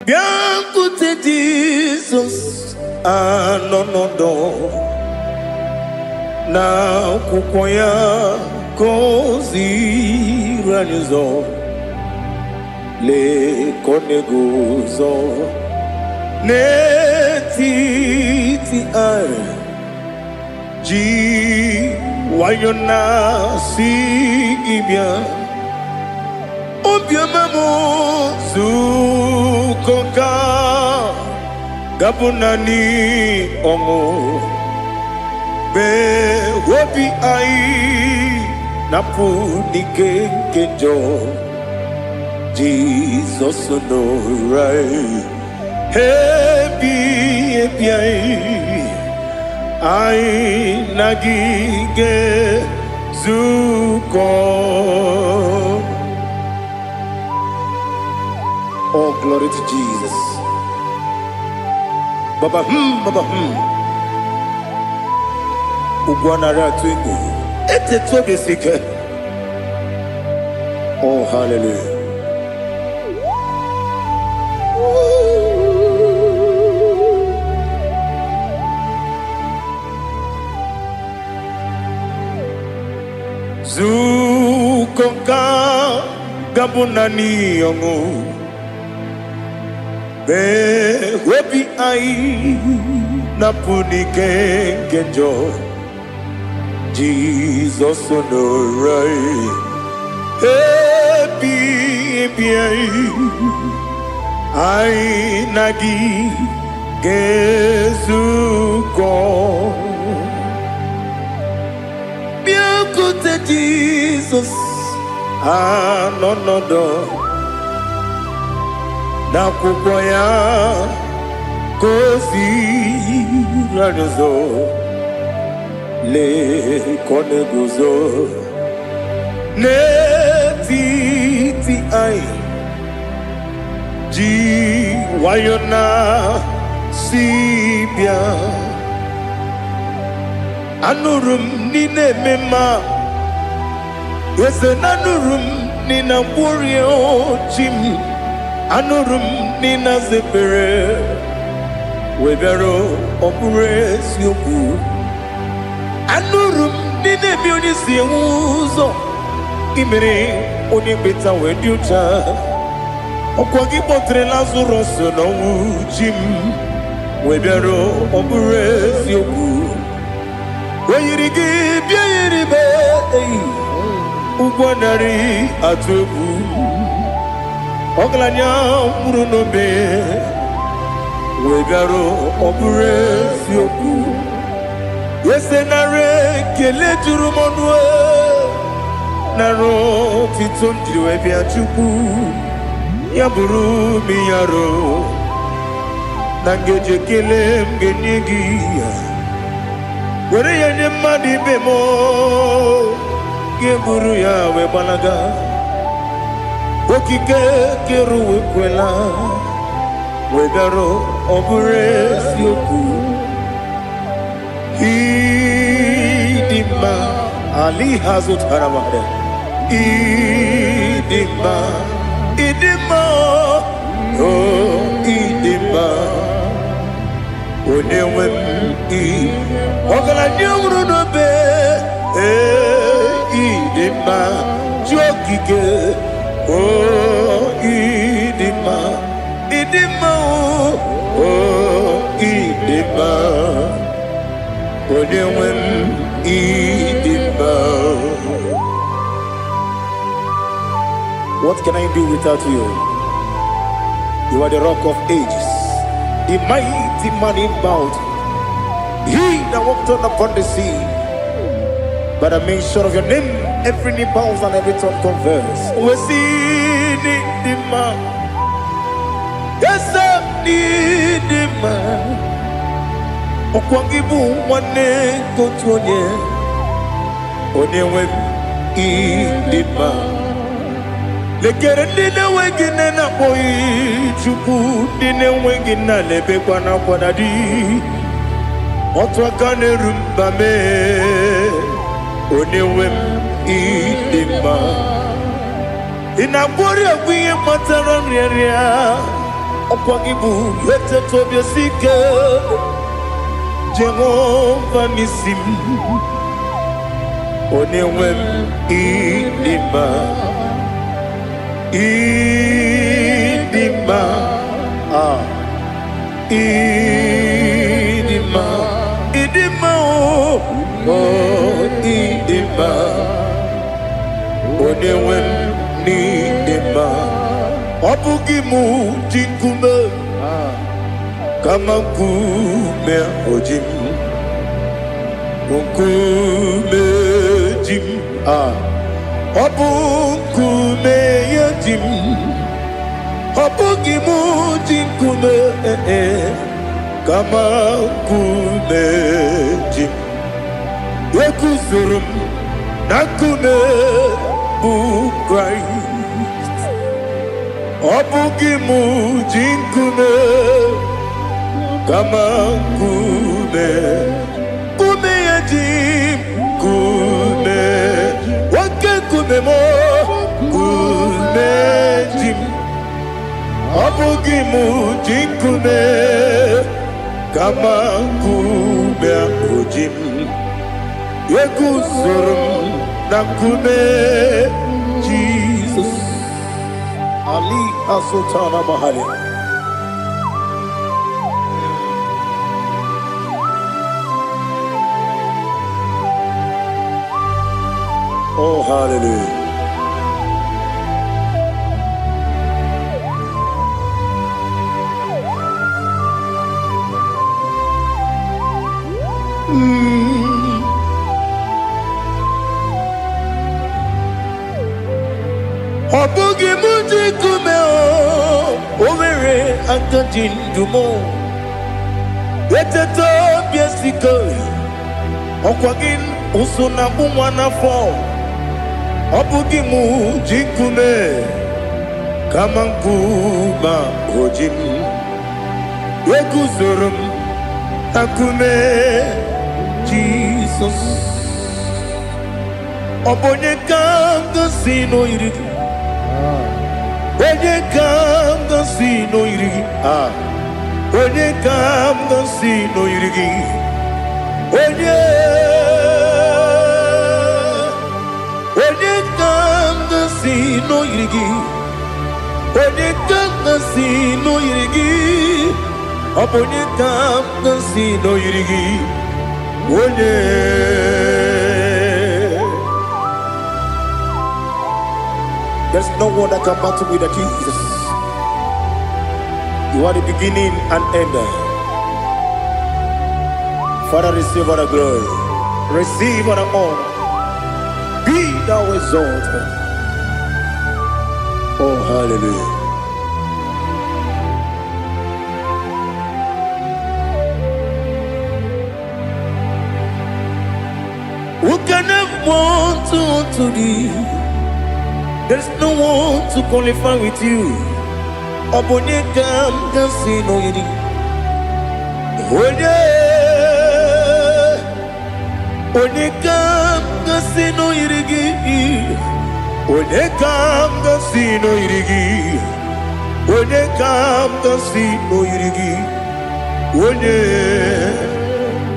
Bianco Jesus anonodo na kukoya kozi ranizo le koneguzo netiti ai ji wayona sigibia obiamamo zukoka gabunani omo be wobi ai napuni kenjo Jesus no right happy ai nagige zuko. Oh, glory to Jesus. Baba Baba Ugwanara twingu. Ete tobe sike. Oh, hallelujah. Zukonka gabunani yongu be webi ai napuni kenjo Jesus no right happy ai nagi gezuko biancote Jesus anonodo na kukoya kozi ranizo le koneguzo netiti ai ji wayona sibia anurum nine mema yese nanurum nina burio chim anurum nina zepere webero opure sioku anurum nina bioni siuzo imere oni beta weducha okwagi potre Lazarus no chim webero opure sioku weyirigi biiribe ugwanari atubu oglanya murunobe wegaro obure sioku yesenare kele jurumonwe naro titondriwe biachuku yaburu miyaro nangeje kele mgenyigia were yenye madi bemo geburu ya webalaga okike keru wekwela wegaro obure sioku idima ali hazut haramade idima oh idima onewem ogala nyumru no be idima jokike oh idima oh idima onewem idima. What can I do without you? You are the rock of ages, the mighty man in battle, he that walked on upon the sea. By the mention of your name, every knee bows and every tongue confess. We see the man, yes, I need the man. Okwangibu wane kotonye, onewe idima. Lekere dine wengine na boyi chuku dine wengine lebe kwa na kwa dadi. Otwa kane rumba me onewem idima. Inabori agwiye matara nyeria Okwangibu yete tobia sike Jehovah nisim Onewem idima Idima Idima Idima oh Idima Onewem nidima Obugimu jinkume Kama kume ojim Kume jim Obukume yajim Obugimu jinkume Kama kume jim Yekuzurum Nakume bukrai Obugimu jinkume Kama kume Kume yajim Kume Wake kume mo Kume jim Obugimu jinkume Kama kume ojim Yekuzurum Nakume Jesus Ali Asultana Mahali. Oh, hallelujah. Obugi muji kumeo Overe akajin dumo Weteto biasiko Okwagin usuna bumwana fo Obugi muji kume Kamankuma ojim Wekuzurum Akume Jesus Obonye kanga sino irigi When you come to see no irigi, when you come to see no irigi, when you come to see no irigi, when you come to see no irigi, when you come to see no irigi, when you there's no one that can battle with Jesus. You are the beginning and end. Father, receive our glory. Receive our honor. Be thou exalted. Oh, hallelujah. Who can have one to thee? There's no one to qualify with you. Obonye kam kasino yidi. Onye kam kasino yidi. Onye kam kasino yidi. Onye kam kasino yidi. Onye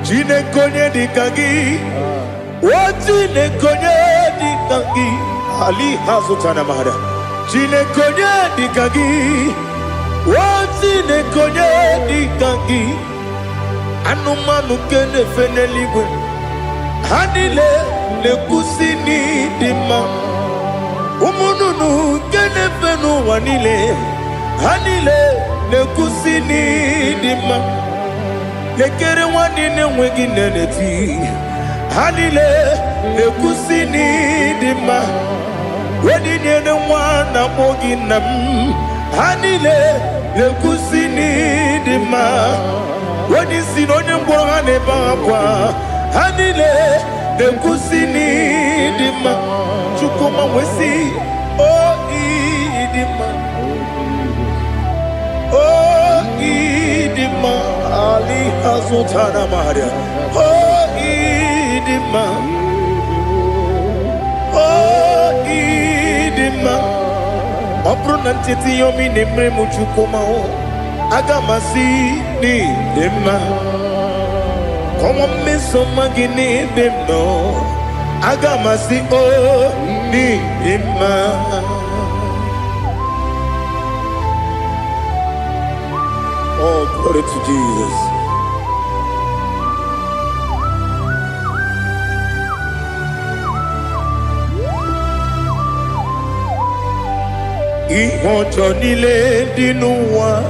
chine konye dikagi. Wachine konye dikagi. Ali Hazutana Mahada. Chine konye dikagi. Wachine konye dikagi. Anumanu kene feneligwe. Hanile le kusini dima. Umununu kene fenu wanile. Hanile le kusini dima. Lekere wanine wengi neneti. Hanile le kusini dima. Wedi nyene mwana mogi nam. Hanile le kusini dima. Wedi sinonye mbwangane bangwa. Hanile le kusini dima. Chukuma wesi oh idima. Oh idima. Ali Hazutana Maria. Oh idima. Oh idima. Opronantiti yomi nemre muchukuma o. agamasi ni dema. Come on, miss some magini dem no. Agamasi oh ni dema. Oh, glory to Jesus. Ihojo nile dinuwa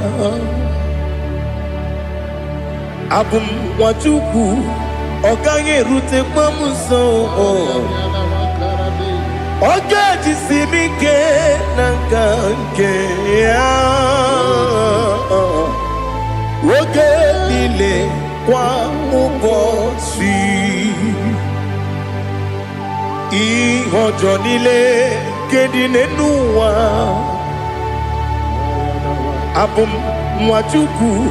abum wajuku oganye rute pamuso ogaji simike nangange ya woge nile kwa ubosi ihojo nile kedinenuwa abum mwachuku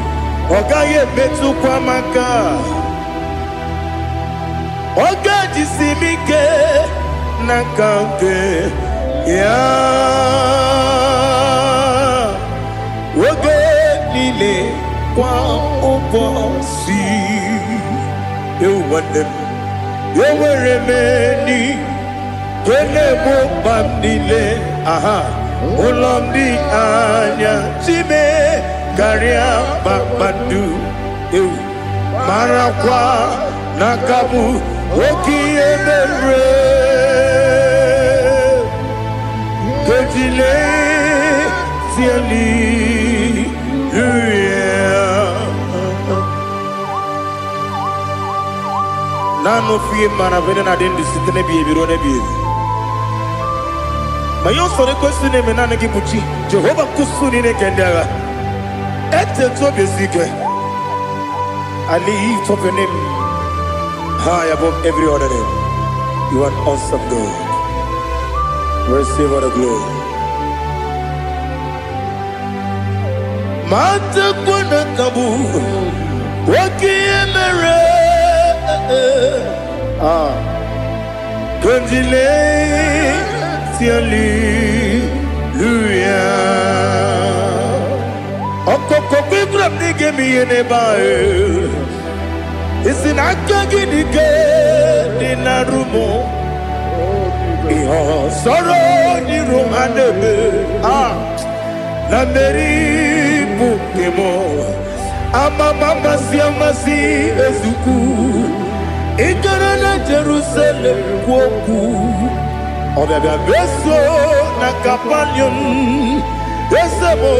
ogaye betu kwa maka ogaji simike nakange ya woge nile kwa ubosi you want them you were many kene mo bandile aha ulomdi anya chime garia babandu eu marakwa nakabu okiemere kejile tiali nano fie mana vene na den disitene bi ebiro na bi mayo sore kwesi ne menane gibuchi Jehova kusuni ne kendara ete to besike I lift up your name high above every other name. You are awesome God. Receive all the glory. Mata kuna kabu wakiemere Kundile Hallelujah. Okoko grab ni gemi ene bae. Isina kagi ni ke na rumo. Iho soro ni romanebe. Na meri bukemo. Ama mama siamasi ezuku. Ikara na Jerusalem kwoku. Obebe beso na kapanion. Esemo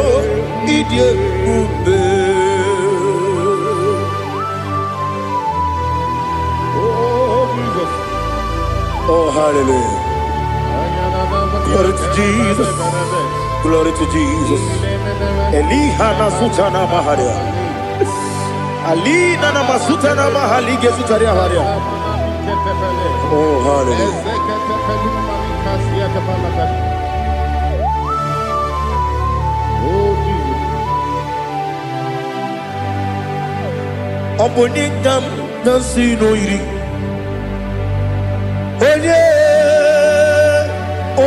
idie ube. Oh Jesus. Oh hallelujah. Glory to Jesus. Glory to Jesus. Elihana sutana maharia. Alina na masuta na mahali gesutaria haria. Oh hallelujah. Oh Jesus. Obonikam nasino iri.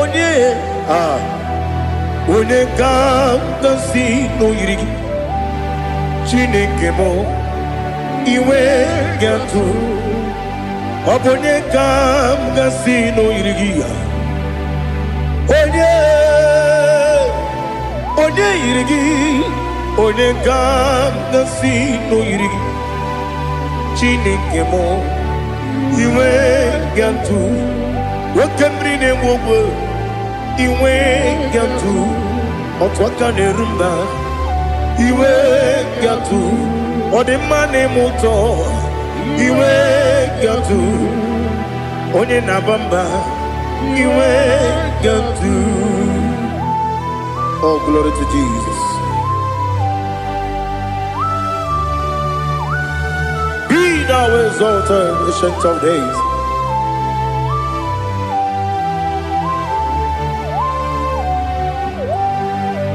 Onye Onekam nasino iri. Chineke mo iwe gatu. Obonekam nasino iri. Onye irigi, onekam nasino irigi. Chineke mo iwe gatu. Wakemri ne mwogo iwe gatu. Otwaka ne rumba iwe gatu. Odemane moto iwe gatu. Onye nabamba iwe gatu. Oh, glory to Jesus. Be thou exalted, ancient of days.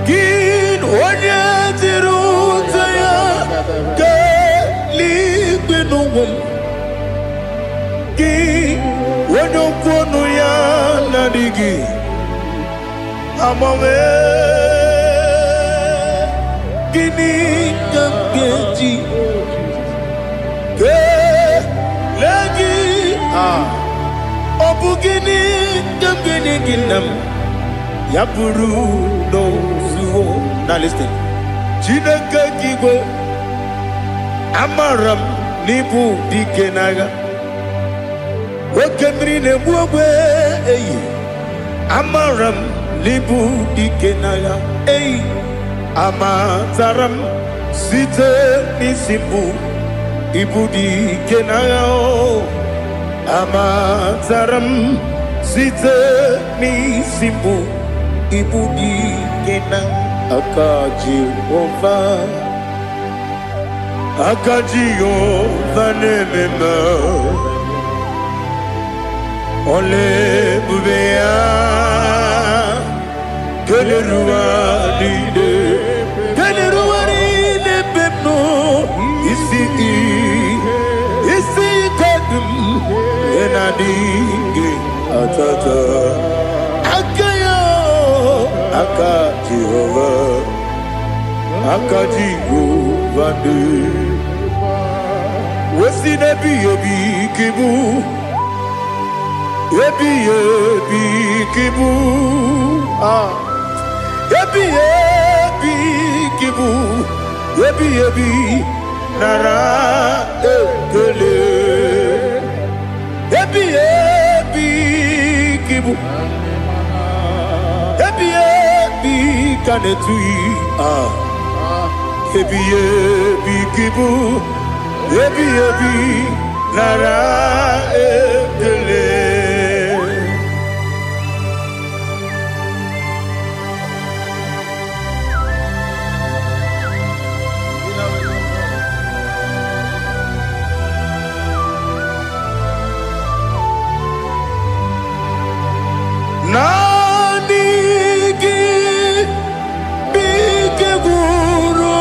Gin onye tirutaya ke ligbinugum. Gin onye kwonu ya nadigi. Amame Gini Gamgeji Lagi Obugini Gamgini Ginam Yapuru no Zuo. Now listen. Chinaka Kigo Amaram Nibu Dikenaga Wakemrine Bube Amaram Nibu Dikenaga Amataram Site Nisibu Ibu Dikenaga Amataram Site Nisibu Ibu Dikenaga Akaji Ova nemema Ole bubea Keleruari de pepno Isi kadum Enadinge atata Akayo Akaji Ova Wesi nebi ebi kibu Ebi kibu Ebi kibu Ebi nara ekele Ebi kibu Ebi kanetui Ebi kibu Ebi nara ekele Nanigi bike guru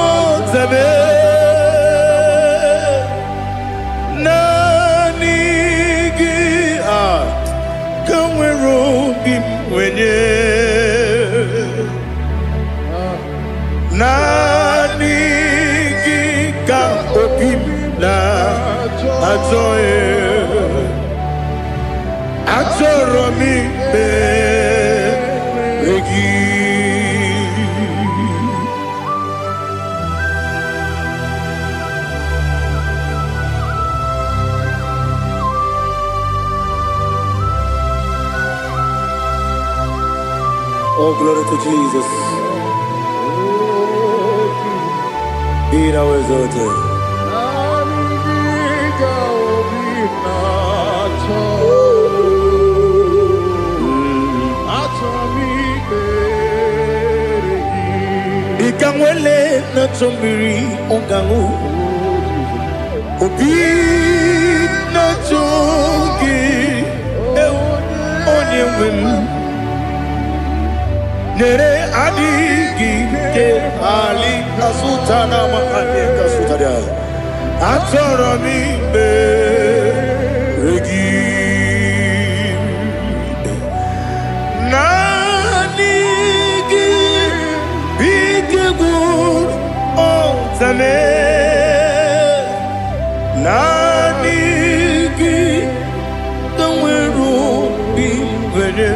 zabe Nanigi ka opim na Atoromi be regi Oh, glory to Jesus. Be thou exalted. Ikamwele na chombiri ongangu Obi na chongi onye wim Nere adigi ke ali asutana mahane kasutaria Atoromi be regi Nanigi bige gur ozame Nanigi kamweru bimvene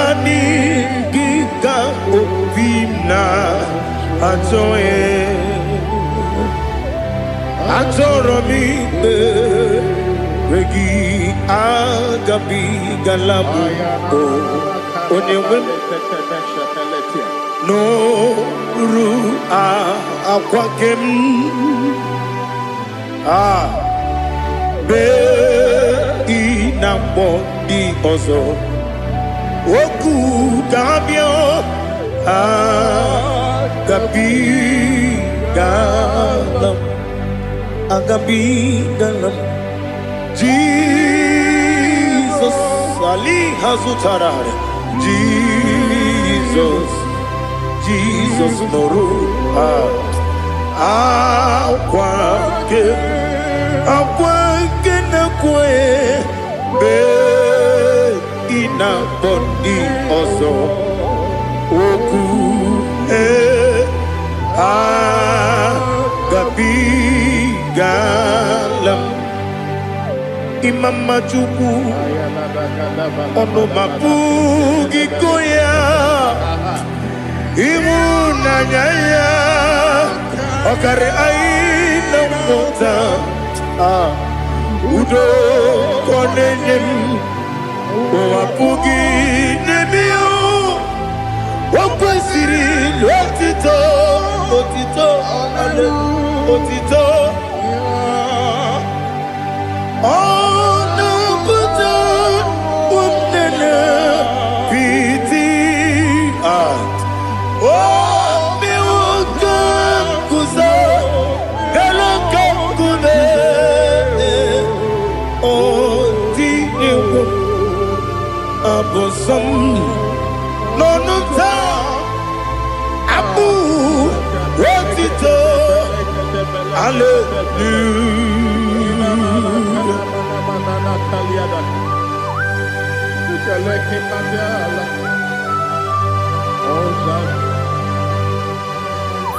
Nanigi ka opimna Atoromi regi agabi galabu onyewe no ru akwakem be inambo di ozo oku gabio agabi galam Jesus Ali Hazutarare Jesus Moru akwake na kwe be ina bodi ozo oku mama chuku ono mapugi koya imu nanyaya okare aina mota udo konenem mapugi nemio wakwesiri lotito otito ale otito no ta abu wotito hallelujah.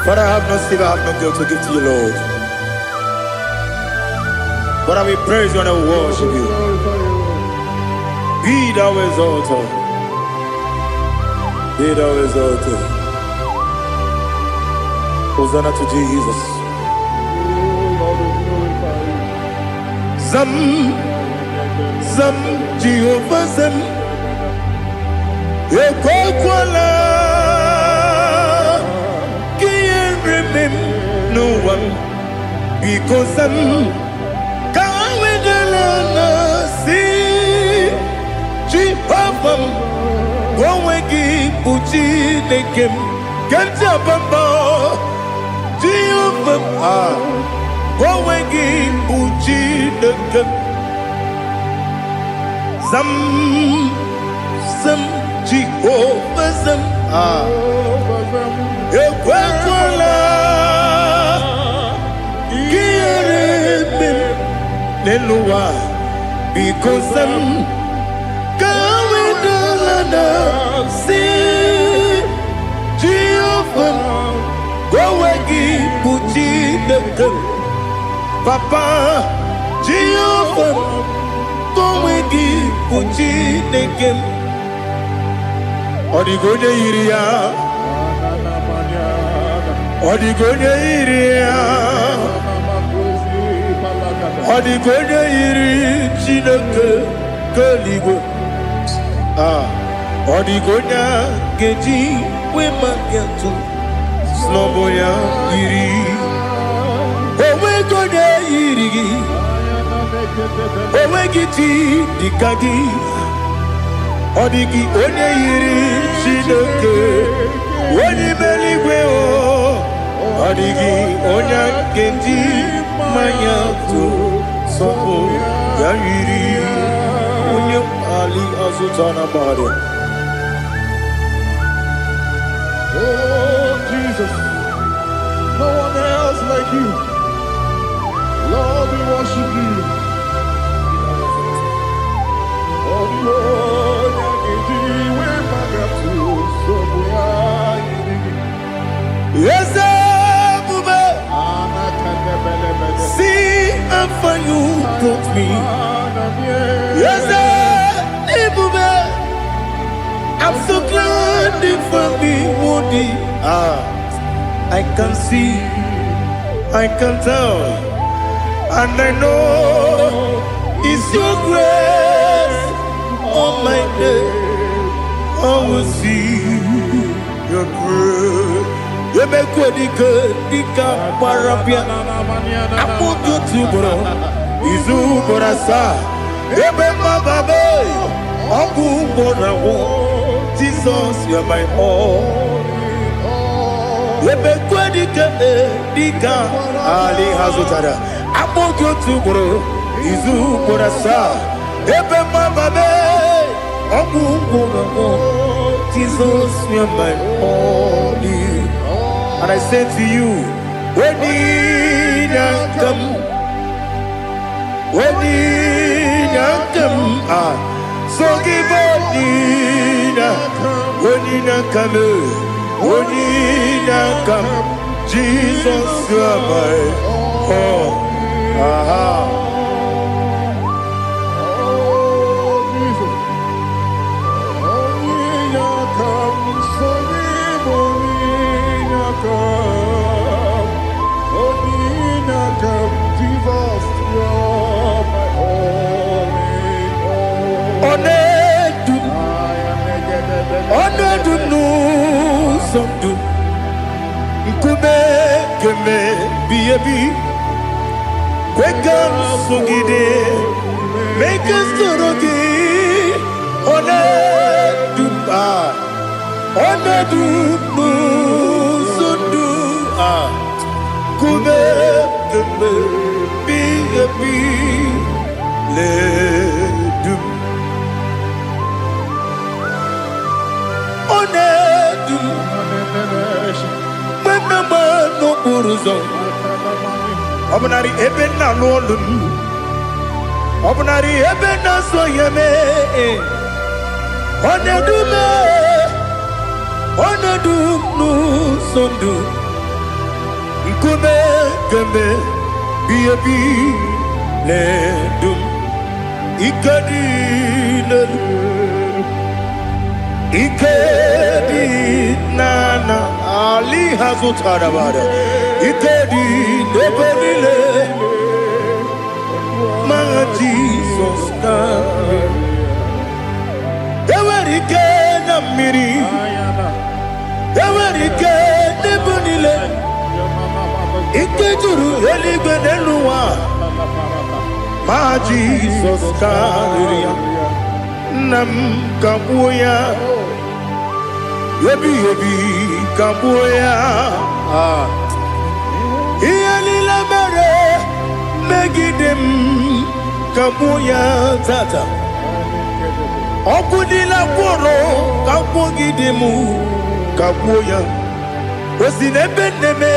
Father, I have no silver, I have no gold to give to you, Lord. But I will praise you and I will worship you. Be thou exalted. Be thou exalted. Hosanna to Jesus. Zam, Zam, Jehovah Zam. Ekokwala. Can't remember no one. Because Zam. Jehovah, Gowegi Puchi Nekem, Ganja Bamba, Jehovah, Gowegi Puchi Nekem, Zam, Jehovah Zam, Ekwakwala, Gieremim, Nelua, because Zam. See Jehovah, Gowegi Puchi Nekem, Papa Jehovah, Gowegi Puchi Nekem, Odigonya Iria, Odigonya Iria, Odigonya Iri Chineke Kaligo. Odigonya geji wema getu Sloboya iri Owe gonya iri Owe giti dikagi Odigi onye iri Chineke Onye meligwe o Odigi onya geji manya tu Sobo ya iri Onye ali azutana bade. Oh, Jesus, no one else like you. Lord, we worship you. Yes, see how far you brought me. Yes, I'm so glad for me, Woody. I can see, I can tell, and I know it's your grace on my day. I will see your grace. You make what you could, Dika Parapia. I put you to bro. Izu Borasa. Ebema Babe. Abu Bonawo. Jesus, you're my all. You make what you could, Dika Ali Hazutada. I put you to bro. Izu Borasa. Ebema Babe. Abu Bonawo. Jesus, you're my all. And I say to you, when you come, so give up, when you come, Jesus, you are my all. Baby, wake up, Sugide, make us to Ona du sundu kube bi le du ona du mama no buruzo obnari ebe na lolun obnari ebe na soyeme ona du me ona du nu sondu nkume gembe bi le dum ikadi nana ali hazutara bada ikadi nebele ma Jesus ka ewerike na miri ewerike nebele ikejuru eligbe neluwa ma Jesus ka nam kabuya yebi kabuya iyalila mere megidem kabuya tata okudila kworo kabugidemu kabuya osinebenneme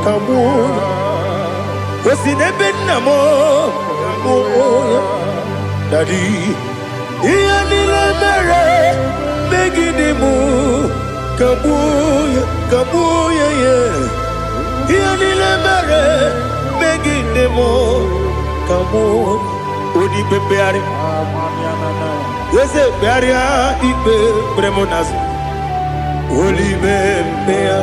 kabuya osinebennamo kabuya daddy iyalila mere megidemu kabuya ye iyalila mere megidemu kabuya odi pepeari yese pearia ipe premonas oli bempea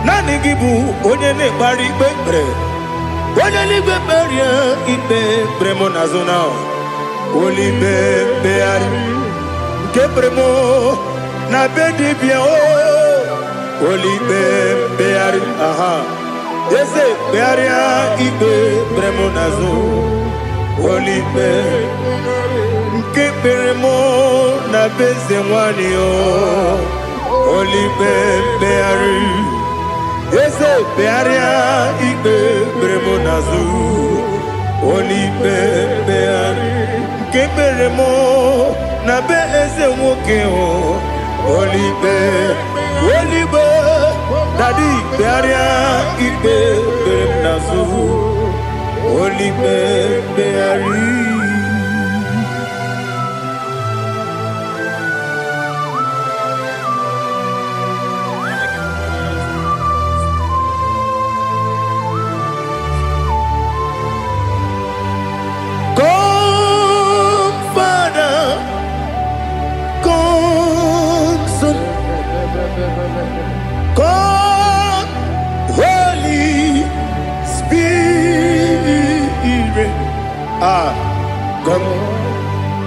nani gibu onye ne bari pepre onye ligbe peria ipe premonazona oli bempeari nke premo na bedibia o oli bempeari aha yese pearia ipe premonazo oli be nke premo na bezemwani o oli bempeari yese pearia ipe premonazo oli bempeari nke premo na bezemwoke o oli be daddy pearia ipe premonazo oli bempeari. God, Holy Spirit, come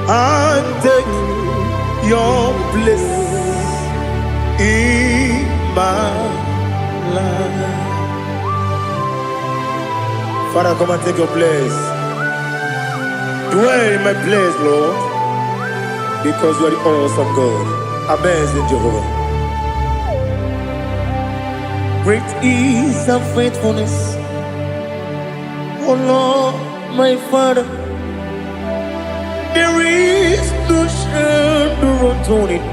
and take your place in my life. Father, come and take your place. Dwell in my place, Lord, because you are the awesome God. Amazing Jehovah. Great is thy faithfulness, O Lord, my Father. There is no shadow of turning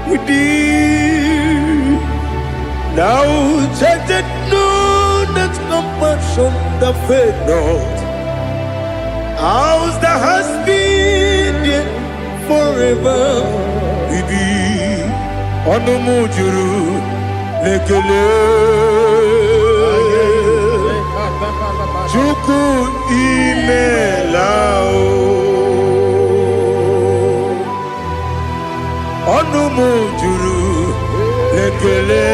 with thee. Now judged know that compassion that faith not. Ours that has been there forever with thee. Onomujuru lekele Chuku imelao Onumujuru lekele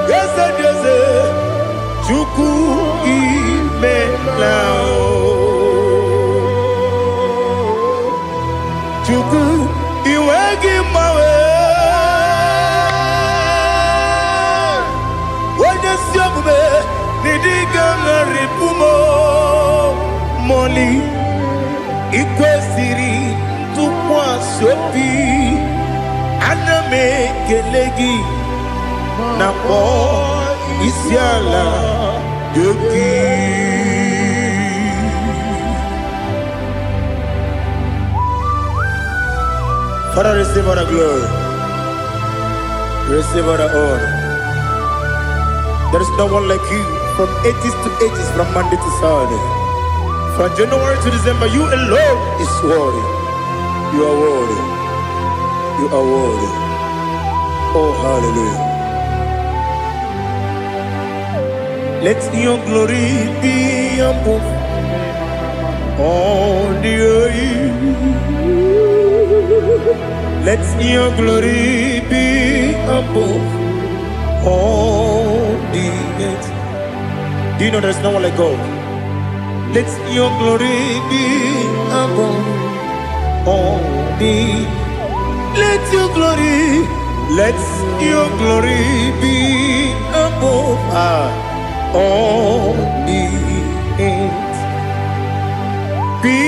Yese Chuku imelao Chuku iwegi mawe ikwesiri ntụkwasị obi ana m ekele gị na kpọ isi ala gị. Father, receive all the glory, receive all the honor. There is no one like you from ages to ages, from Monday to Saturday. From January to December, you alone is worthy. You are worthy. You are worthy. Oh, hallelujah. Let your glory be above all the earth. Let your glory be above all the earth. Do you know there's no one like God? Let your glory be above all the. Let your glory be above all the earth. Be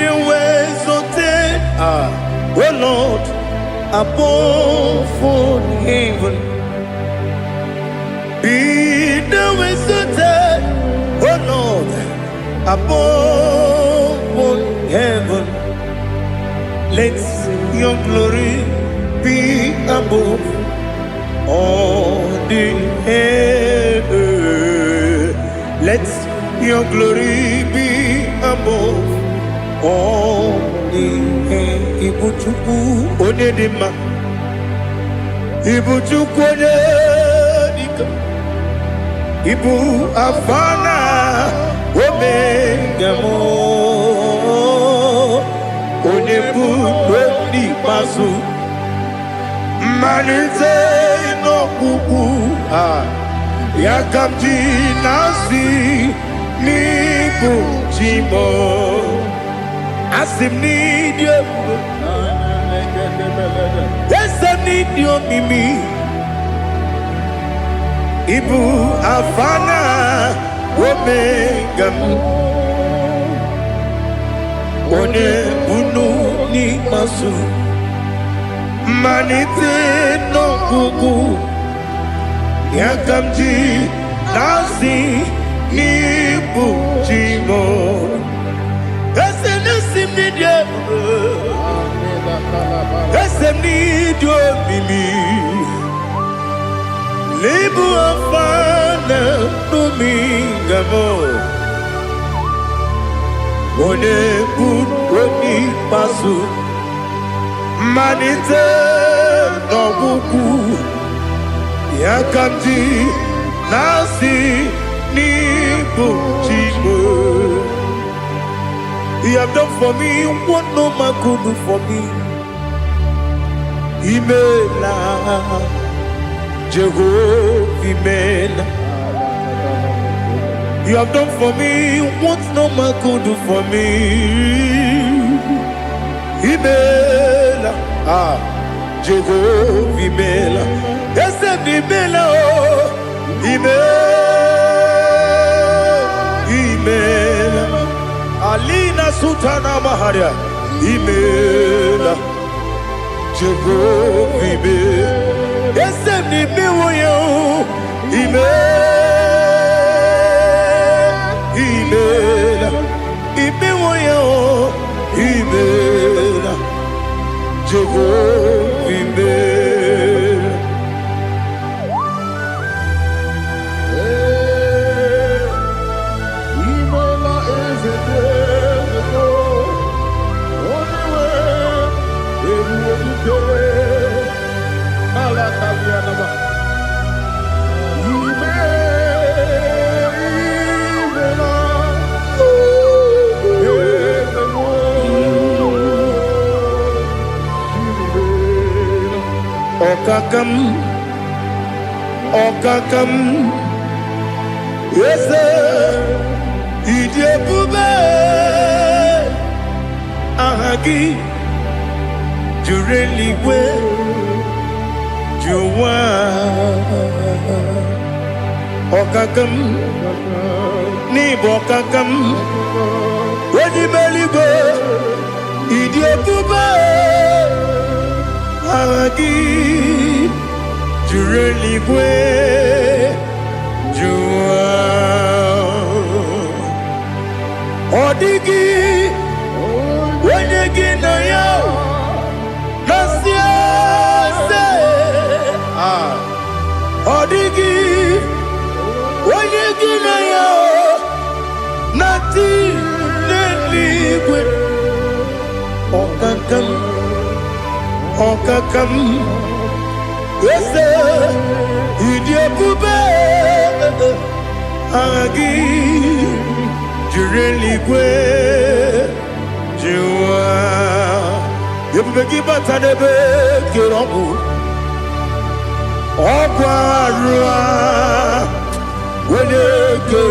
the ways of oh Lord, above all heaven. Be the ways of oh Lord, above all heaven. Let your glory be above all the earth. Let your glory be above all the earth. Ibuchukwu onedima, Ibuchukwu onedika, Ibu afana omega mo, onebu lodi pasu, manite no kuku yakamji nasi nibu chimo. Asim need you. Yes, I need you, Mimi. Ibu afana omega. One bunu ni masu. Manite no kuku. Yakamji nasi nibu chimo. Esem need you, Mimi. Lebu afana dominga mo. One buni pasu. Manite no buku. Yakamji nasi ni buchimo. You have done for me what no man could do for me. Imela, Jehovah, Imela. You have done for me what no man could do for me. Imela, Jehovah, Imela. Yes, Imela, Imela. Alina Sutana Maharia, Imela, Jehovah, Imela. Yes, Imela, Imela, Imela, Jehovah, Imela. Okakam, yes, Idiabube, Ahagi, Jureli we, Juwa, Okakam, Nibokakam, when you belly go, idiot to buy, Agagi, Jureli Gwe, Jua, Odigi, when you get a yow, Nasia, Odigi, when you get a yow, Nothing. Okakam, yes, idiot, Bube, Agi, Jureli Gwe, Jua, you begin but a debate, Kirobu, Oquarua, when you go,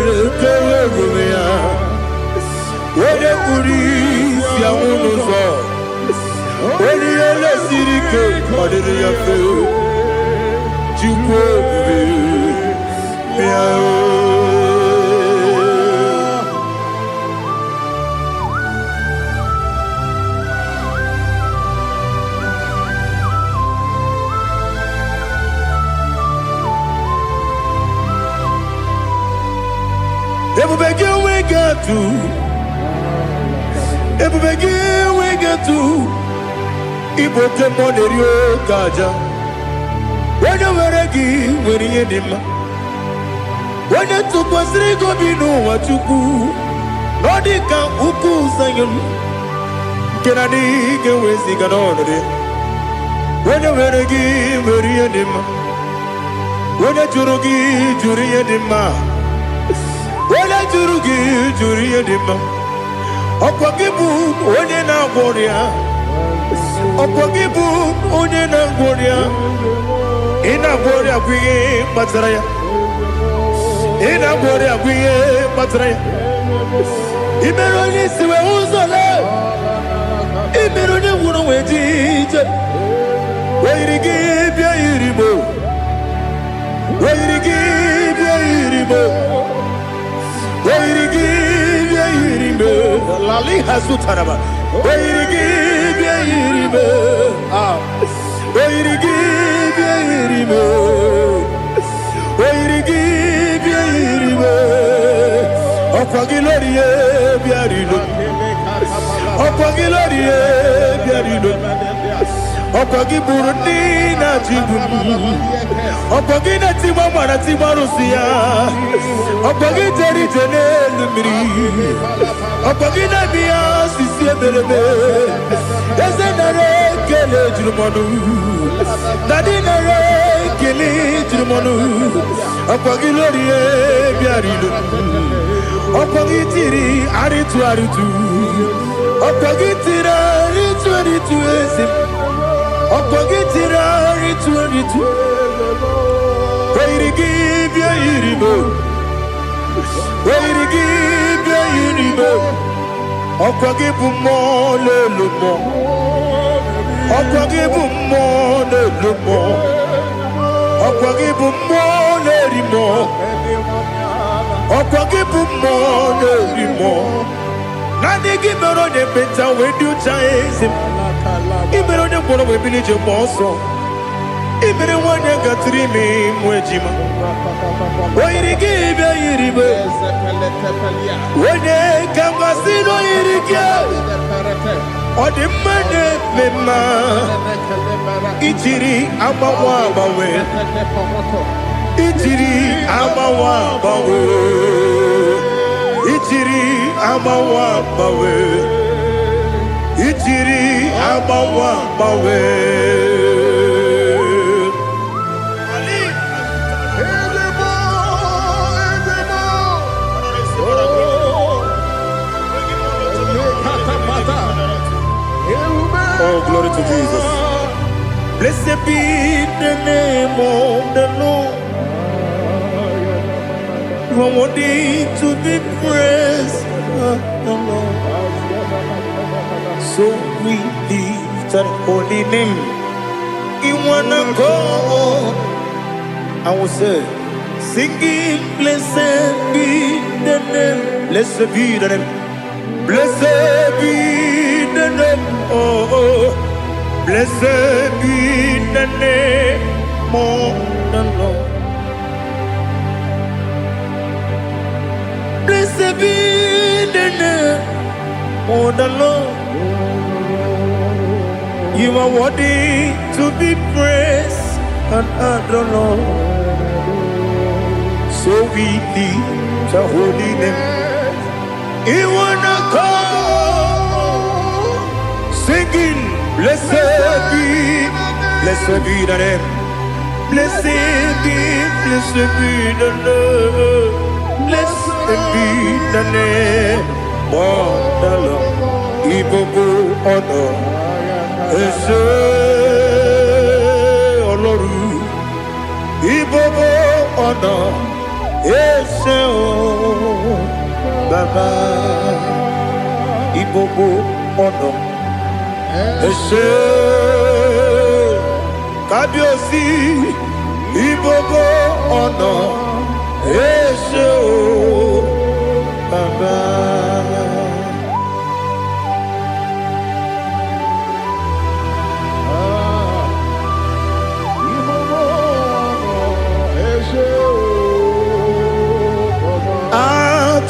when you police, Yamuno. When you let City Cake, what did you feel? You Ever begin we get to. Ever begin we get to. Iboke monerio kaja. When you were a give, when you did when you took was Rico Bino, what you do. Nodika Uku Sayon. Can I dig away Siganone? When you were a give, when you did when you Jurugi, Juria Dima. When I Jurugi, Juria Dima. Opagibu, when you now warrior. Opagibu, Unina Goria, Ina Goria, we Matraya, Ina Goria, we Matraya. Imeroni, we also love. Imeroni, wouldn't wait it. Where to give your Iribo? Where to give your Iribo? Where to give your Iribo? Lali Hasutaraba. Where to give your Iribo? Where to give your Iribo? Where to give your Iribo? Opagilorie, Biarino. Opagilorie, Biarino. Opagiburina Tibum. Opagina Timamana Timarusia. Opagiteri Tenelumri. Opagina Mia Sisia Berebe. Yazenare Kele Jumanu. Nadinare Kele Jumanu. Opagilorie Biarino. Opagitiri Aritu Aritu. Opagitira Aritu Aritu Esim. Opagitira Aritu Aritu. Where to give your Iribo? Where to give your Iribo? Opagibu more, little more. Opagibu more, little more. Opagibu more, little more. Opagibu more, little more. Nani give me on the better when you chase him. Even on the one of a village of Mosso. Even the one that got 3 names, Wejima. Why to give your Iribo? When they come, I see no Irigo. Or the money, Mema. Ichiri, Amawabawe. Ichiri, Amawabawe. Ichiri, Amawabawe. Ichiri, Amawabawe. Oh, glory to Jesus. Blessed be the name of the Lord. You are worthy to be praised, the Lord. So we lift that holy name. You wanna go? I will say, singing, blessed be the name. Blessed be the name. Blessed be the name, oh, blessed be the name of the Lord. Blessed be the name of the Lord. You are worthy to be praised and adored, Lord. So we lift your holy name. You wanna come singing, blessed be the name. Blessed be the Lord. Blessed be the name of the Lord. Ibogo honor, Ese Oloru. Ibogo honor, Ese Baba. Ibogo honor, Ese Kabiosi. Ibogo honor, Ese Baba.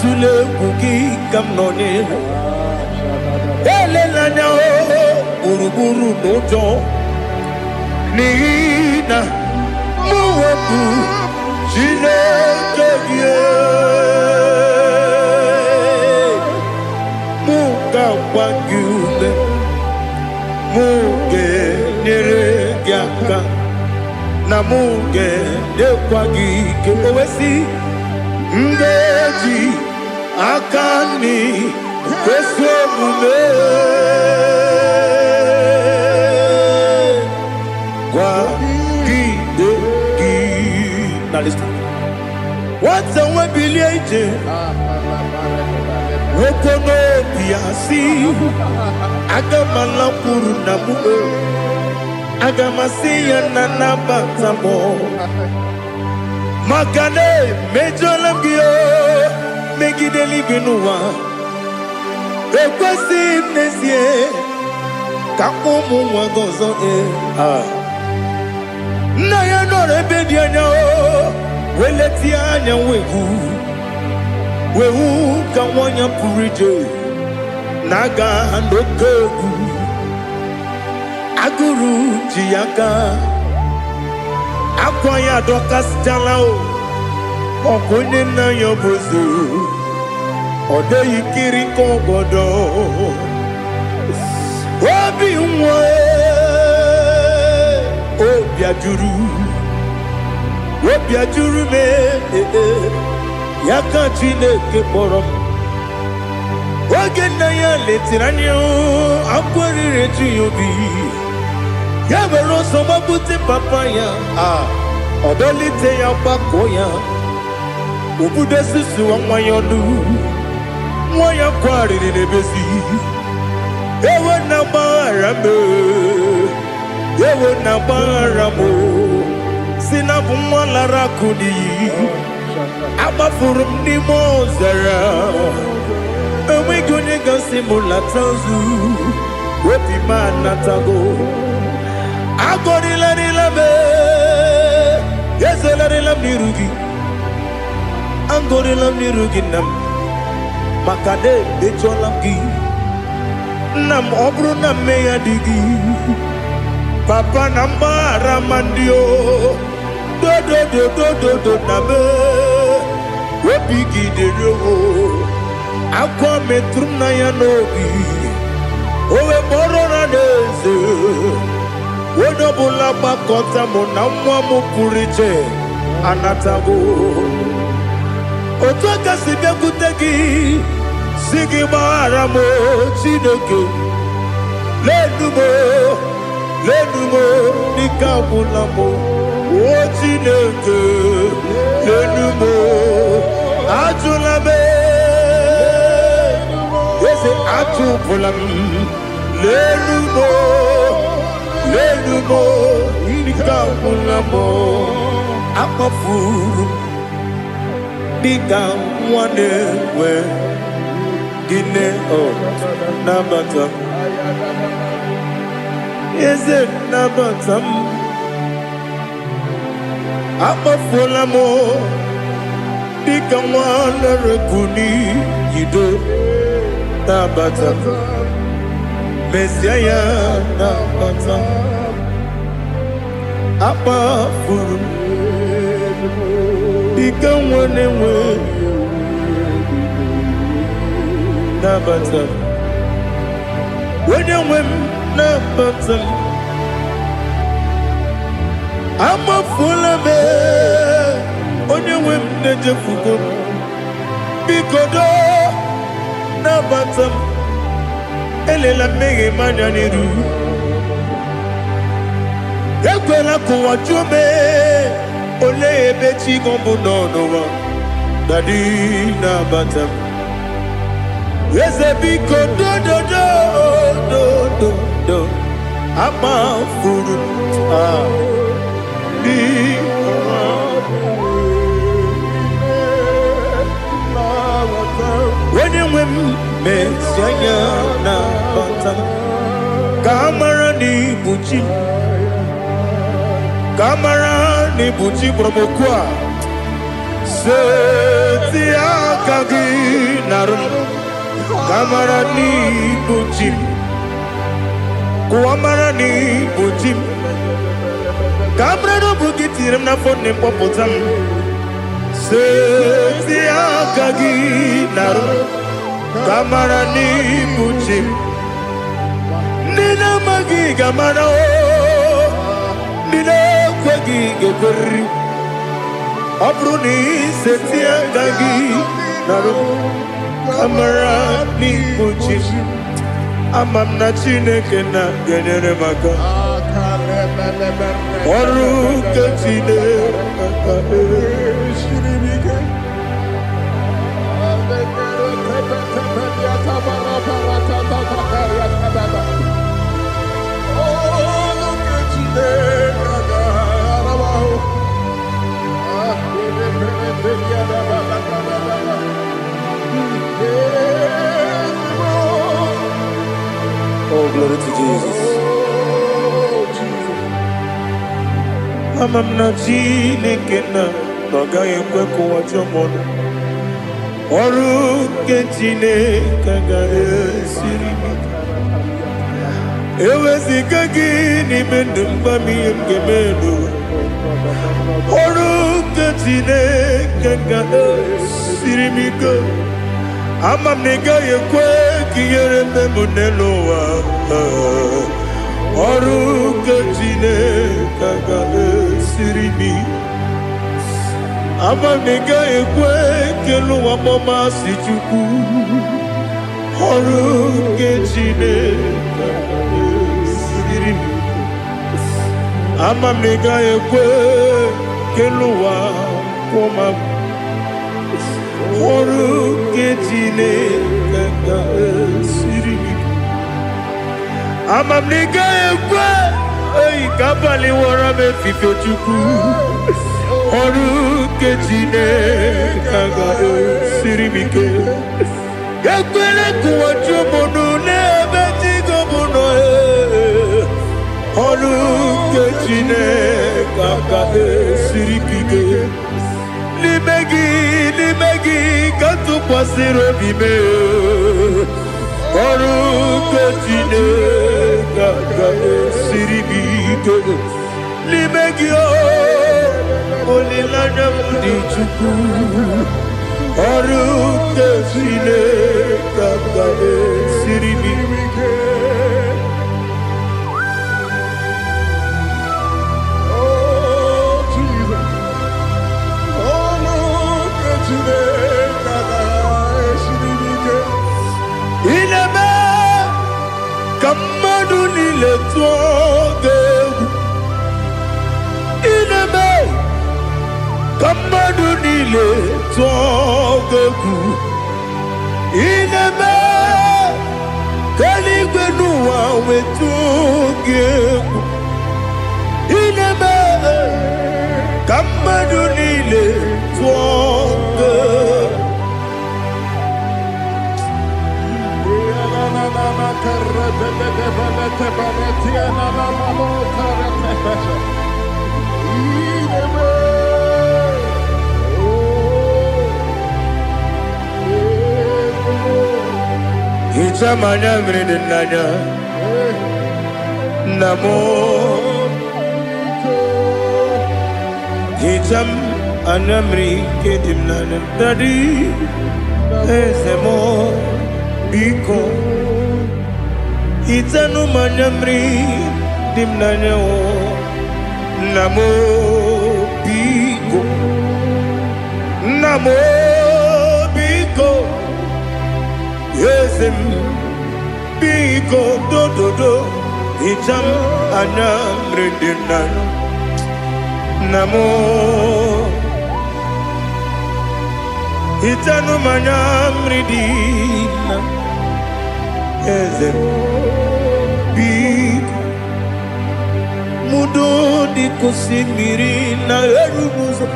Tule kuki kamnone ele lanya uruburu nojo nina muwetu Chineke ye muka wangule muge nere gyaka na muge dekwagi ke owesi ngeji akani kwesomume kwa gidegi. Now listen. What's a webileje? Wokono piasi agamala puru namu agamasiya nanabatamo Makane mejolambio megideli benua ekwesi nesie kakomu wagozo na ya no rebedi anya weleti anya wehu kawanya purije naga ndokogu aguru jiyaka Akwaya dokas jalao Okunye na yobozu Ode yikiri kogodo Obi mwe Obi ajuru me Yaka Chineke borom Oge na ya letiranyo Akwari reji yobi Yabero soma buti papaya Odolite ya bakoya Ubude susu wa mwayonu Mwaya kwari nebezi Ewe na marame Ewe na maramo Sinabu mwalara kudi Abafurum ni mozara Ewe gune gasi mulatanzu Wepi manatago Agorila nilabe Yesela nilam nirugi Angorila nirugi nam Makade becholam gi Nam obru nam meya digi Papa nambara mandio Do nabe Wepigi de yo Akwa metrum na ya nogi Owe borona neze Wodobula bakota mona mwamu purije anatago Otoka sibe kutegi Sigi baramo Chineke Lenumo Nikabulamo O Chineke Lenumo Ajulame Yese Ajupulam Lenumo Nikabulamo Akafuru Nika Wanewe ine oh nabata eze nabata abafola mo dika mwana rekuni yido nabata Messiah nabata abafuru dika mwana we nabata when you win nabata I'm a full of it on your win the fugo because nabata elela mege mananiru ekwela kuwa chume ole ebechi gombo no dadi nabata Ezebiko do ama furu di when you win Messiah na bata kamara ni buchi promokwa setia kagi narum Kamarani bujim, kuamarani bujim. Kamrano bukitiram na phone popotam. Setia kagi naru. Kamarani bujim. Nina magi kamara o. Nina kwagi gekuri. Abruni setia kagi naru. Kamarani bujim amamna chineke na genere maka oru kachine shiribike Oh, glory to Jesus. I'm not Jinekena, Nogay Kweko Wajomono. Oru Ketine Kagare Sirima. Ewezikagini Mendumbami Gemedo. Oru Ketine Kagare Sirimiko. Amam nega ye kwe kiyere me muneloa oru kachine kaga sirimi amam nega ye kwe kelu wamoma sichuku oru kachine kaga sirimi amam nega ye kwe kelu wamoma oru ketine kaka sirimi amam nega ekwe ei kabali wara me fifo chuku oru ketine kaka sirimi ke ekwele kuwa chumono ne betigo mono oru ketine kaka sirimi ke Limegi, katu pasiro bime. Oru ketine kaka siribike. Limegi olilana mudi chuku. Oru ketine kaka siribike. Ineme kamadu nile tuoge. Ineme kamadu nile tuoge. Ineme kaligwenu wawe tuoge. Ineme kamadu nile tuoge. Itamanya mridinanya Namo Itam anamri kedimnana Dadi Ezemo Biko Itanu manyamri dimnanya Namo Biko Namo Biko Yesem Biko do Itam anamri dimnanya Namo Itanu manyamri dimnanya Ezem Biko Mudo di kusimiri na erumuzo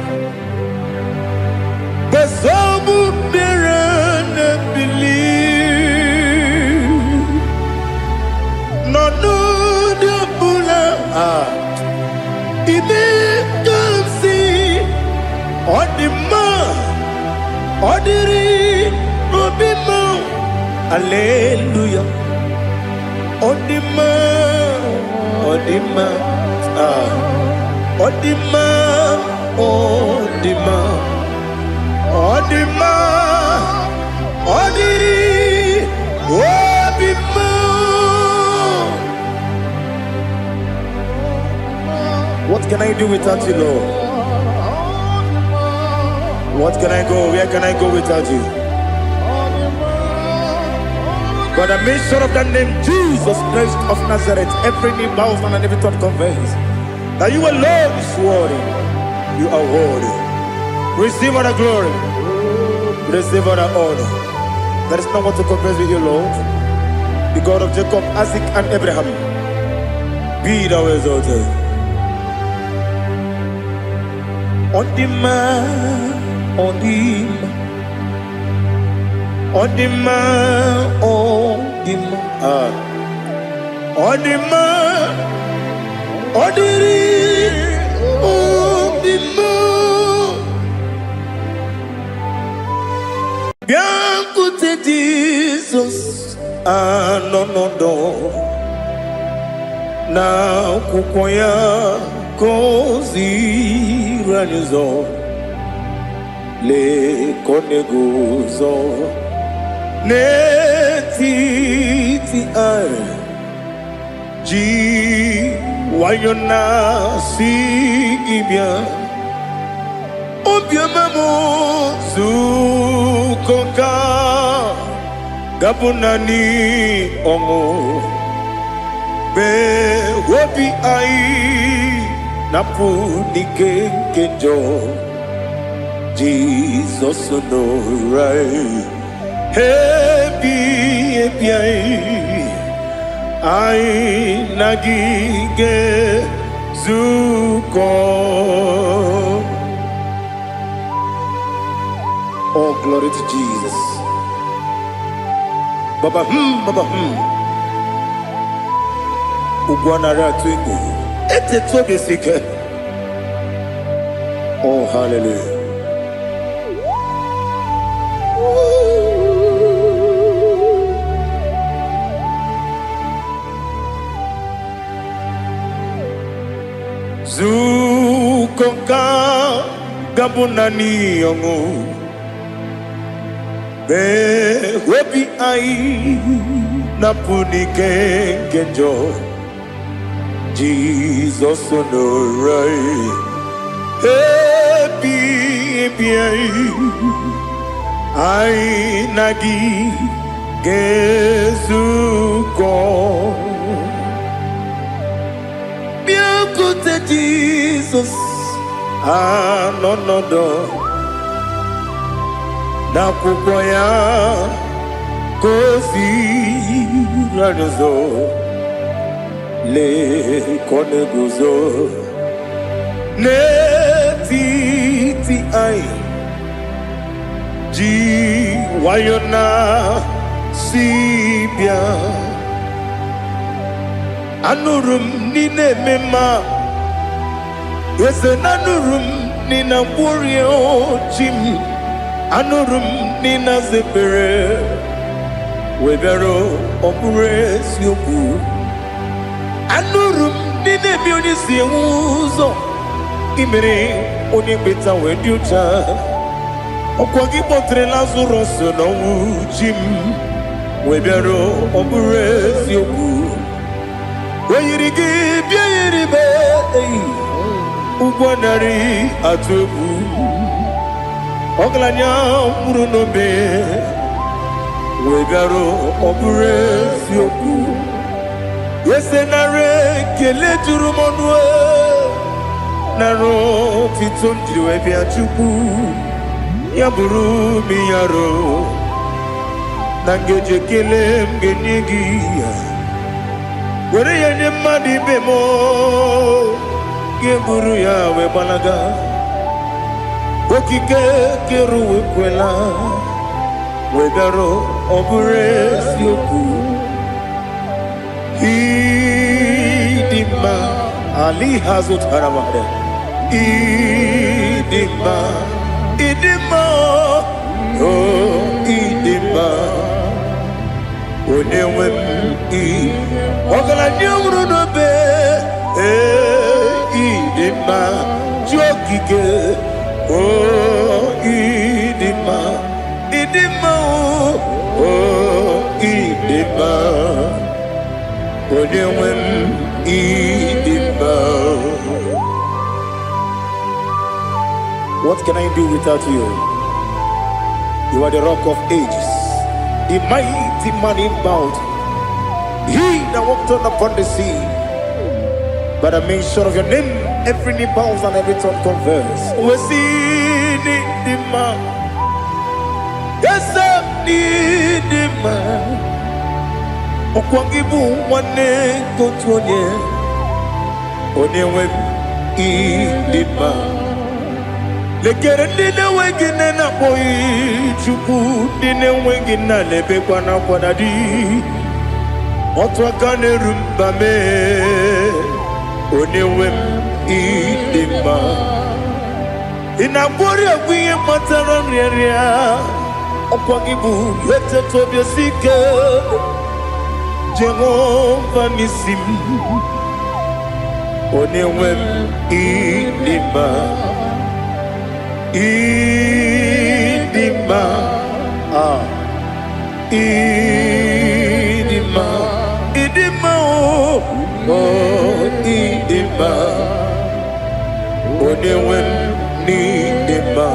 Basabu birana believe No de bula Ime kansi Odima Odiri Obima Alleluia Odima Odima Odima Odima Odima Odiri Obima. What can I do without you, Lord? What can I go? Where can I go without you? But the mention of that name, Jesus Christ of Nazareth, every knee bows down and every tongue confesses that you alone is worthy. You are worthy. Receive all the glory. Receive all the honor. There is no one to confess with you, Lord. The God of Jacob, Isaac, and Abraham. Be thou exalted. On the man, on the man. On the man, on the man, on the man, on the man. Bianco te Jesus, no. Na kukoya kozi ranizo, le koneguzo. Netiti ai ji wayona sigibia obiamamo zukoka gabunani omo be wobi ai napunike kenjo Jesus no right. Happy I nagige zuko. Oh, glory to Jesus. Baba Ugwana ratwingu. Ete tobe sike. Oh, hallelujah. Zukonka gabunani yongu be webi ai napunike kenjo Jesus no right happy ai nagi gezuko Jesus, no. Na kukoya kozi ranizo le koneguzo netiti ai ji wayona sibia Anurum nine mema. Yes, anurum nina warrior Jim. Anurum nina zepere. Webero operates yoku. Anurum nine munisi uzo. Imere onibeta weducha. Okwagi potre Lazarus no Jim. Webero operates yoku. Weyirigi biayiribe Ugwanari atubu Oglanya murunobe Wegaro oburesi yoku Yesenare kele turumonwe Naro titondiriwe biachuku Yaburu miyaro Nangeje kele mgenyigia Where ya ni madi bemo Geburu ya we balaga Okike keru we kwela Wegaro obure siyoku Idima Ali hazut haramade Idima Oh idima Onewem Ogala nyumru no be idima jokike idima idima Onewem idima. What can I do without you? You are the rock of ages, the mighty man in battle. He that walked on upon the sea, by the mention of your name, every knee bows and every tongue converse. We see the man, yes, I need the man. Okwangibu wane kotuonye, onewe the man. Lekere dine wengine na boy chuku, dine wengine lebe kwa na kwa dadi. Otwakane rumba me Onewem idima Inabori agwiye matara nyeria Okwangibu yete tobye sike Jehova nisim Onewem idima Idima Idima Idima, idima, onewem ni idima.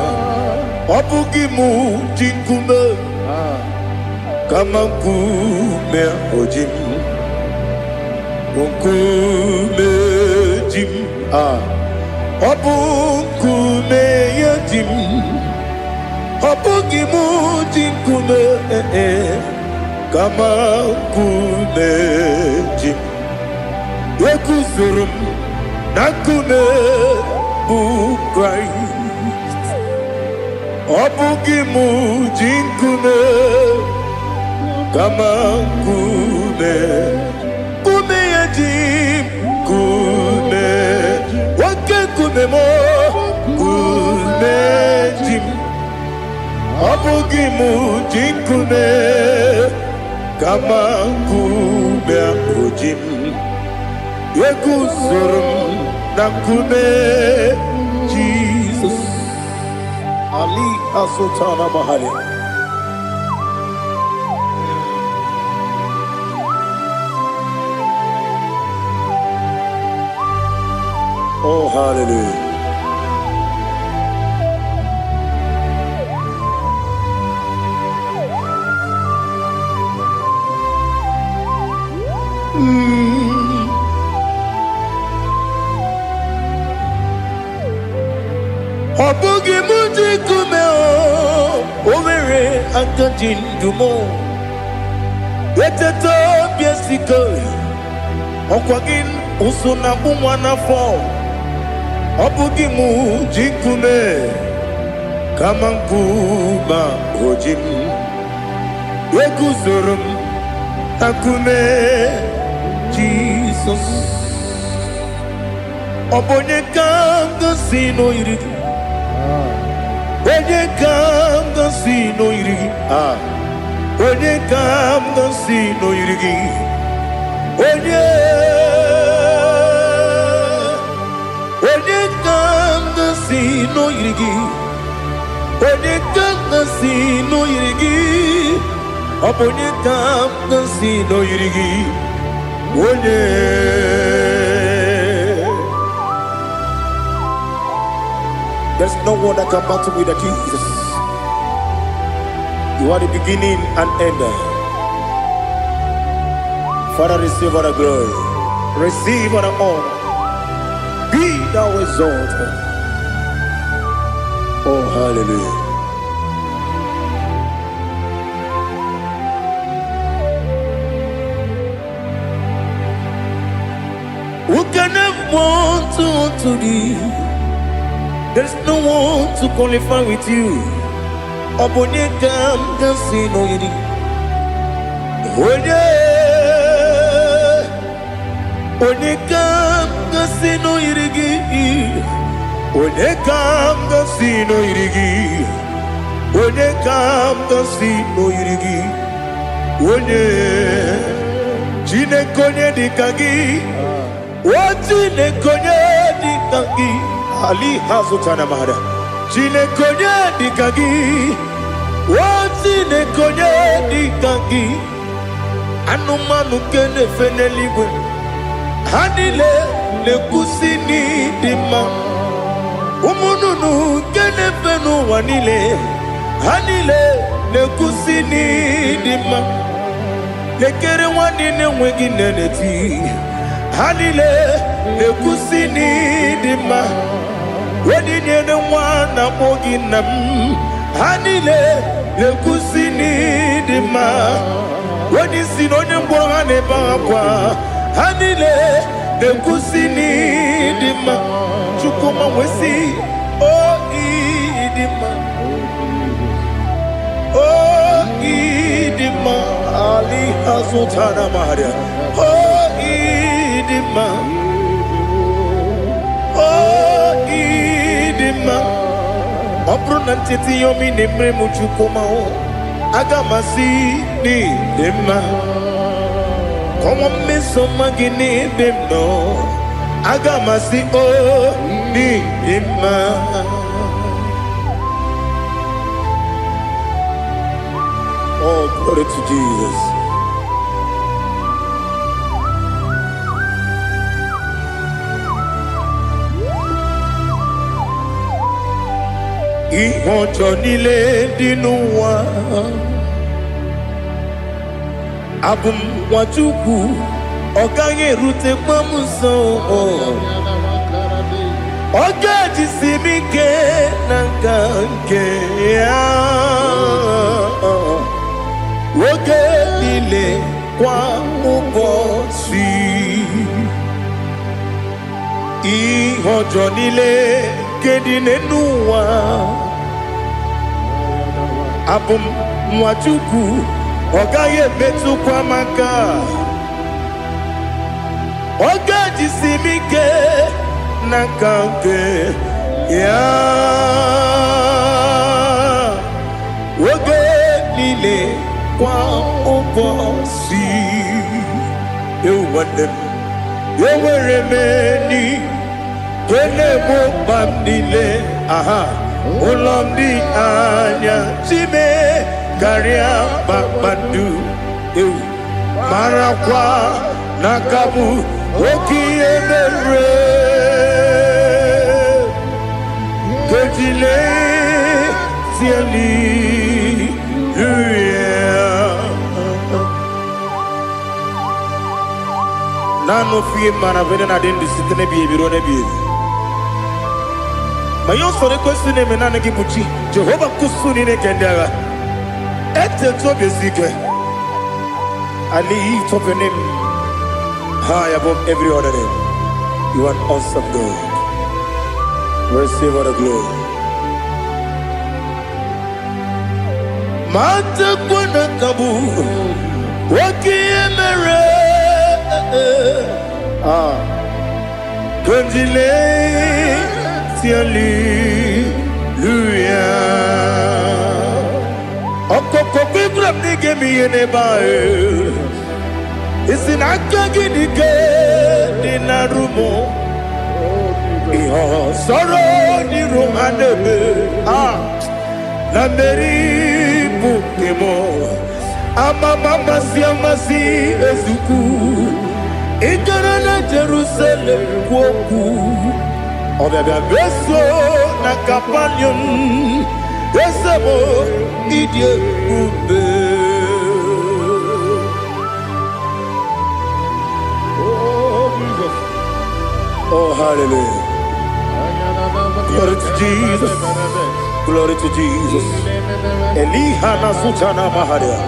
Obugimu jinkume, kama kume ojim, unkume jim. Obukume yajim, obugimu jinkume Kama kumeji Yekuzurum Nakume Christ Obugimu jinkume Kama kume Kume yajim Kume Wake kume mo Kume jim Obugimu jinkume Kama kume ojim Yekuzurum Nakume Jesus Ali Asotana Mahali. Oh hallelujah. Obugi muji kumeo Overe akajin dumo Yeteto biesiko Okwagin usuna bumwana fo Obugi muji kume Kamankuba ojim Yekuzurum Akume Jesus Jesus. Obonye kanga sino irigi. Onye kanga sino irigi. Onye kanga sino irigi. Onye kanga sino irigi. Onye kanga sino irigi. Obonye kanga sino irigi. Onye. There's no one that can battle with Jesus. You are the beginning and end. Father, receive all the glory. Receive all the honor. Be thou exalted. Oh, hallelujah. Who can have one to thee? There's no one to qualify with you. Obonye kanga sino yiri. Onye kanga sino yirigi. Onye kanga sino yirigi. Onye kanga sino yirigi. Onye Chinekonye dikagi. Chinekonye dikagi. Ali hazutana mahada. Chinekonye dikagi. Chinekonye dikagi. Anumanu kene feneligwe. Hanile le kusini dima. Umununu kene fenu wanile. Hanile le kusini dima. Lekere wanine wengi neneti. Hanile le kusini dima. Wedi nyene wana mogi nam. Hanile le kusini dima. Wedi sinonye mbwangane bangwa. Hanile le kusini dima. Chukuma wesi oh idima. Oh idima. Ali hazutana maria. Oh idima. Oh idima. Opronantiti yomi nemre muchukuma o. Agamasi ni dema. Como me somagini demno. Agamasi o ni dema. Oh, glory to Jesus. Ihojo nile dinuwa. Abum wajuku. Ogange rute mamuso. Oga jisimike nangange ya. Oge nile kwa ubosi. Ihojo nile kedine nuwa. Abum mwachuku. Ogaye betu kwa maka. Oga jisimike nangange ya. Oge nile kwa ubosi. You want them. You were remaining. Kene mo bandile. Aha. Ulomdi anya. Chime. Garia babandu. Marakwa. Nakabu. Oki emere. Kejile. Tiali. Nano fiye mana vene na den disitene biye birone biye. Mayon sore kwesune menane kibuchi. Jehova kusuni ne kendera. Ete tobe zike. I lift up your name high above every other name. You are awesome God. Receive all the glory. Mata kwana kabu. Waki emere. Gondile Hallelujah. Okoko Bibram nige mi enebae. Isin akagi nige dinarumo. Iho soro ni romanebe. Na meri bukemo. Ama mama siamasi ezuku. Ikarana Jerusalem woku. Obebe beso na kapanion. Besamo idie ube. Oh, Jesus. Oh, hallelujah. Glory to Jesus. Glory to Jesus. Elihana sutana maharia.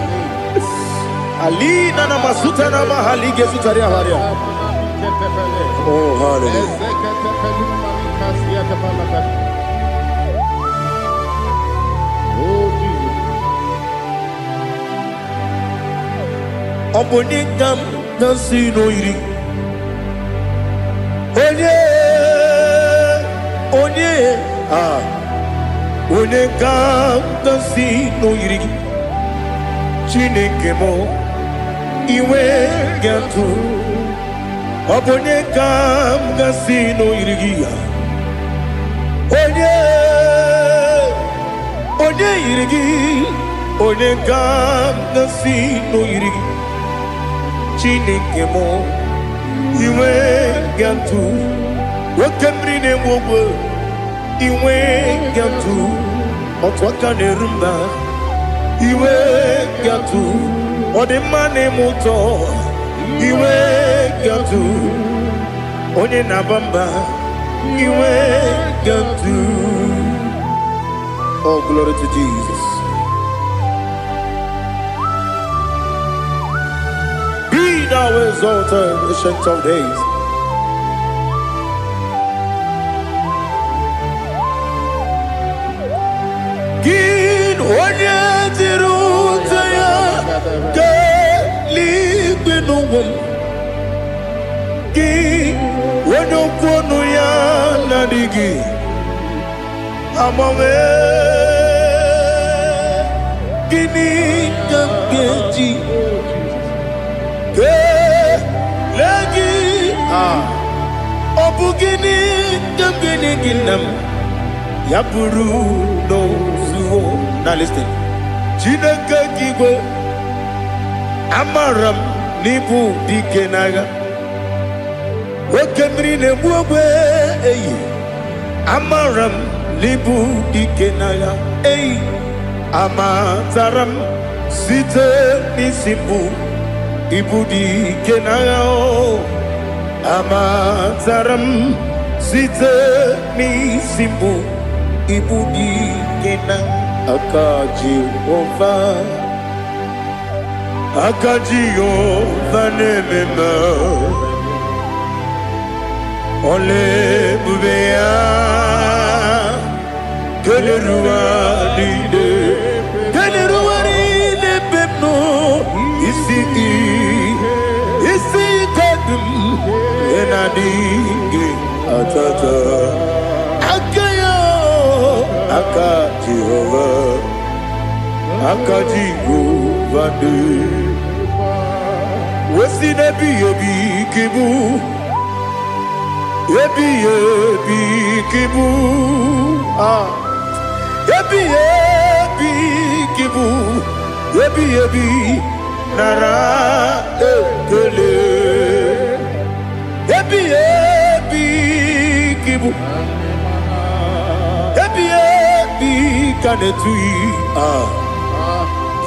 Alina na masutana mahalige sutaria haria. Oh, hallelujah. Oh, Jesus. Oponingam nasino iri. Onegam nasino iri. Chineke mo iwe gantu. Oponegam nasino iri. Onye irigi, onegam nasino iri. Chineke mo iwe gantu. Wakemri ne mwogo iwe gantu. Otwaka ne rumba iwe gantu. Odemane moto iwe gantu. Onye nabamba iwe gantu. Oh, glory to Jesus. Be thou exalted, ancient of days. Gin onye tirutaya kelibinugum. Gin onye kwonu ya nadigi. Amame gini kamgeji ke lagi obu gini kamgini ginam ya buru no zuo. Now listen. Chineke kigwe amaram nibu dikenaga wakemri ne buogwe eyi amaram libu dikenaya ei amataram site nisimbu ibu dikenaya o amataram site nisimbu ibu dikenaya akaji ova nemema ole bubea que le ruaride pepno ici kadum enadinge atata akayo akajigo vande wesi nebi kibu ebi kibu ebi kibu ebi nara ekele ebi kibu ebi kanetui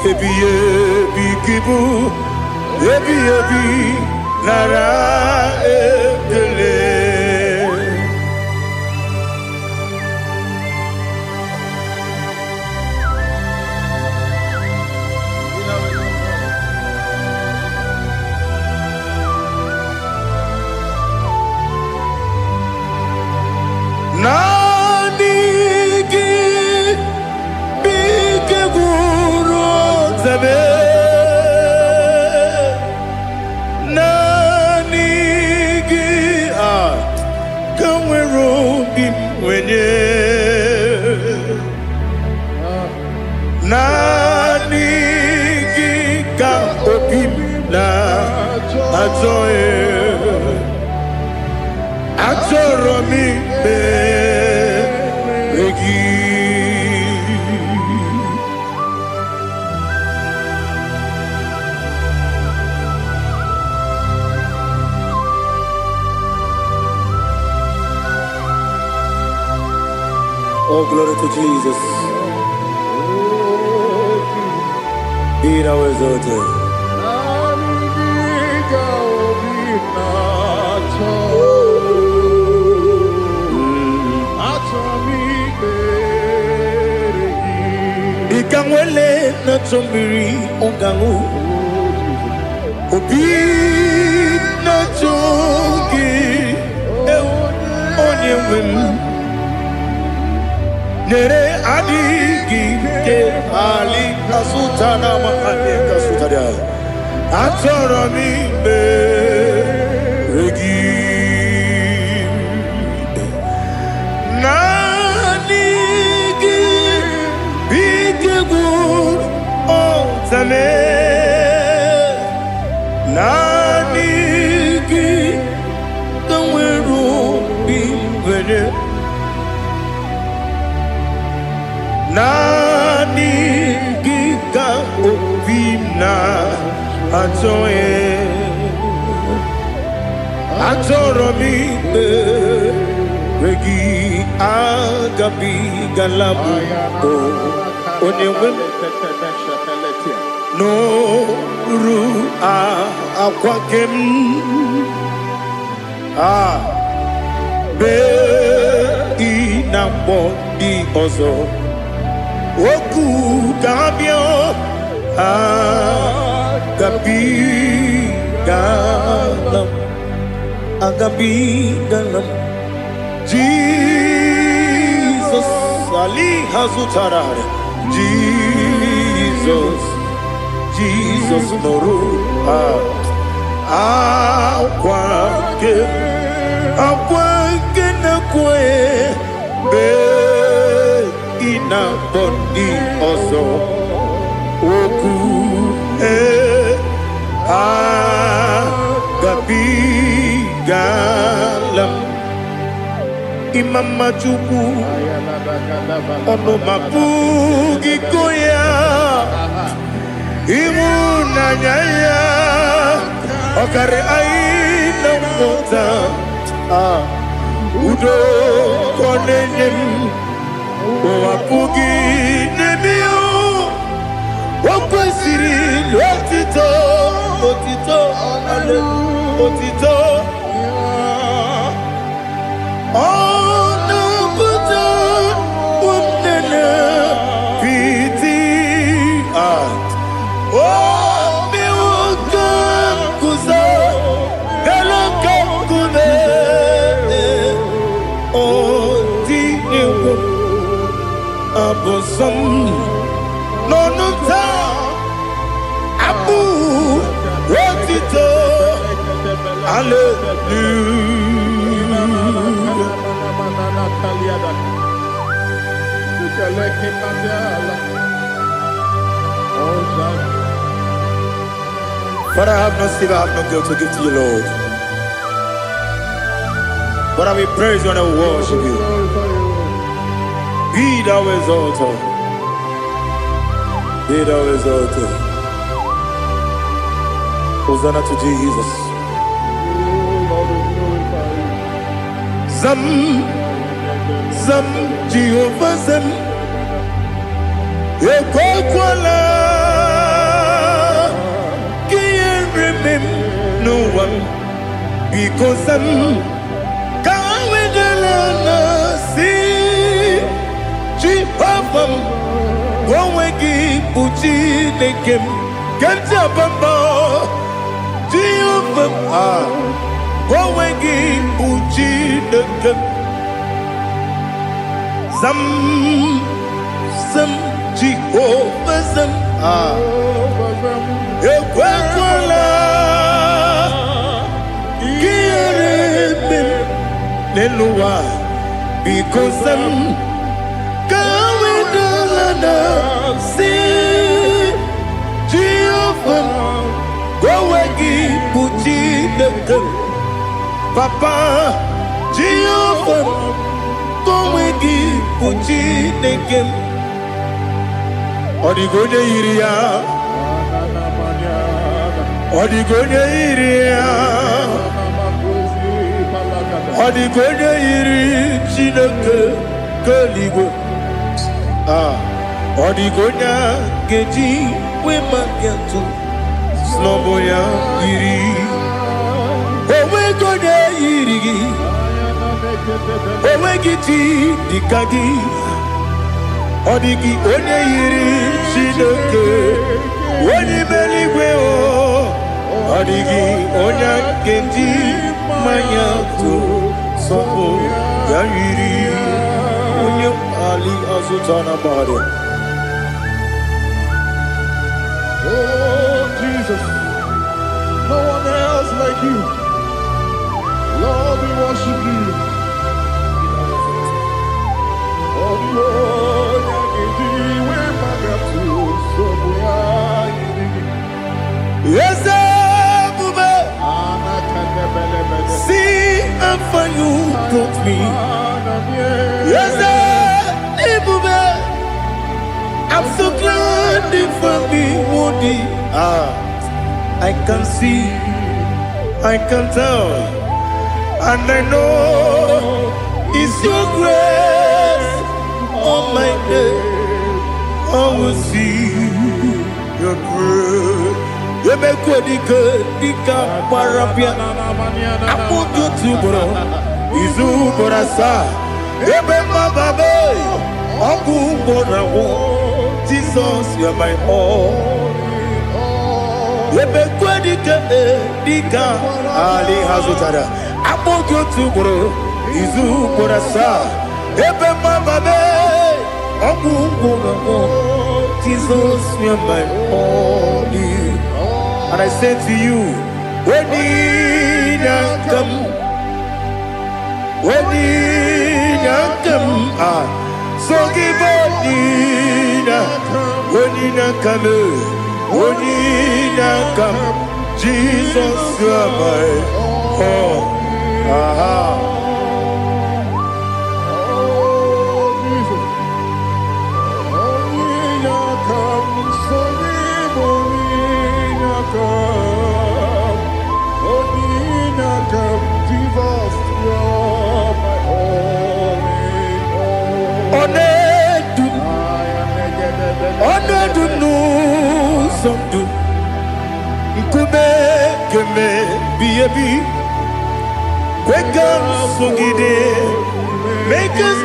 ebi kibu ebi nara ekele. Nanigi bike guru zabe nanigi bim wenye nani kika obim na ajoye ajoro mi be regi. Oh, glory to Jesus. Be thou exalted. Ikangwele na chombiri ongangu obi na chogi onyewem nere adigi ke ali asutana mahane kasutaria atoro mi be regi nanigi bigegu otame nanigi kanweru bingwene nani gika obina atoye atoro mi regi agabi galabu onyewe no ru akwakem be inambo di ozo Oku gabio agabi galam Jesus Ali hazutarare Jesus noru akwake na kwe be ina boni ozo oku gabi galam imama chuku ono mapugi koya imuna nyaya okare aina mota udo konenyem wapugi nemio wakwesiri lotito ale otito ono buto umnene piti miwaka kuza galaka kune abosom nonuta abu rotito hallelujah. But I have no silver, I have no gold to give to you, Lord. But I will praise you and I will worship you. Be thou exalted. Be thou exalted. Hosanna to Jesus. Zam Jehovah Zam Ekwakwala Can't remember no one because Zam Kawedalana see Jehovah Wawegi Puchi Nekem Kenta Bamba Jehovah Wawegi Puchi Nekem Zam Jehovah Zam Ekwakwala Kieremem Nelua because I'm going to see Jehovah. Go away, Puchi the Papa Jehovah. Go away, Puchi the Odigonya iria, Odigonya iria, Odigonya iri chineke keligo. Odigonya geji we magetu snoboya iri. Owe gonya iri, owe giti dikagi. Odigi onye yiri Chineke onye meligwe o. Odigi onye kenji manya to sopo ya yiri onye ali azutana bade. Oh Jesus, no one else like you. Lord, we worship you. Yes, see how far you brought me. Yes, I'm so glad for me, Woody. I can see, I can tell, and I know it's your grace. On my day, I will see your grace. You make what you could, Dika Parapia. I want you to bro. Izu Borasa. You make my baby. Aku Borawo. Jesus, you're my all. You make what you could, Dika Ali Hazutada. I want you to bro. Izu Borasa. Ebe mababe, Jesus, you're my only. And I say to you, when you come, so give up when you come, Jesus, you're my all. Make us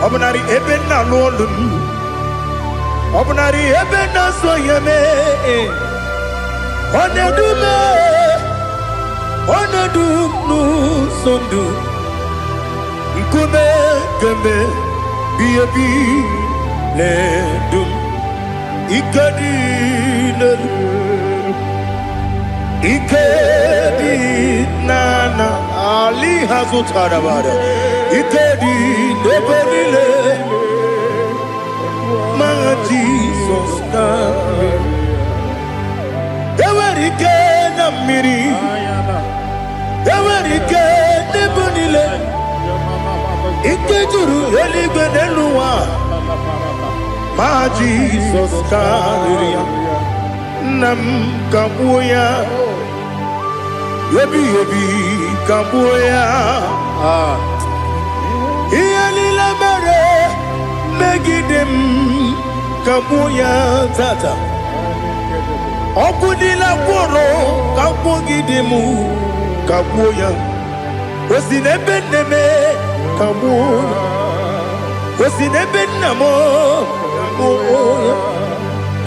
Obnari ebena lolum, Obnari ebena soyeme, Onedu no sondu, Nkume keme biabi ledum, Ikedi nana Ali Hazutarabada. Ikedi nebenile ma Jesus kame. Ewerike na miri, Ewerike nebenile. Ikejuru eligwe neluwa ma Jesus kame. Nam kabuya, yebi kabuya. Iyalila mere megidem kabuya tata. Okudila kworo kabugidemu kabuya. Osinebenneme kabuya. Osinebennamo kabuya.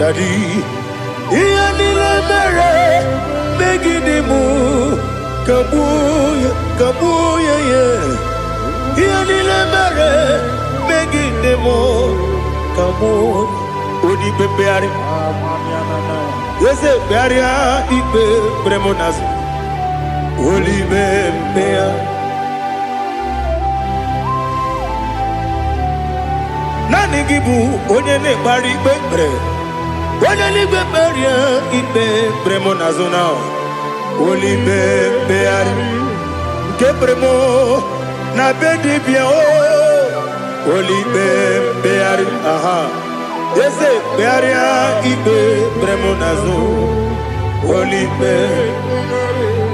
Daddy, Ianile mere, Megidimu, Kabuya, Kabuya, yeah. Ianile mere, Megidimu, Kabuya, Udi Bebeari, yes, Bearia, Ibe, Bremonas, Uli Bebeari. Nani gibu onye ne-ekpari ikpe ekpere onye n'igwe kperie ikpe bremo na zona olibe mkpegharị nke bremo na be dibịa olibe mkpegharị aha eze kpegharịa ikpe bremo na zo olibe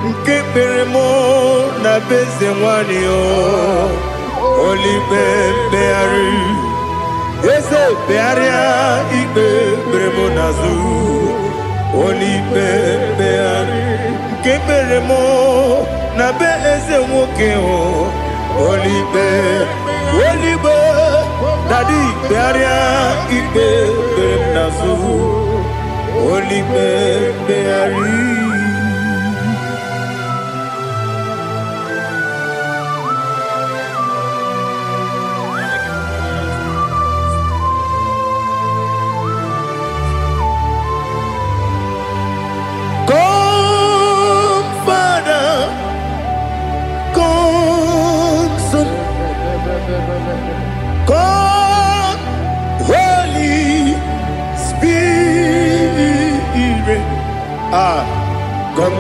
nke bremo na be eze nwanyị olibe mkpegharị eze bearia ikpe bremo nazu olibe beari nke beremo na be eze nwoke olibe dadi bearia ikpe brem nazu olibe beari. God, Holy Spirit, come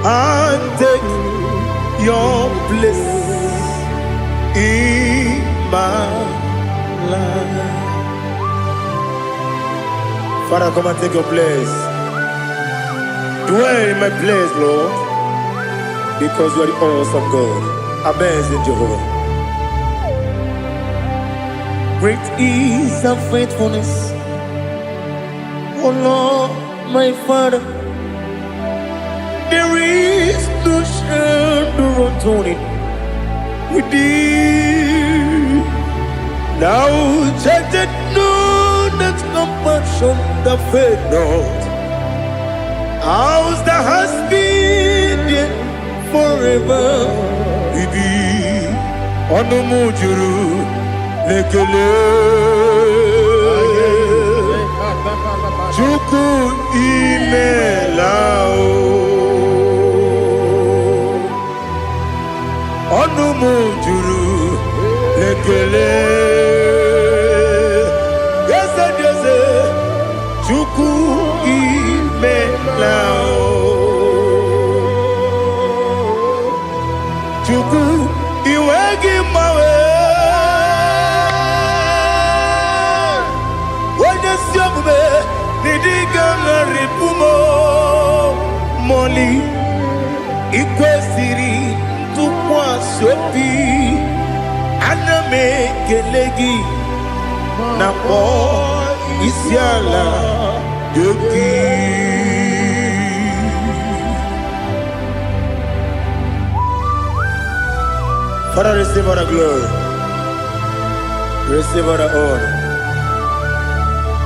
and take your place in my life. Father, come and take your place. Dwell in my place, Lord, because you are the awesome God. Amazing Jehovah. Great is thy faithfulness, O Lord, my Father. There is no shadow of turning with thee. Thou judgest none that compassion that faith not. Ours that has been there forever with thee. Onumujuru lekele Chuku imelao Onumujuru lekele Yese Chuku imelao Chuku iwegi mawe Moli ikwesiri tụkwasị obi ana m ekele gị na kpọ isi ala gị. Father, receive all the glory, receive all the honor.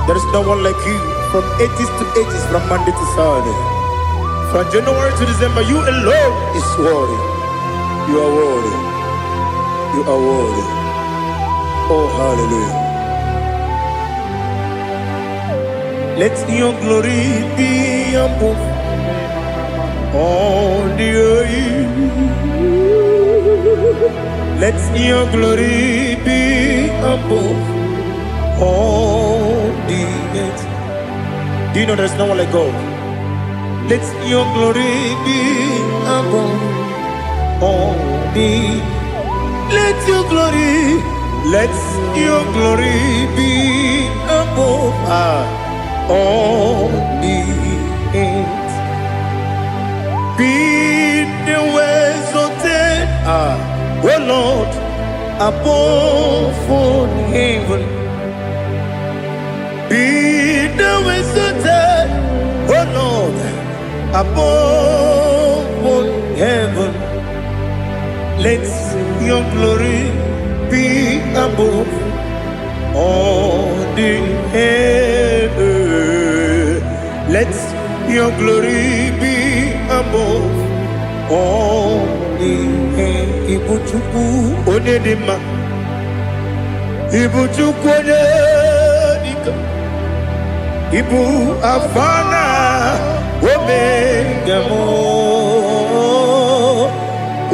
There is no one like you. From ages to ages, from Monday to Saturday, from January to December, you alone is worthy. You are worthy. You are worthy. Oh, hallelujah. Let your glory be above all the earth. Let your glory be above all the earth. Do you know there's no one like God? Let your glory be above all the. Let your glory be above all the earth. Be the exalted, oh Lord, above all heaven. Be the exalted, oh Lord, above all heaven. Let your glory be above all the heaven. Your glory be above all the earth. Ibuchukwu onedima, Ibuchukwu onedika, Ibu afana omega mo,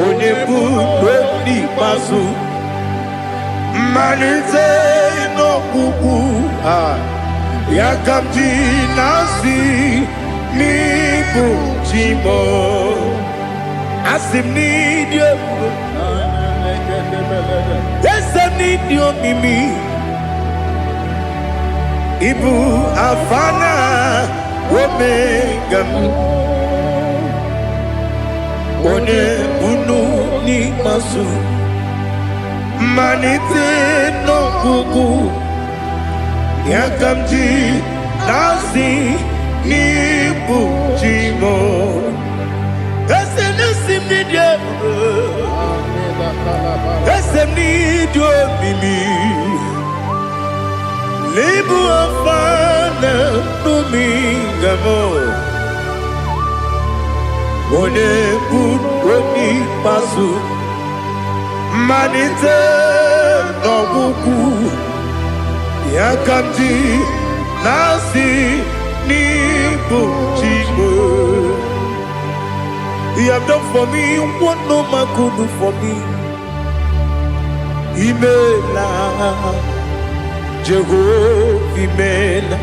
onebu lodi pasu, manite no kuku yakamji nasi. Nibu Jimo Asim need you. Yes, I need you, Mimi. Ibu Afana Omega One Bunu Ni Masu Manite no Kuku Yakamji Nasi Nibu Jimo Esenesim Nidia Esem Nidio Mimi Libu Afana Numingamo One Buni Pasu Manite Nobuku Yakamji Nasi Nibu Jimo. You have done for me what no man could do for me. Imela Jehovah Imela.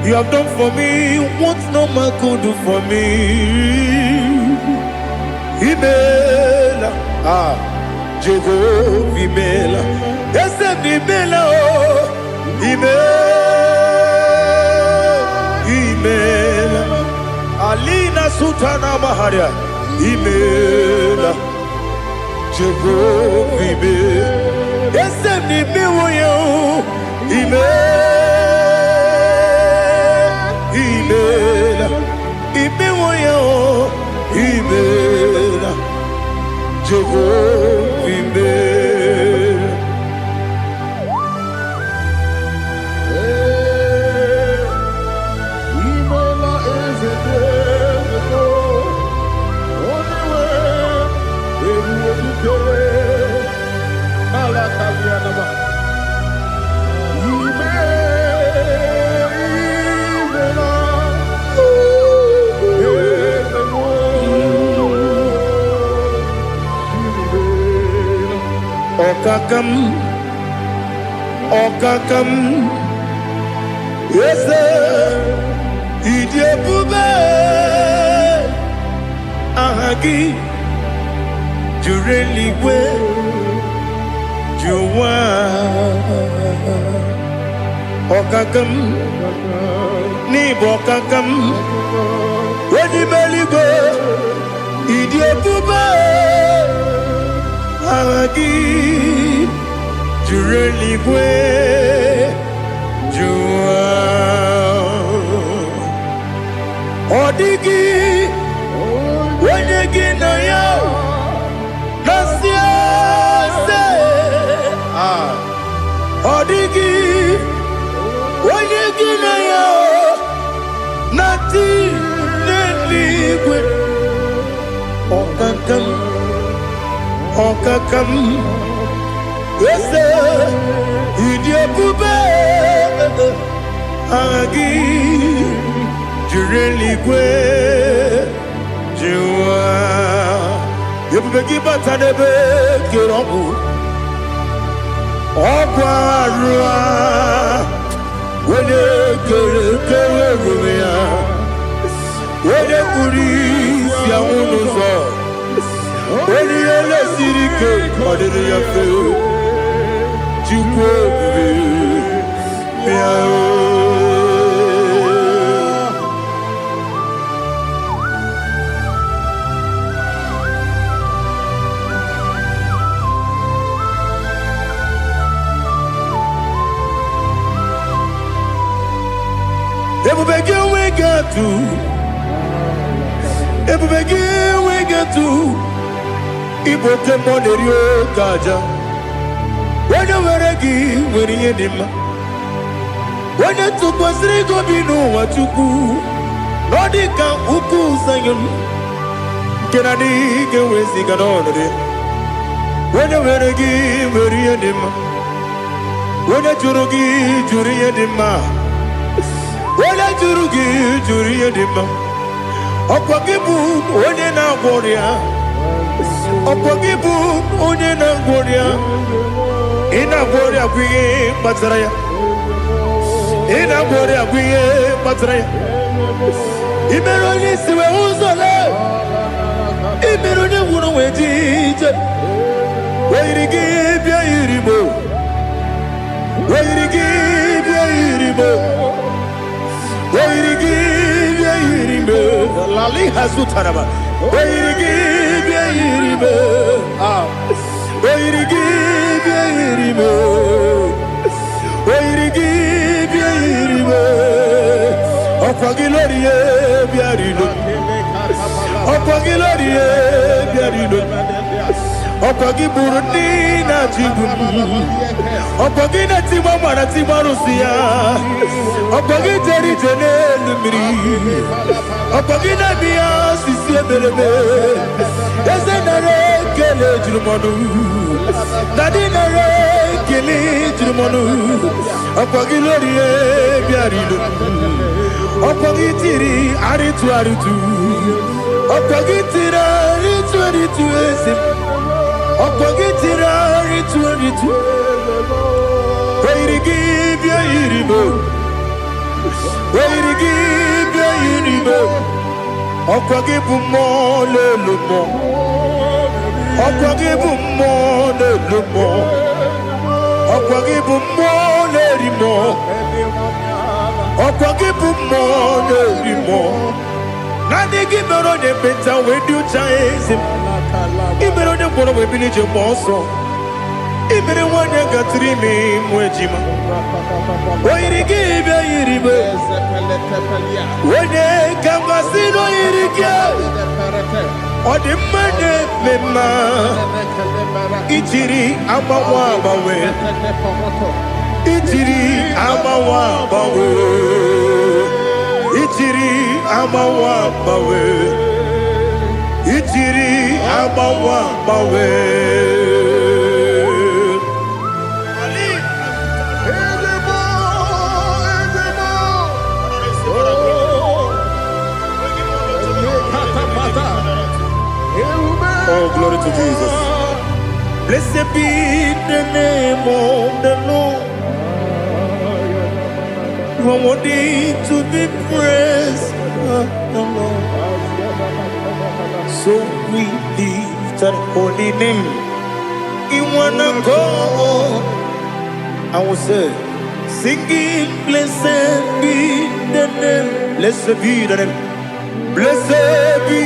You have done for me what no man could do for me. Imela Jehovah Imela. Yes, Imela Imela Alina Sutana Maharia Imela Jehovah Imela Yes, Imela Imela Imela Jehovah Imela. Okakam, yes, Idiabube, Ahagi, Jureliwe, Juwa, Okakam, Nibokakam, Wedibeligo, Idiabube, Ahagi. Jureligwe Jua Odigi Wenyegi na yo Nasia se Odigi Wenyegi na yo Nati Neligwe Okakam Okakam Yes, Idiabube Agi Jureligwe Jua Yebubegi Batanebe Kirobu Okwarua Wede Kere Rumia Wede Kuri Siamunuzo Wede Ele Sirike Kodiri Yafe Ebubegi we get to Iboke Monerio Kaja. When you were a gee, when you did, onye tụkwasịrị gị obi n'ụwa Chukwu ọ dị ka ukwu Zion nke na adịghị ga-eweziga n'ọnọdụ ya. Onye nwere gị nwere ihe dị mma, onye jụrụ gị jụrụ ihe dị mma, onye jụrụ gị jụrụ ihe dị mma. Ọkwa gị bụ onye na-agwọ ọrịa, ọkwa gị bụ onye na-agwọ ọrịa. Ị na-agwọ ọrịa bụ ihe kpatara ya, ị na-agwọ ọrịa bụ ihe kpatara ya. I mere onye isi wee ụzọ lee, I mere onye nwụrụ wee dị ije. Oyiri gị bịa yiri m, oyiri gị bịa yiri m, oyiri gị bịa yiri m. Lali hazutara ma, oyiri gị bịa yiri m, oyiri gị bịa yiri m, oyiri gị bịa yiri m. Ọkwa gị lori ye bịa rilo, ọkwa gị lori ye bịa rilo. Ọkwa gị bụrụ ndị na-achịgbu m, ọkwa gị na-etigba mara tigba arụsị ya, ọkwa gị jere ije n'elu mmiri, ọkwa gị na-eme ya osisi emereme. Eze nara ekele juru m ọnụ, na dị nara ekele juru m ọnụ. Ọkwa gị lori ihe bịarilo, ọkwa gị tiri arịtụ arịtụ, ọkwa gị tiri arịtụ arịtụ eze. Ọkwa gị tiri arịtụ arịtụ, oyiri gị bịa yiri m, oyiri gị bịa yiri m. Ọkwa gị bụ mmụọ n'elu mmụọ, ọkwa gị bụ mmụọ n'elu mmụọ, ọkwa gị bụ mmụọ n'eri mmụọ, ọkwa gị bụ mmụọ n'eri mmụọ. Naanị gị mere onye ekpenta wee dị ụcha eze m, I mere onye mkpọrọ wee bili ije gba ọsọ, I mere nwanyị gatụrụ ime mụ ejima. Oyiri gị bịa yiri m, onye ka m gasị n'oyiri gị. Ọ dị mma na-eme mma, ijiri agbanwe agbanwe, ijiri agbanwe agbanwe, ijiri agbanwe agbanwe, ijiri agbanwe agbanwe. Oh, glory to Jesus. Blessed be the name of the Lord. You are worthy to be praised, the Lord. So we lift that holy name. You wanna go, I will say, singing, blessed be the name, blessed be the name, blessed be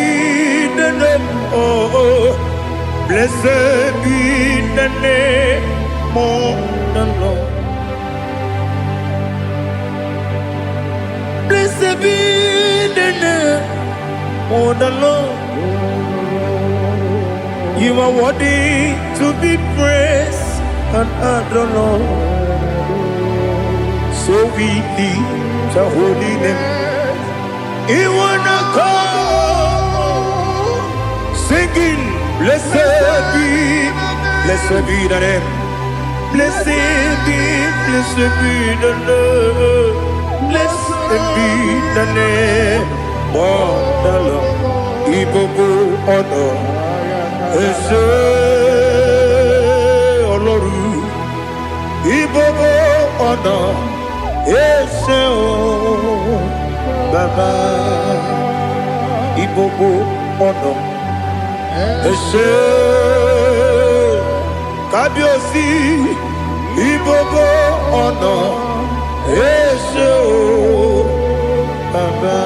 the name, oh, blessed be the name of the Lord. Blessed be the name of the Lord. You are worthy to be praised and adored, Lord. So we lift the holy name. You wanna come singing, blessed be the name, blessed be the Lord, blessed be the name of the Lord. Ibobo honor. Ese Oloru, Ibobo ọ̀nà, Ese o Baba, Ibobo ọ̀nà, Ese Kábíyèsí, Ibobo ọ̀nà, Ese o Baba.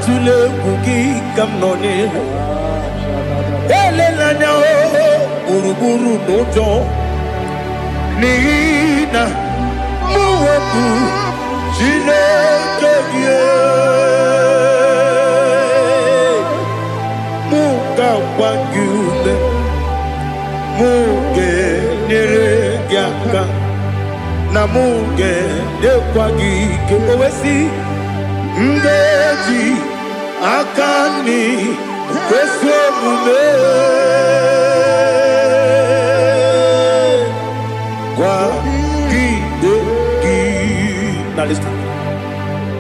Tule kuki kamnoni ele lanya o buruburu nojo nina muwetu Chineke ye aka na muge dekwa gike owesi ngeji akani kweso mume kwa gide gi. Now listen.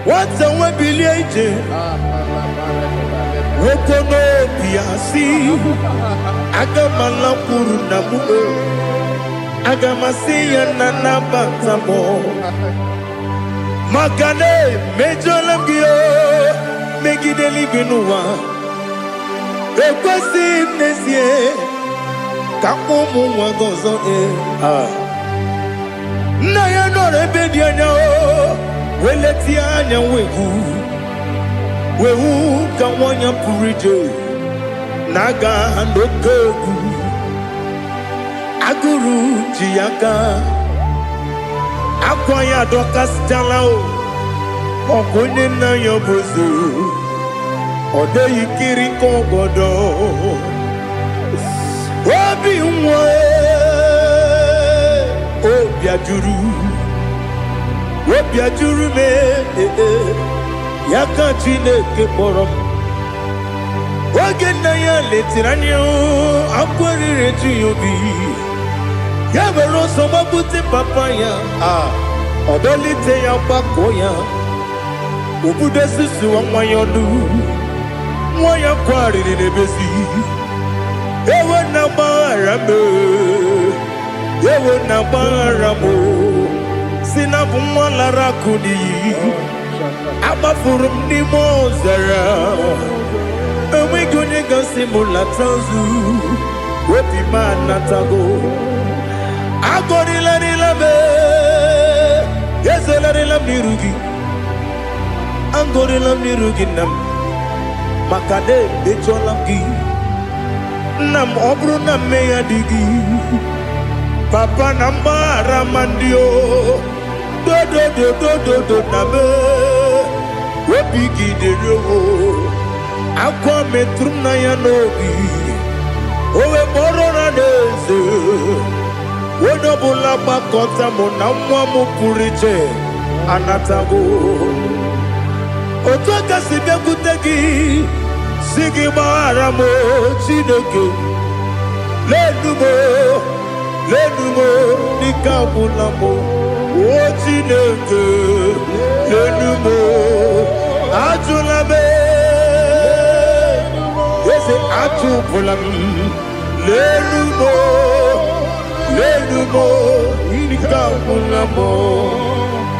What's a webileje? Wokono biasi agamala puru na mume agamasi ya nana batamo makane mejolamgio megideli binuwa ekwesi nesie kakomu wagozo na ya nore bedi anya weleti anya wehu kawanya purije naga ndokogu aguru jiyaka akwanya doka stalao okunye na yobozu ode yikiri kogodo obi nwa obi ajuru me yaka Chineke kpọrọ oge nna ya letiri anya akwarịrị ji obi ya were ọsọ gbapute papa ya ọdọlite ya gbakọ ya obodo susu nwa ya ọnụ nwa ya kwarịrị n'ebezi ewe na gbaghara m si na bụ nwa lara akụ n'iyi agbafuru m n'ime ọzara enweghị onye gasị m lata nzu obi m anatago agọrịlarịla m ezelarịla m n'iru gị agọrịla m n'iru gị nna m maka na emejọla m gị nna m ọ bụrụ na mmehie dị gị papa na mgbaghara ma ndị o dodododododo na me obi gị dịrị o akwa metụrụ na ya n'obi owe kpọrọ na n'eze onye ọbụla gbakọta mụ na nwa m pụrụ iche anatago otu aka si bịakwute gị si gị gbaghara m Chineke lenumo dịka ọbụla m o Chineke lenumo ajụla m eze ajụpụla m lenumo dịka ọbụla m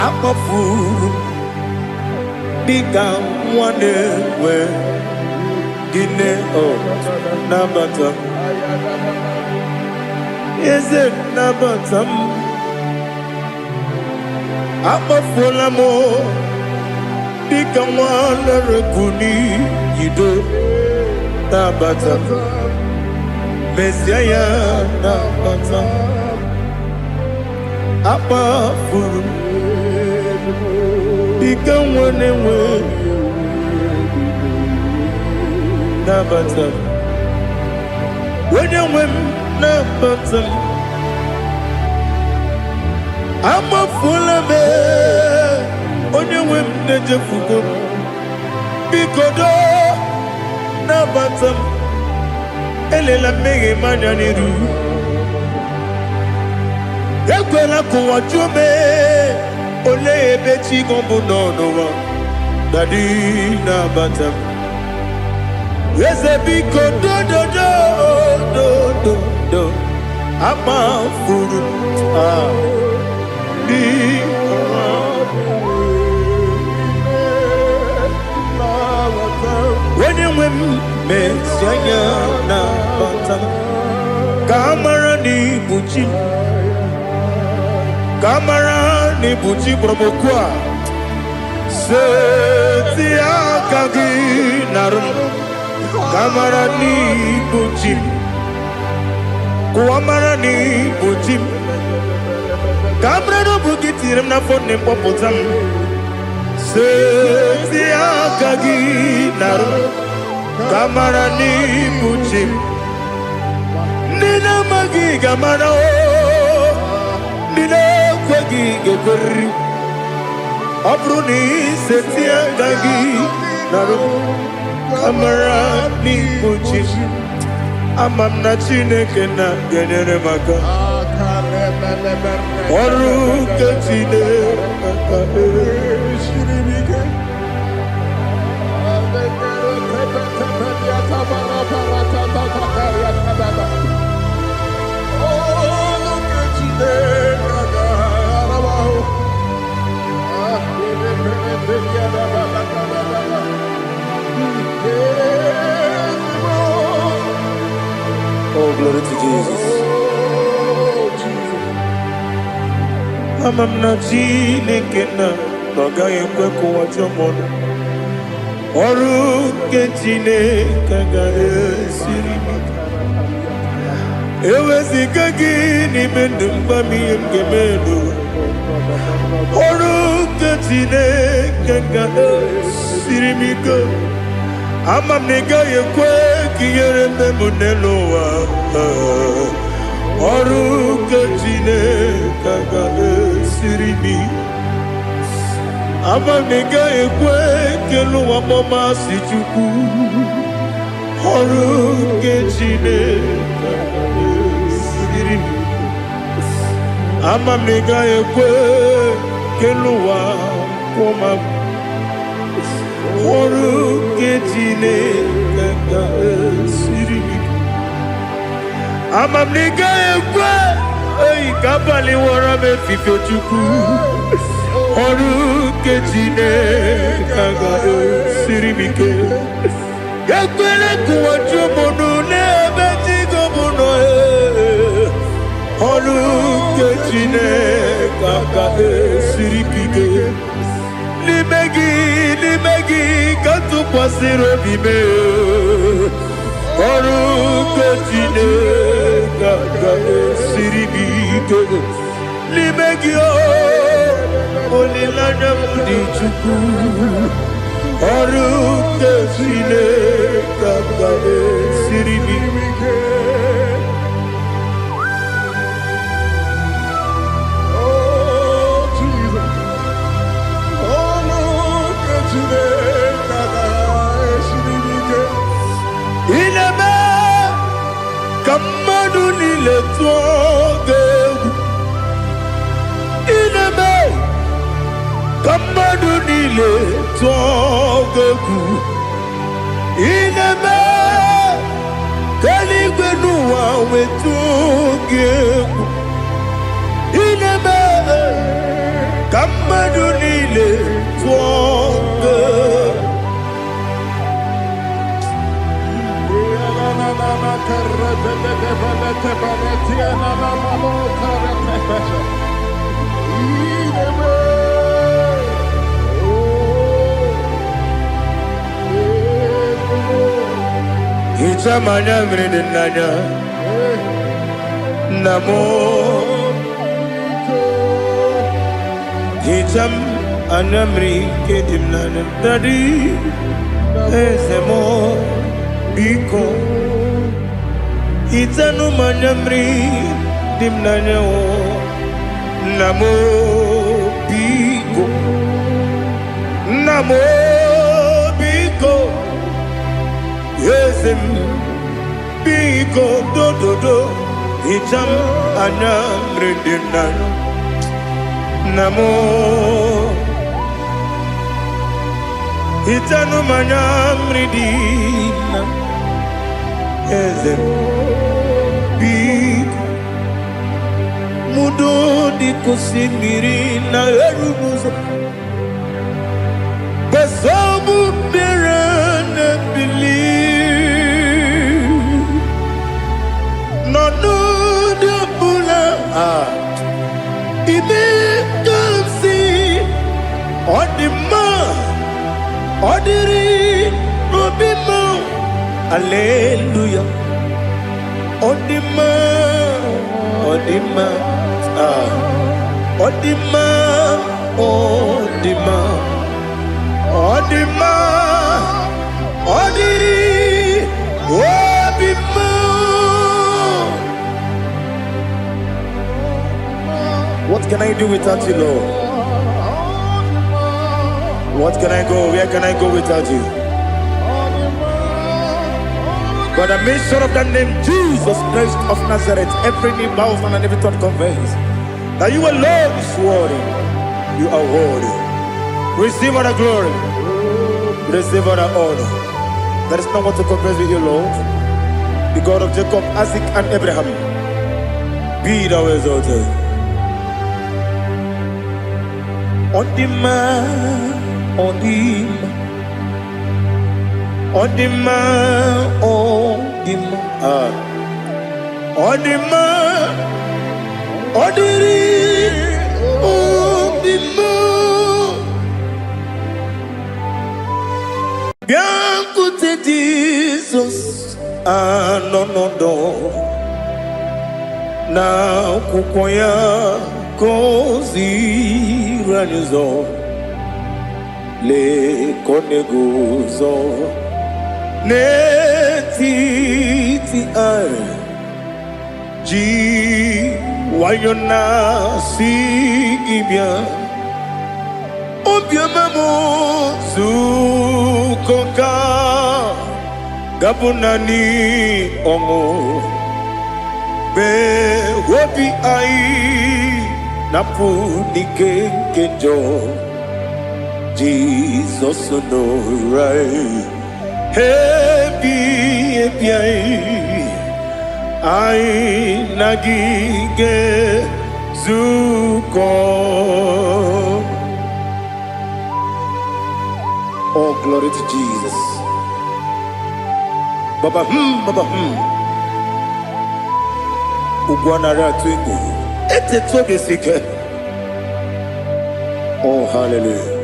akpafuru dịka nwa na-enwe gịnị nabata eze nabata m akpafuola m dịka nwa na-erekuni yido nabata mesia ya nabata akpafuru dịka nwa na-enwe nabata onye nwe m nabata m amafuola m onye nwe m na-ejefugo m biko do nabata m elela mmehie m anya n'iru ekwela ka ụwa jụọ m olee ebe chi gị bụ n'ụwa dadi nabata m eze biko do amafuru di onye nwe m mesi anya na bata ka amara n'ibu chi ka amara n'ibu chi kpọrọmokwu a seti aka gị narụ kamara n'ibu chi kuamara n'ibu chi kamara n'obu gị tiri m n'afọ na mkpọpụta m seti aka gị narụ kamara n'ibu chi ndị na-amaghị gamara o Dine kwagi gekori Abruni setia gagi Naro Kamara ni kuchishi Amam na chineke na genere maka Oru ketine Shirimike Oh, glory to Jesus. Amam na chineke na Nogaye kweko wajomono Oru ketine kaga esirimike Ewezika gini mendumba miyemgemelo Oru ketine kaga esirimike Amam negaye kwe kiyere memunelo wa Oru ketine kaga esirimi Amam negaye kwe kelu wa mama sichuku Oru ketine kaga esirimi Amam negaye kwe kelu wa mama Oru ketine kaga esirimi Amam negaye kwe Ei kabali wara me fifo chuku Oru ketine kaga esirimike Yakwele kuwa chumono nebe tigo mono Oru ketine kaga esirimike Limegi katu pasiro bime Oru ketine kaga esirimike Limegi Olilana mudi chuku Oru ketine kaga esirimike Kamadu nile tuogegu Ineme Kamadu nile tuogegu Ineme Kaligwenu wawe tuogegu Ineme Kamadu nile tuogegu Itamanya mridinanya Namo Itam anamri kedimnana Dadi Ezemo Biko Itanu manyamri dimnanya o Namo Biko Namo Biko Yesem Biko do do do Itam anamri dimnanya Namo Itanu manyamri dimnanya Ezem Biko Mudo di kusimiri na erumuzo Basabu birane believe No de bula Ime kansi Odima Odiri Obima Hallelujah. Odima, Odima, Odima, Odima, Odima, Odiri, Odima. can I do without you, Lord? What can I go? Where can I go without you? But the mention of that name, Jesus Christ of Nazareth, every knee bows and every tongue confesses that you alone is worthy. You are worthy. Receive all the glory. Receive all the honor. There is no one to compare with you, Lord. The God of Jacob, Isaac, and Abraham. Be thou exalted. On the man, on the man. On the man, on the man, on the man, on the man. Bien écoutez Jesus, no. Na kukoya kozi ranizo, le koneguzo. Netiti ai ji wayona si ibia obia mamo zukoka gabunani omo be wobi ai napu nikenjo Jesus no right. Happy, I nagige zuko. Oh, glory to Jesus. Baba, Ugwanara twingu. Ete tobe sike. Oh, hallelujah.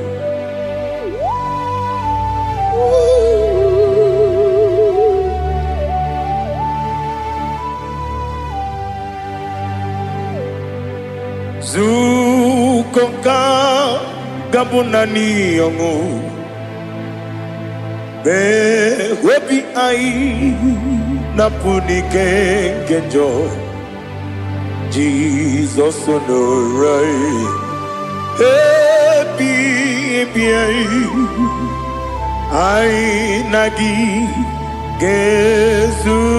Zukonka gabunani yongu be webi ai napuni kenjo Jesus no right happy ai nagi gezuko.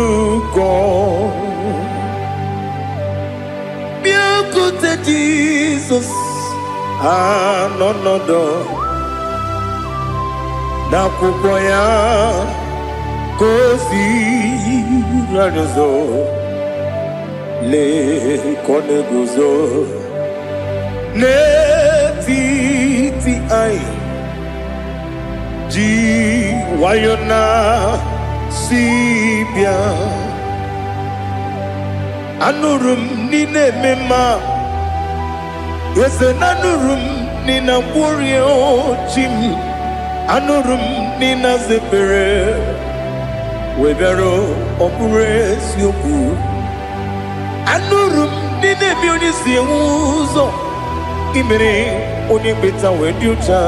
Écoute Jesus, no. Na kukoya kozi ranizo, le koneguzo. Netiti ai ji wayona sibia. Anurum nine mema, yese nanurum nina warrior chim. Anurum nina zepere, webero opures yoku. Anurum nine mionisi uzo, imere onibeta weducha.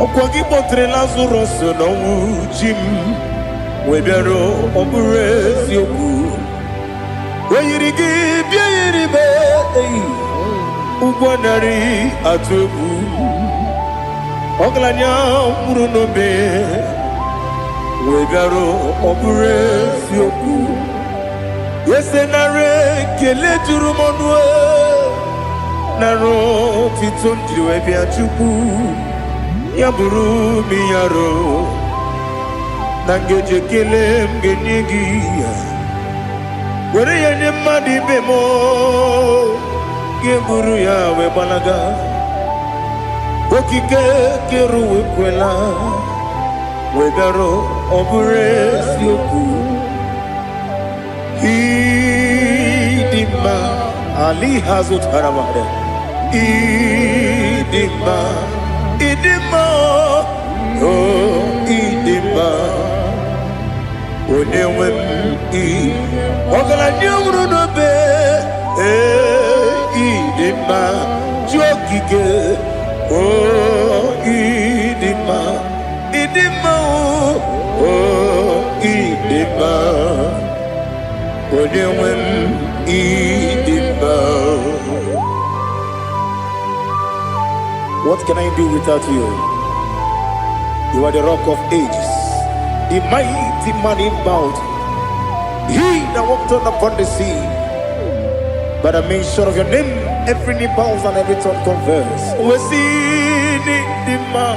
Okwagi potre lazuro sono chim, webero opures yoku. Weyirigi biyiribe ugwanari atubu oglanya murunobe wegaro oburesi oku yesenare kele turumonwe naro titondriwe biachuku yaburu miyaro nangeje kele mgenyigia. Where you need money, bemo, Geburu ya we balaga, Okike keru we kwela, Wegaro obures yoku, Idima Ali hazut haramade, Idima, oh Idima. Onewem ogala nyumru no be idima jokike idima idima onewem idima What can I do without you? You are the rock of ages, the mighty man in battle. He that walked on upon the sea. By the mention of your name, every knee bows and every tongue converse. We see the man.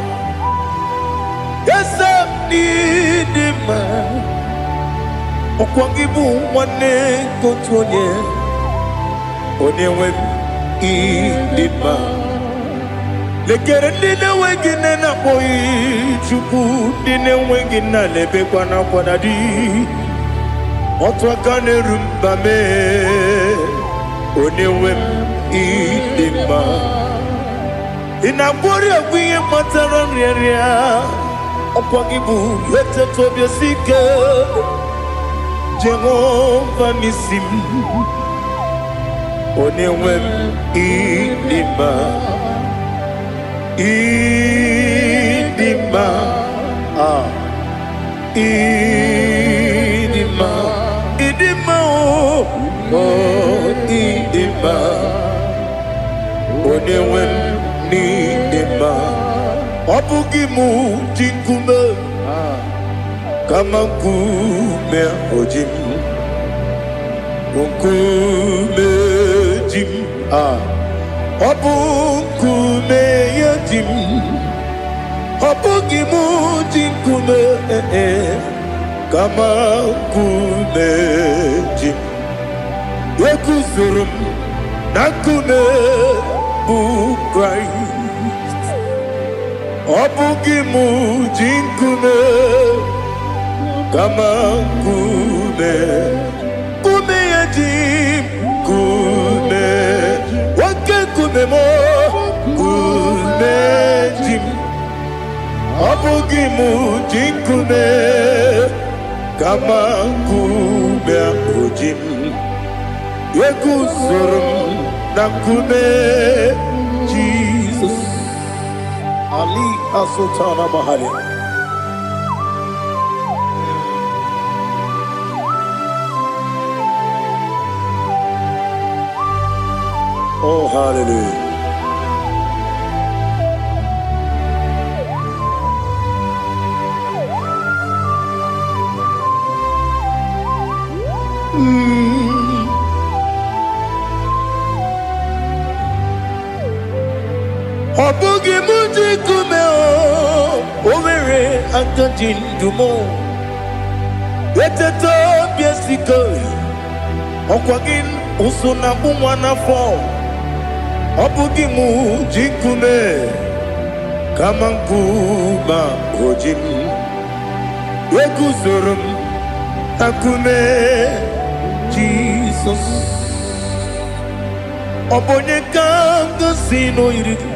Yes, I need the man. Okwangibu wane kotonye. Onyewe the man. Lekere dine wengine na boyi chuku dine wengine lebe kwa na kwadadi. Otwa kane rumba me. Onyewe the man. Inabori agwiye matara nyeria. Okwangibu yete tobye sike. Jehovah Nisim. Onyewe the man. Idima, Idima, Idima, oh, Idima, Onewe Nidima, Obugimu Jinkume, Kamakume Ojim, Unkume Jim, Obukume Yajim, Obugimu Jinkume, Kamakume Jim, Yakuzurum, Nakume Christ, Obugimu Jinkume, Kamakume, Kume Yajim, Kume. Kumemo, kumejim, abugimu jinkume, kama kume abujim, yekusurum na kume Jesus. Ali Asultana Mahali. Oh, hallelujah. Obugi muji kumeo, overe akajin dumo. Eteto biesiko, okwagin usuna bumwana fo. Obugimu jikume kamankuba ojim yeguzurum akume Jesus obonye kanga sino irigi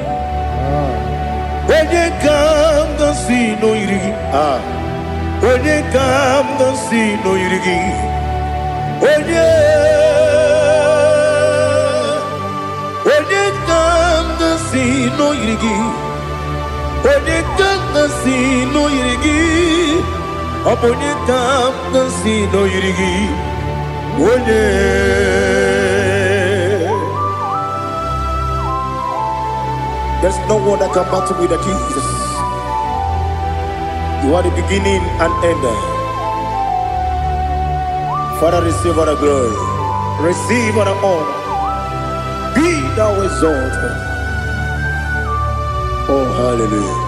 onye kanga sino irigi onye kanga sino irigi onye no yirigi, onye kanga si no yirigi, onye kanga si no yirigi, onye. There's no one that can battle with Jesus. You are the beginning and end. Father, receive all the glory, receive all the honor. Be thou exalted. Oh, hallelujah.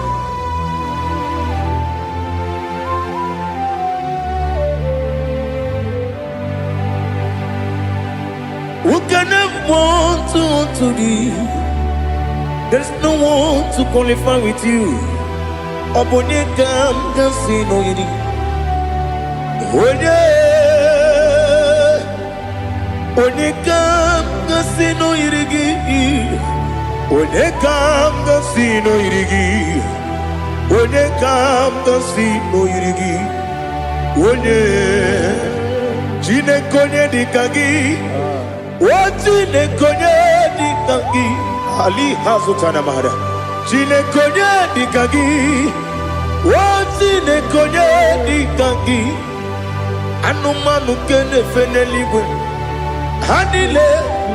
Who can have one to thee? There's no one to qualify with you. Obonye kam kasi no yidi. Onye kam kasi no yidi. Onye kam kasi no yirigi, onye kam kasi no yirigi, onye chinekonye dikagi, o chinekonye dikagi, Ali Hazutana Mahada, chinekonye dikagi, o chinekonye dikagi, anumanu kene feneliwe, hanile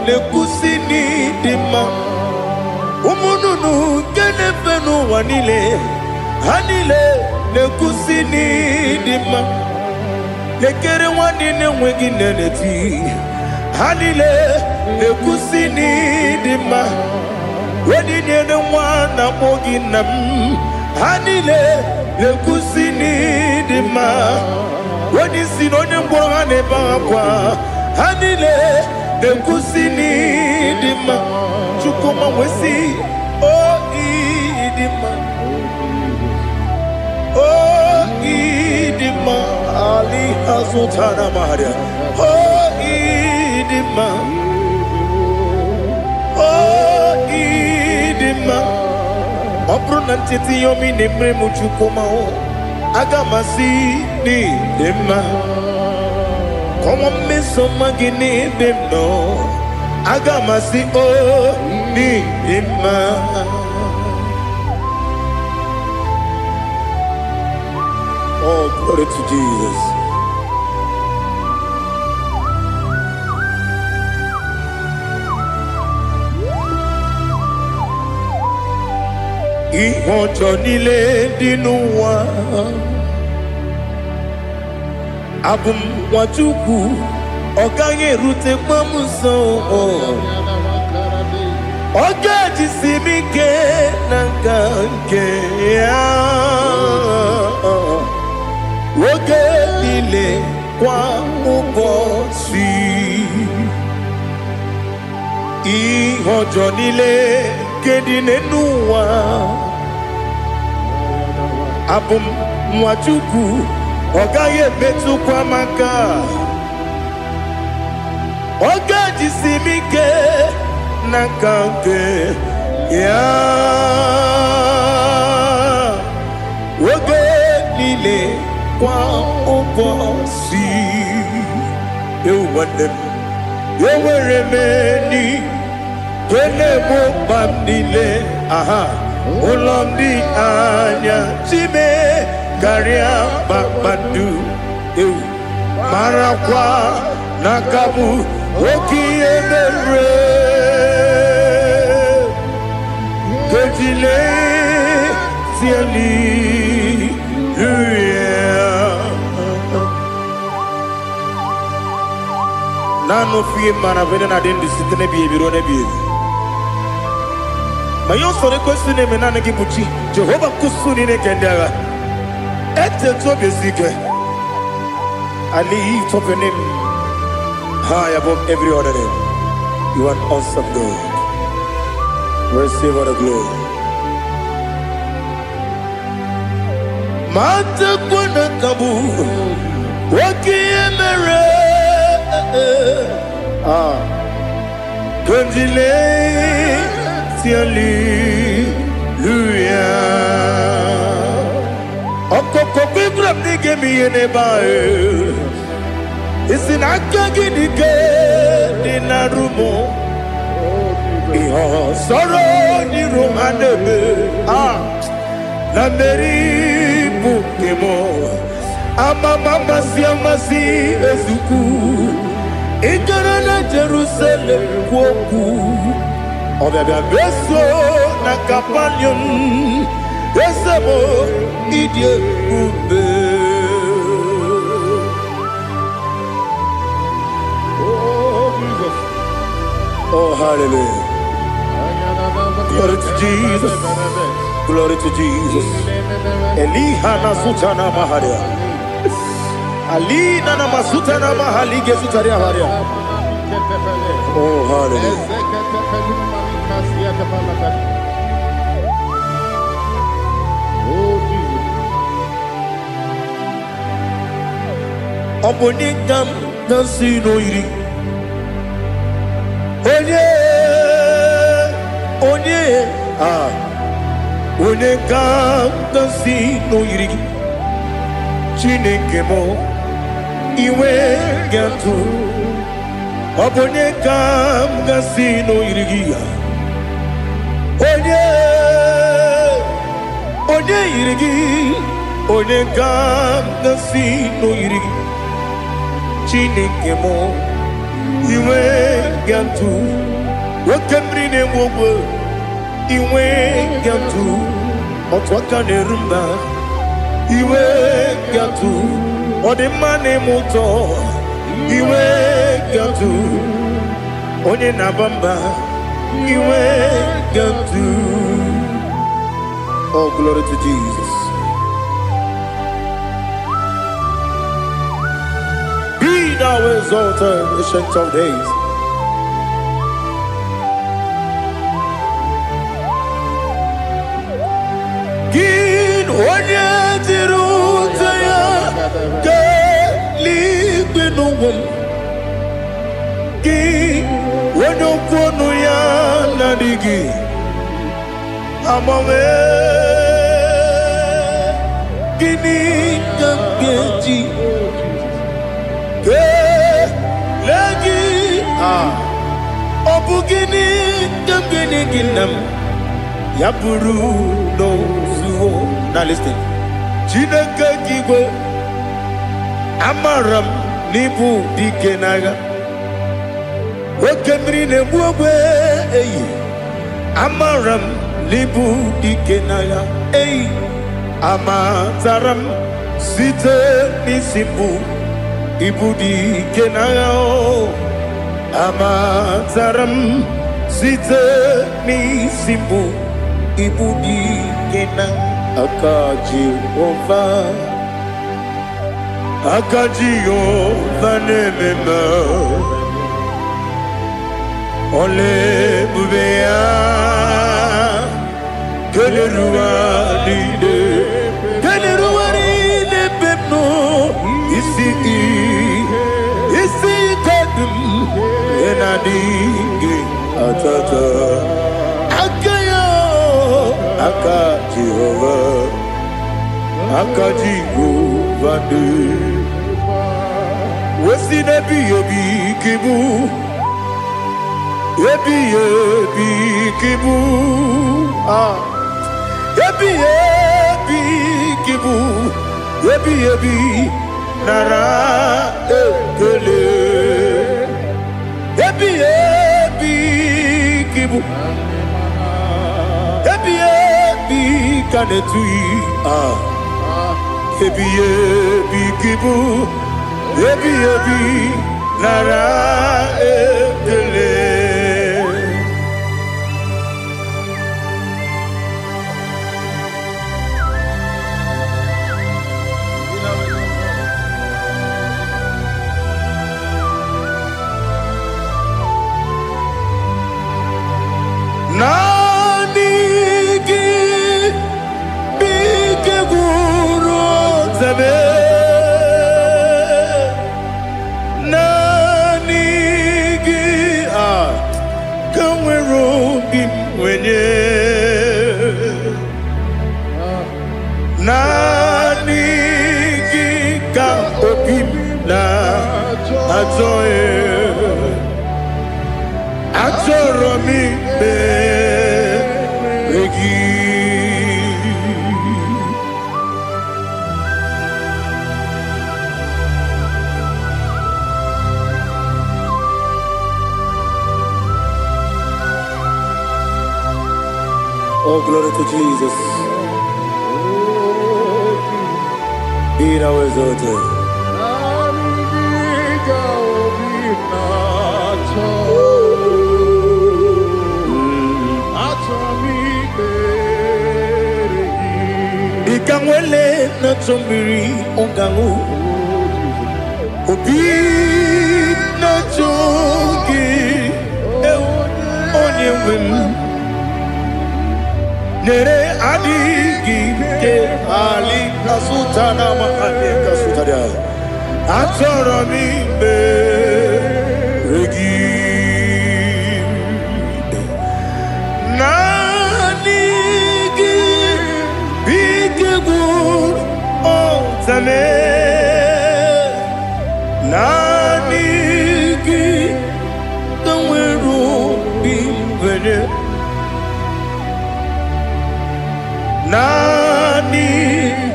le kusini dima. umununu kenefenu wanile hanile nekusini dima nekere wanine wengi neneti hanile nekusini dima wedine ne wana moginam hanile nekusini dima wedisi nonye mbwangane bakwa hanile nekusini dima chukuma wesi o idima o idima ali hazutana maria o idima o idima opronantiti yomi nemre muchukuma o agamasi ni dima como me somagini demno agamasi o ni dima. Oh, glory to Jesus. Ihojo nile dinuwa abum wajuku oganye rute mamuso ogaji simike nanganke ya woge nile kwa ubosi ihojo nile kedine nuwa abum wajuku ogaye betu kwa maka ogaji simike nakanke ya woge nile kwa ubosi ewandem yeweremeni kene mo bamdile aha ulomdi anya chime Garia Babandu Marakwa Nakabu Oki Emere Kejile Tiali Nano fiye manavene na dendi sitene biye birone biye Mayon sore kwesune menane kibuchi Jehova kusuni ne kendera Ete to besike. I lift up your name high above every other name. You are awesome God. Receive all the glory. Mata kuna kabu waki emere Kundile tiali luya Okokokwe grabni gemi yenebae Isinaka gidike dinarumo Iho soro ni romanebe Na meri bukemo Ama mama siamasi ezuku Ikara na Jerusalem kwoku Obebe beso na kapanion Esemo idie ube. Oh Jesus. Oh hallelujah. Glory to Jesus. Glory to Jesus. Elihana sutana maharia. Alina na masutana mahali gesutaria haria. Oh hallelujah. Obonikam nasino iri Onekam nasino iri Chineke mo iwe gantu Obonekam nasino iri iri Onekam nasino iri Chineke mo iwe gantu Wakemrine mwogo iwe gatu otwaka nerumba iwe gatu odimane muto iwe gatu onye nabamba iwe gatu. Oh, glory to Jesus. Be thou exalted, ancient of days. Gin onye tirutaya ke ligbinugum. Gin onye kwonu ya nadigi amame gini kamgeji ke lagi obu gini kamgeni ginam ya buru no zuo. Now listen. Chineke kigwe amaram nibu dikenaga okemri ne buogwe eyi amaram nibu dikenaga eyi amataram site nisimbu ibu dikenaga o amataram site nisimbu ibu dikenaga. Akaji Ova nemema ole bubea keleruwa ride pepno isi kadum enadinge atata Akaji Ova de Wesi nebi ebi kibu ebi kibu ebi kibu ebi nara ekele ebi kibu ebi kanetui ebi kibu ebi nara ekele. Oh, glory to Jesus. Be thou exalted. Ikamwele na chombiri ongangu obi na chogi onye wim nere adigi ke ali kasutana mahane kasutaria atoro mi be regi nanigi bigegu otame nanigi kanweru bimbere nani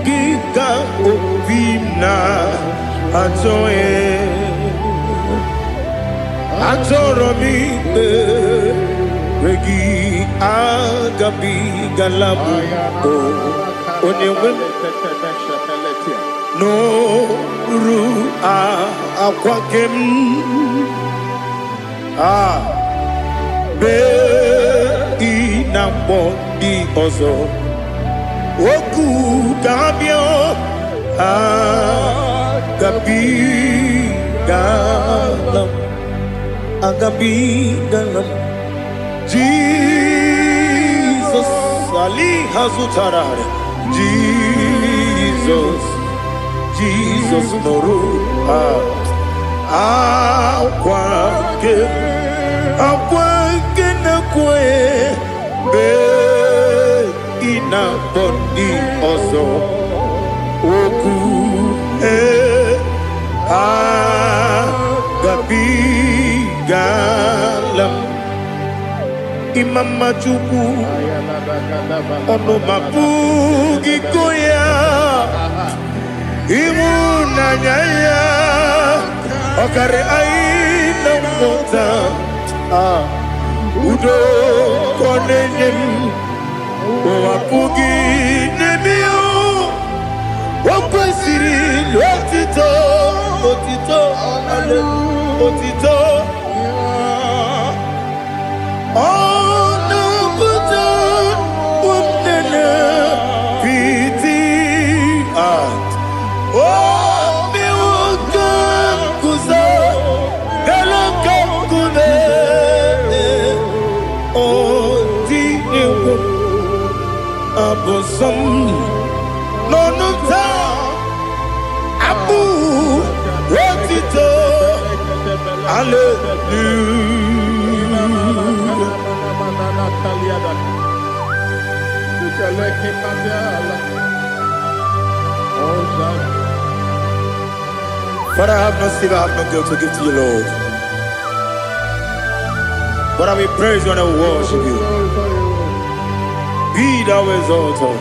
gika obina atoro mi regi Agabi galabu onyewe n'oru akwakem be inakpọ dị ọzọ okwu ga-abịa agabi galam Jesus Ali Hazutarare Jesus Noru akwake na kwe be ina boni ozo oku gabi galam Imam Majuku ono mapugi koya imuna nyaya okare aina mota udo konenyem mapugi nemio wakwesiri lotito otito no ta abu wotito hallelujah Father, I have no silver, I have no gold to give to you, Lord. But I will praise you and I will worship you. Be thou exalted.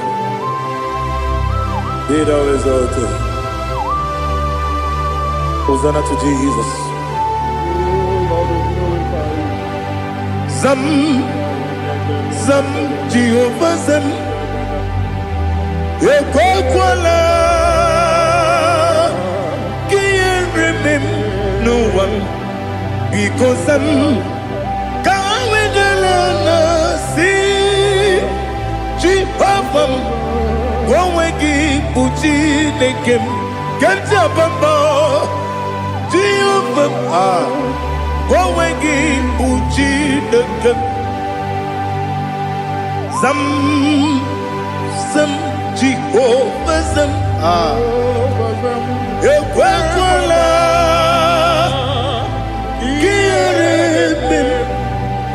Be thou exalted. Hosanna to Jesus. Zam Jehovah Zam Ekwakwala Can't remember no one because Zam Kawedalana see Jehovah Wawegi Puchi Nekem Kenta Bamba Jehovah Wawegi Puchi Nekem Zam Jehovah Zam Ekwakwala Kieremem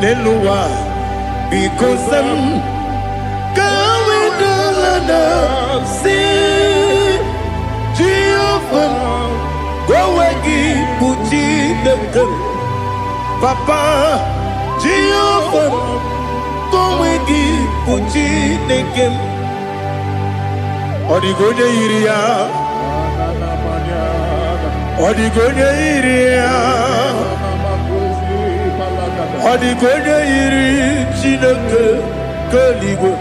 Neluwa because Zam Kawedalana see Jehovah Wawagi Puchi Nekem Papa Jehovah Wawagi Puchi Nekem Odigonye iria Odigonye iri Chineke Keligwe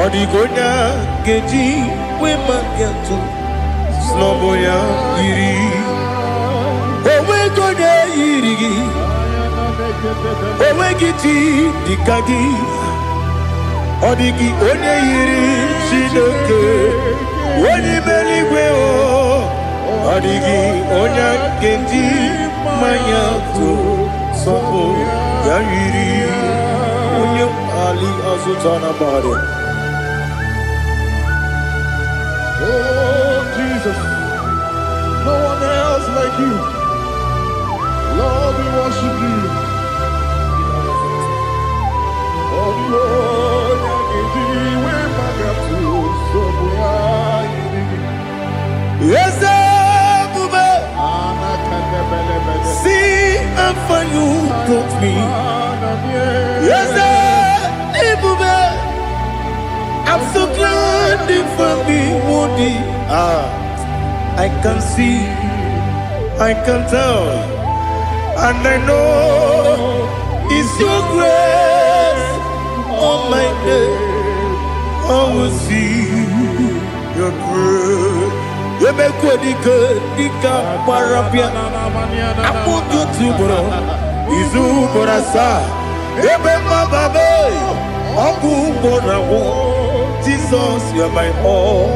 Odigonya Geji Wemagetu Sloboya iri Owegonye iri Owegiti Dikagi Odigi onye yiri Chineke onye meligwe Odigi onye kendi manya to sopo ya yiri onye Ali Azutana Bade. Oh Jesus, no one else like you. Lord, we worship you. Oh Lord, yes, see how far you brought me. Yes, I'm so glad for me, Woody. I can see, I can tell, and I know It's your grace on my day. I will see your grace. You make what you could, you can't parapia. I put you to bro. Izu borasa. You make my baby. Aku bonawo. Jesus, you are my all.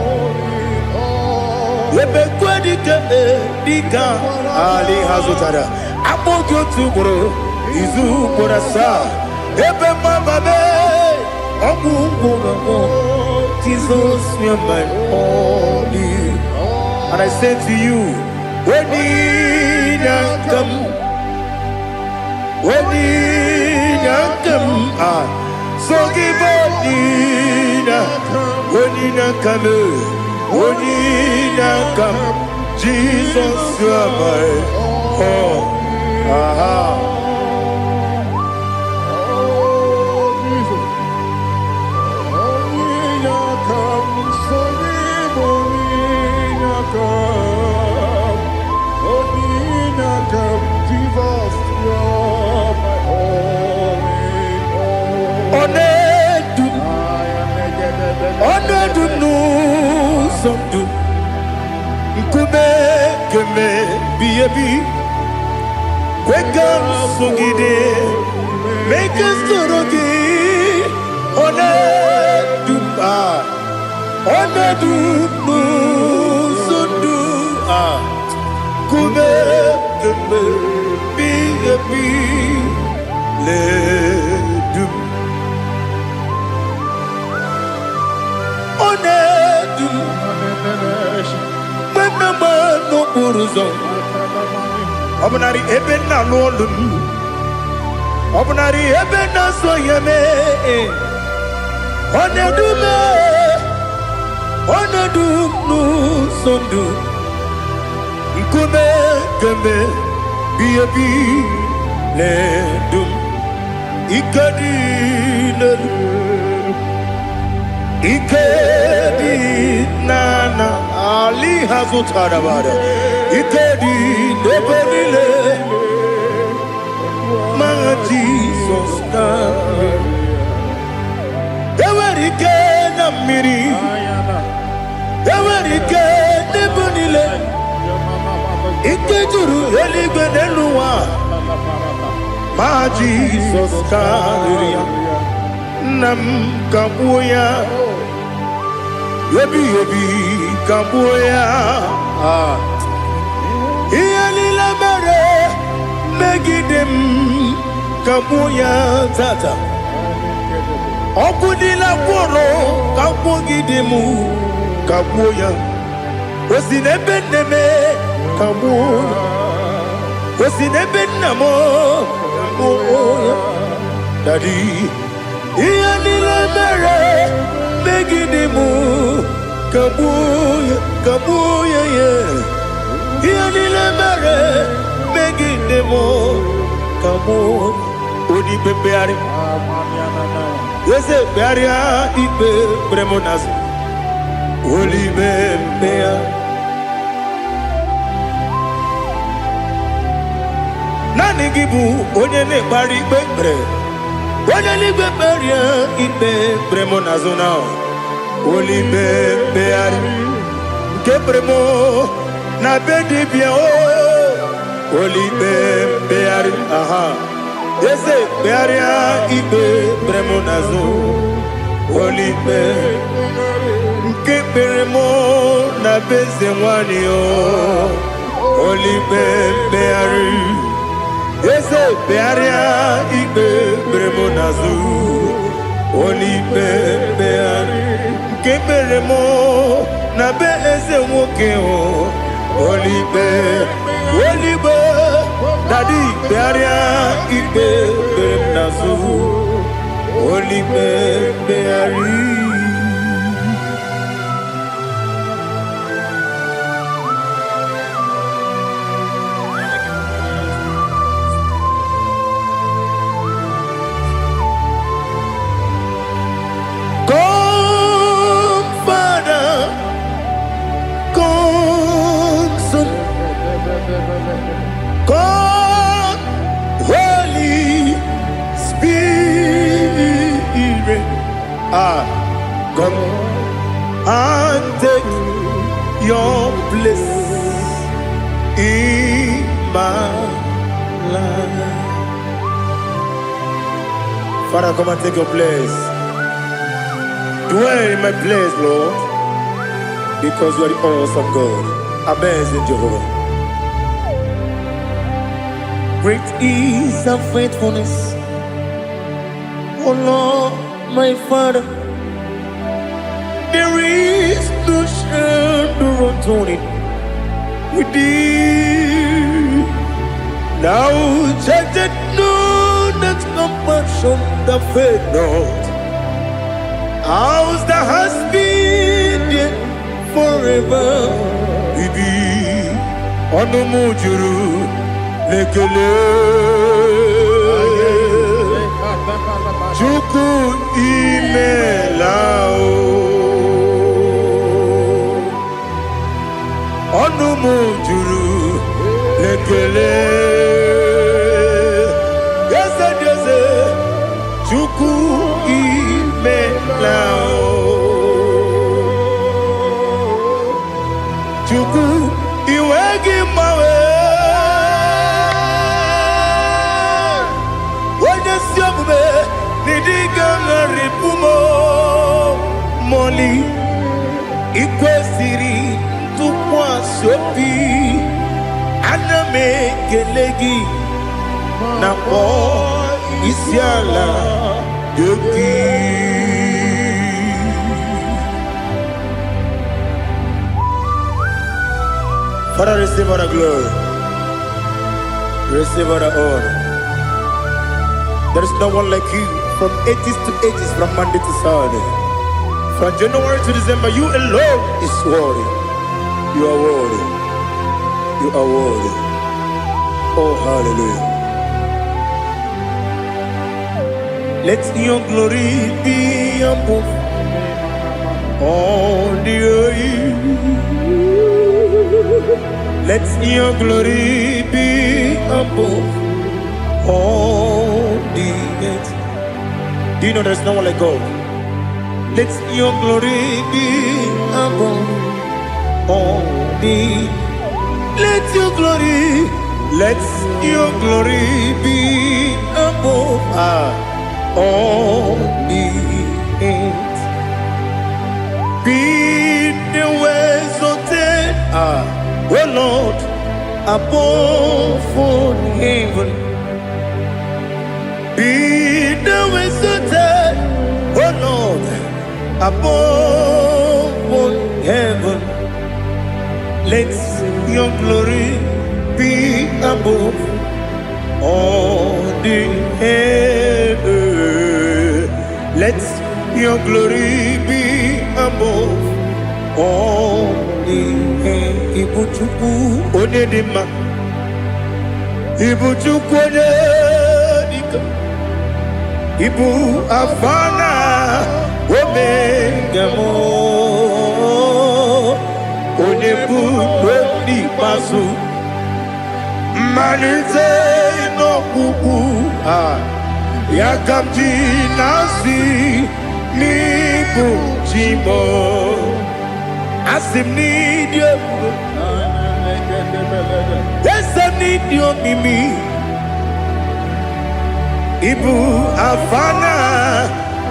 You make what you could, you can't. Ali Hazutada. I put you to bro. Izu borasa. You make my baby. Jesus, you are my only. And I say to you, when you come, so give up, when you come, Jesus, you are my all. Make us to Obnari ebena lolum, obnari ebena soyeme, onedu nu sondu, nkume keme biyebi ledum, ikadi nana ali hazutarabada, ikadi nebelile. Jesus, ewerike na miri, ewerike nebonile, ikejuru eligwe neluwa. Ma Jesus kariya, nam kabuya, yebi kabuya. Iyalila mere megidem. Kabuya tata Okudila kworo Kabugidemu Kabuya Osinebendeme Kabuya Osinebenamo Kabuya Daddy Iyanila mere Megidemu Kabuya yeah Iyanila mere Megidemu Kabuya Odi bebeari, yese bearia ibe bremonas. Oli bebea, nani gibu onye ne bari bebre, onye ni beberia ibe bremonazona. Oli bebeari, ke bremo na bedi bia o. Oli bebeari, aha. Yese bearia ibe bremonazo olibe nke beremo na beze nwani o olibe beari yese bearia ibe bremonazo olibe beari nke beremo na beze nwoke o olibe Daddy, bearia ibe bernazu, olibe beari. Come, Father, come, Son, come. Come and take your place in my life. Father, come and take your place. Dwell in my place, Lord, because you are the awesome God. Amazing Jehovah. Great is thy faithfulness, O Lord, my Father. There is no shadow of turning with thee. Thou judgest none that compassion that faith not. Ours that has been there forever with thee. Onomujuru lekele Chuku imelao Onomujuru lekele Yese Chuku imelao Chuku iwegi mawe Wanyasiamume nidiga ngaripumo Moli ikwesiri tukwa sopi Aname kelegi na po isiala yoki Father, receive all the glory, receive all the honor. There is no one like you from ages to ages, from Monday to Saturday. From January to December, you alone is worthy. You are worthy. You are worthy. Oh, hallelujah. Let your glory be above all the earth. Let your glory be above all the earth. Do you know there's no one like God? Let your glory be above all the. Let your glory be above all the earth. Be the ways of oh Lord, above all heaven. Be the ways of oh Lord, above all heaven. Let your glory be above all the heaven. Let your glory be above all the heaven. Ibuchuku onedima, Ibuchuku onedika, Ibu afana omega mo, onebu doni pasu, manite no kuku yakamji nasi nibu jimo. Asim need you. Yes, I need you, Mimi. Ibu afana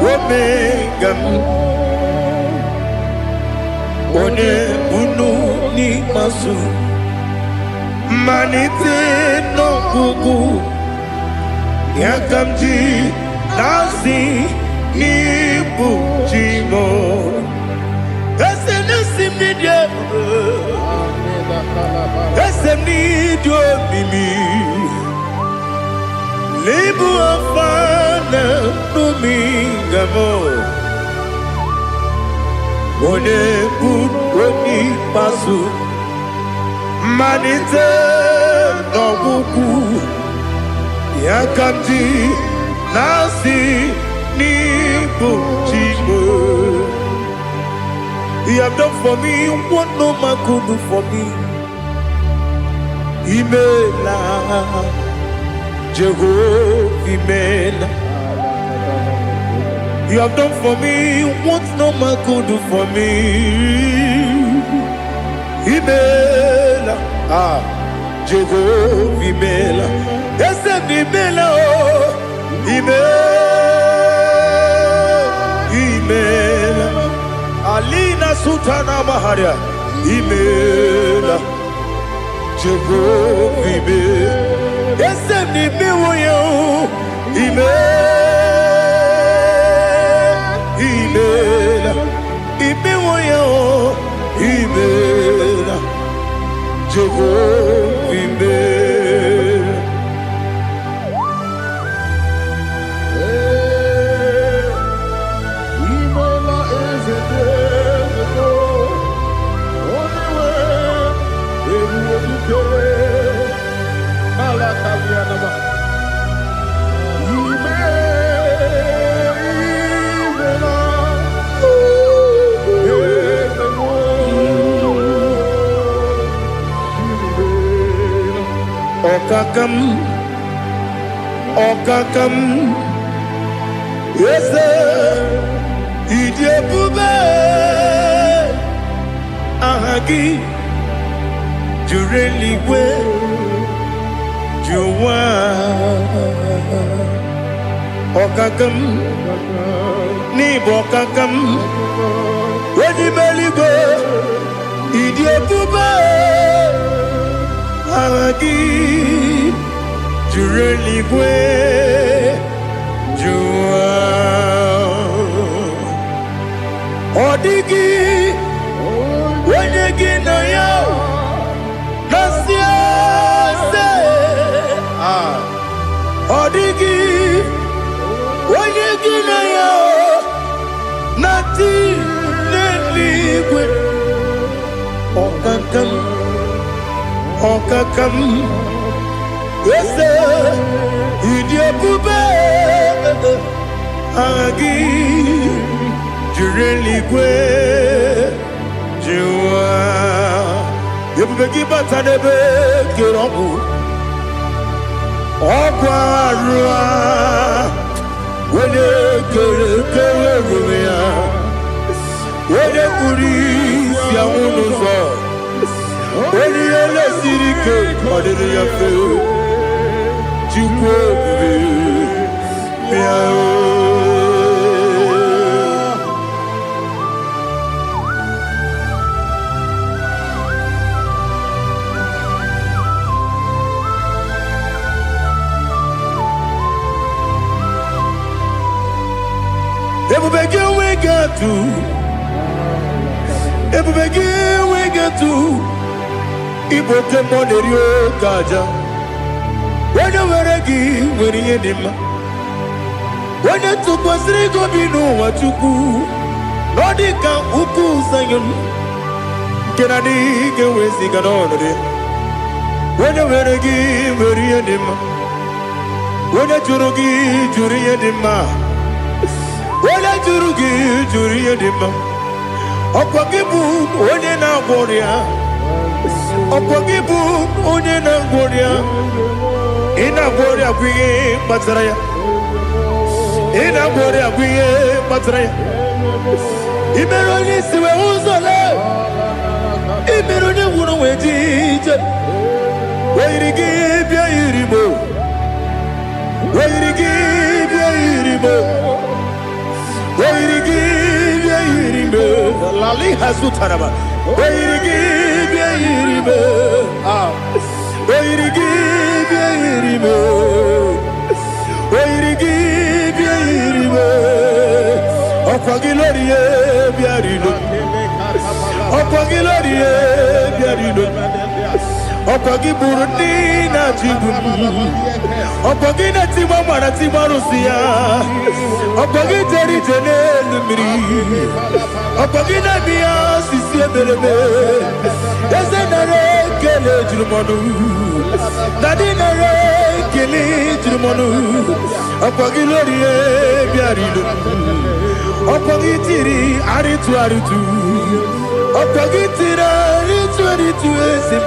omega. One bunu ni masu. Manite no kuku. Yakamji nasi nibu jimo. Esem need you, Mimi. Lebu afana dominga mo. One put pasu. Manite no buku. Yakamji nasi ni buchimo. You have done for me what no man could do for me. Imela, Jehovah, Imela. You have done for me what no man could do for me. Imela, Jehovah Imela, yes, Imela, Imela, Alina Sultana Maharia, Imela, Jehovah Imela, yes, Imela, Imela, Imela, Jehovah Imela. Imela is a devil. Only way it will be Malakavianaba. Okakam, yes, Idiabube, Ahagi, Jureliwe, Juwa, Okakam, Nibokakam, Wedimeligo, Idiabube, Ahagi, Jureligwe, Jua, Odigi, Wenegi na yo, Nasia se, Odigi, Wenegi na yo, Nati neligwe, Okakam, Okakam. Yes, Idiabube, Agi, Jureligwe, Jua, Yabubeki Batanebe, Kirobu, Okwarua, when you Rumia, when you Kuris, Yamunuzo, when you let Sirike, what did you feel? When you were a gift, when you had him, when you took was Rico, you know what you do. Nodika, Uku, Sayon, Kennedy, get with Siganoni. When you were a gift, when you had him, when you Jurugi, Juri had him, when you Jurugi, Juri had him, Opakibu, when you now warrior, Opakibu, when you now warrior. Ina gloria kuye matraya. Ina gloria kuye matraya. Imeroni siwe uzole. Imeroni wuno wejije. Weirigi bia irimo. Weirigi bia irimo. Weirigi bia irimo. Lali hasutaraba. Weirigi bia irimo. Weirigi bia irimo. Weirigi bia irimo. Okwagilorie bia irimo. Okwagilorie bia irimo. Okwagi Burundi na jibu. Okwagi na timama na timarusia. Okwagi jeri jene numiri. Okwagi na biya sisi eberebe. Eze nare kele jirumonu. Nadi nare kele jirumonu. Okwagi lorie biarilo. Okwagi tiri aritu aritu. Okwagi tira aritu aritu esim.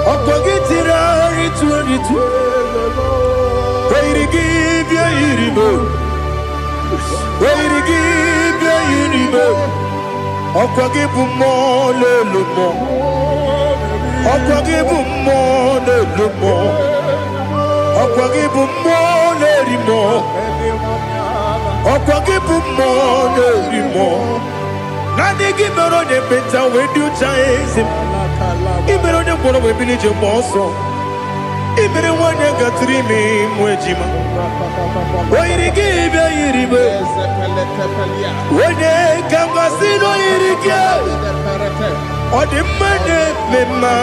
Okogitira ritu. Weirigi bia irimo. Where you give your universe. Okwagibu mo lelu mo. Okwagibu mo lelu mo. Okwagibu mo lelu mo. Okwagibu mo lelu mo. Nani gimero ne beta we do chase. Ibero ne bono we bilije moso. Ibere wanya gatrimi mwejima. Where give your universe. Wene kamasino irikia Odi mane mema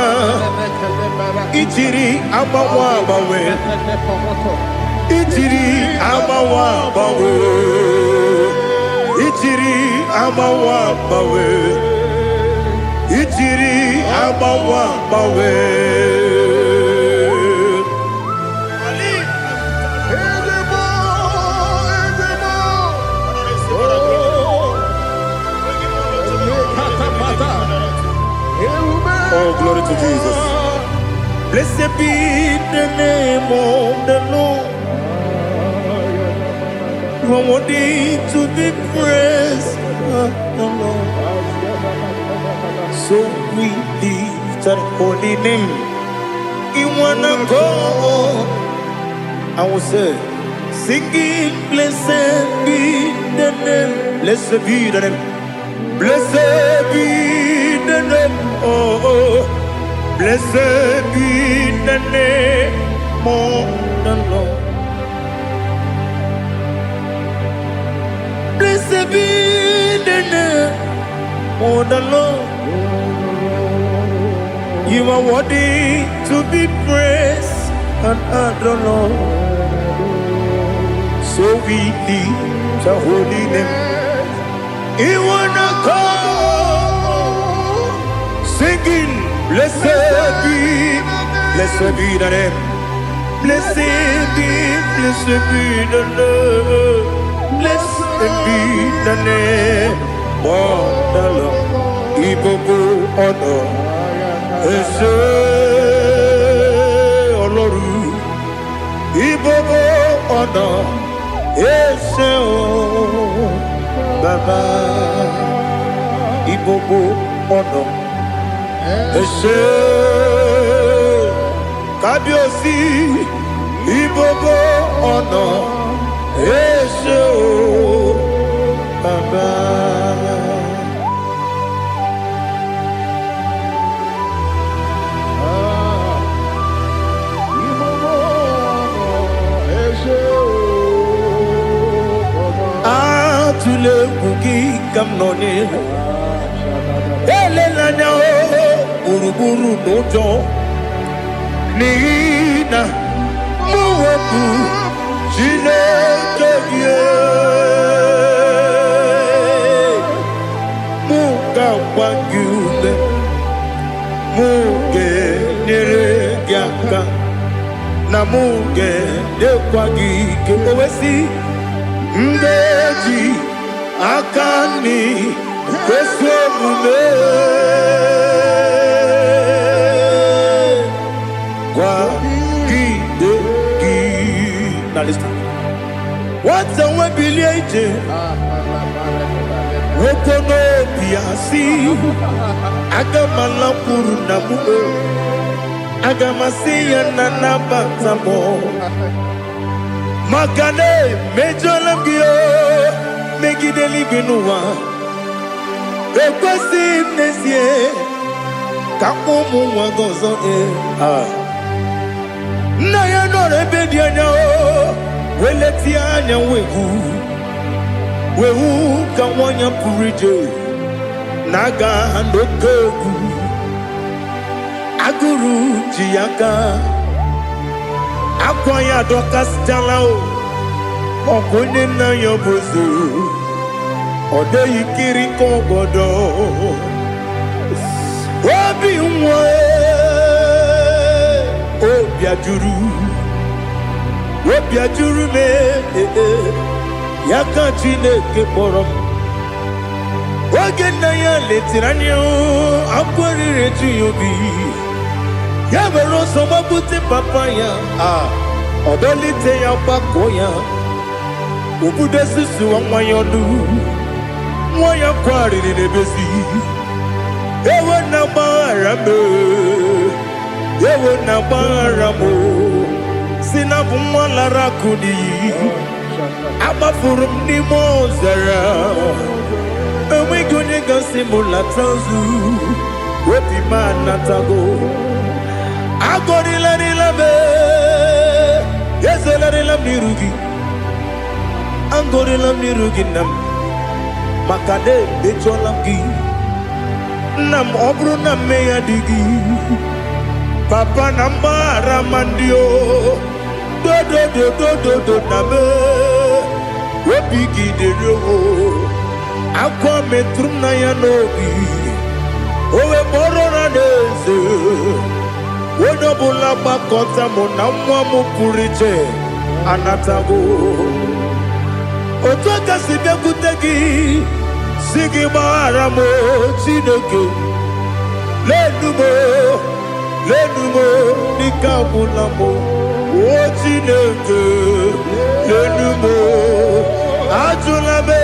Ichiri amawa bawe Ichiri amawa bawe Ichiri amawa bawe Ichiri amawa bawe Oh, glory to Jesus. Blessed be the name of the Lord. You are worthy to be praised, the Lord. So we lift that holy name. You wanna go? I will say, singing, blessed be the name. Blessed be the name. Blessed be the name. Oh, blessed be the name of the Lord. Blessed be the name of the Lord. You are worthy to be praised and adored, Lord. So we lift the holy name. You wanna call, singing, blessed be the name. Blessed be the Lord. Blessed be the name of the Lord. Ibobo honor, Ese Oloru. Ibobo honor, Ese Baba. Ibobo honor. Ese Kabiosi Ibobo ono Ese Baba Ibobo ono Ese Atule kuki kamnoni Elena Uruburu nojo Nina Muwabu Jinekeye Muga wangule Muge nere gyaka Na muge dekwagi Owesi Mbeji Akani Kweso mume Now listen. What's the way biliaje? Wokono biasi. Agamala puru namu. Agamasiya nanabatamo. Makane mejolamgio. Megideli binua. Ekwasi nesie. Kakomu wagozo na ya no rebedi anya o weleti anya wehu ka wanya purije naga ndokogu aguru jiyaka akwanya dokastala o okonye na yobozu ode yikiri kogodo obi nwa Obiajuru me Yaka Chineke kpọrọ Oge na ya letiri anya akwarịrị eju ya obi Ya mere ọsọ mabute papa ya Ọdọlite ya gbakọ ya Ubudesisu wamayonu Waya kwari ni nebesi Ewe na barame Ewe na baramo Sinabu mwalara kudi Abafurum ni mozara Ewe gune gasimula tanzu Wepi manatago Agori lani labe Yeze lani lamni rugi Angori lamni rugi nam Makade becho lamgi Nam obru nam meya digi Papa namara mandio Do nabe Wepi gidero Akwa metrum na yanobi Owe borona neze Wodobula bakota mona mwamu puriche Anatago Otoka sibe kutegi Sigi baramo chineke Lenumo Nikabulamo O chineke Lenumo Ajulabe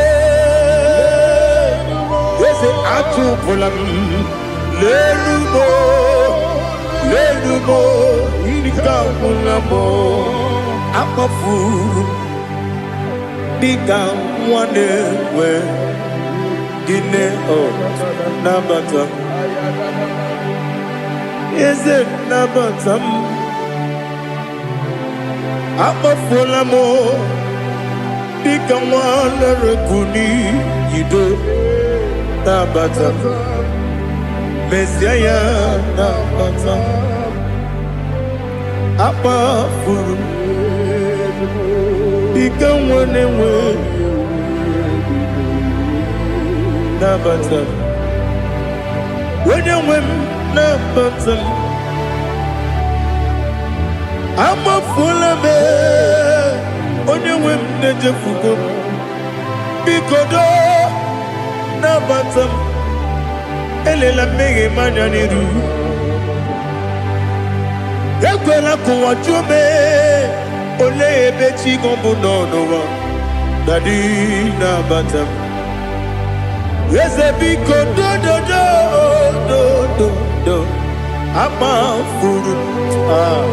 Yese ajupulam Lenumo Nikabulamo Akafu Bika wane we Gine o Nabata Is it Nabatam Akafulamo Bika wane rekuni Yido Nabata Messiah Nabata Akafuru Bika wane we Nabatam When you win Nabatam I'm a full of it On you win Nejefugo Bikodo Nabatam Elela mege manjaniru Ekwela kuwa chume Ole ebechi gombu nonowa Dadi Nabatam Yes, a big do. I'm a fool.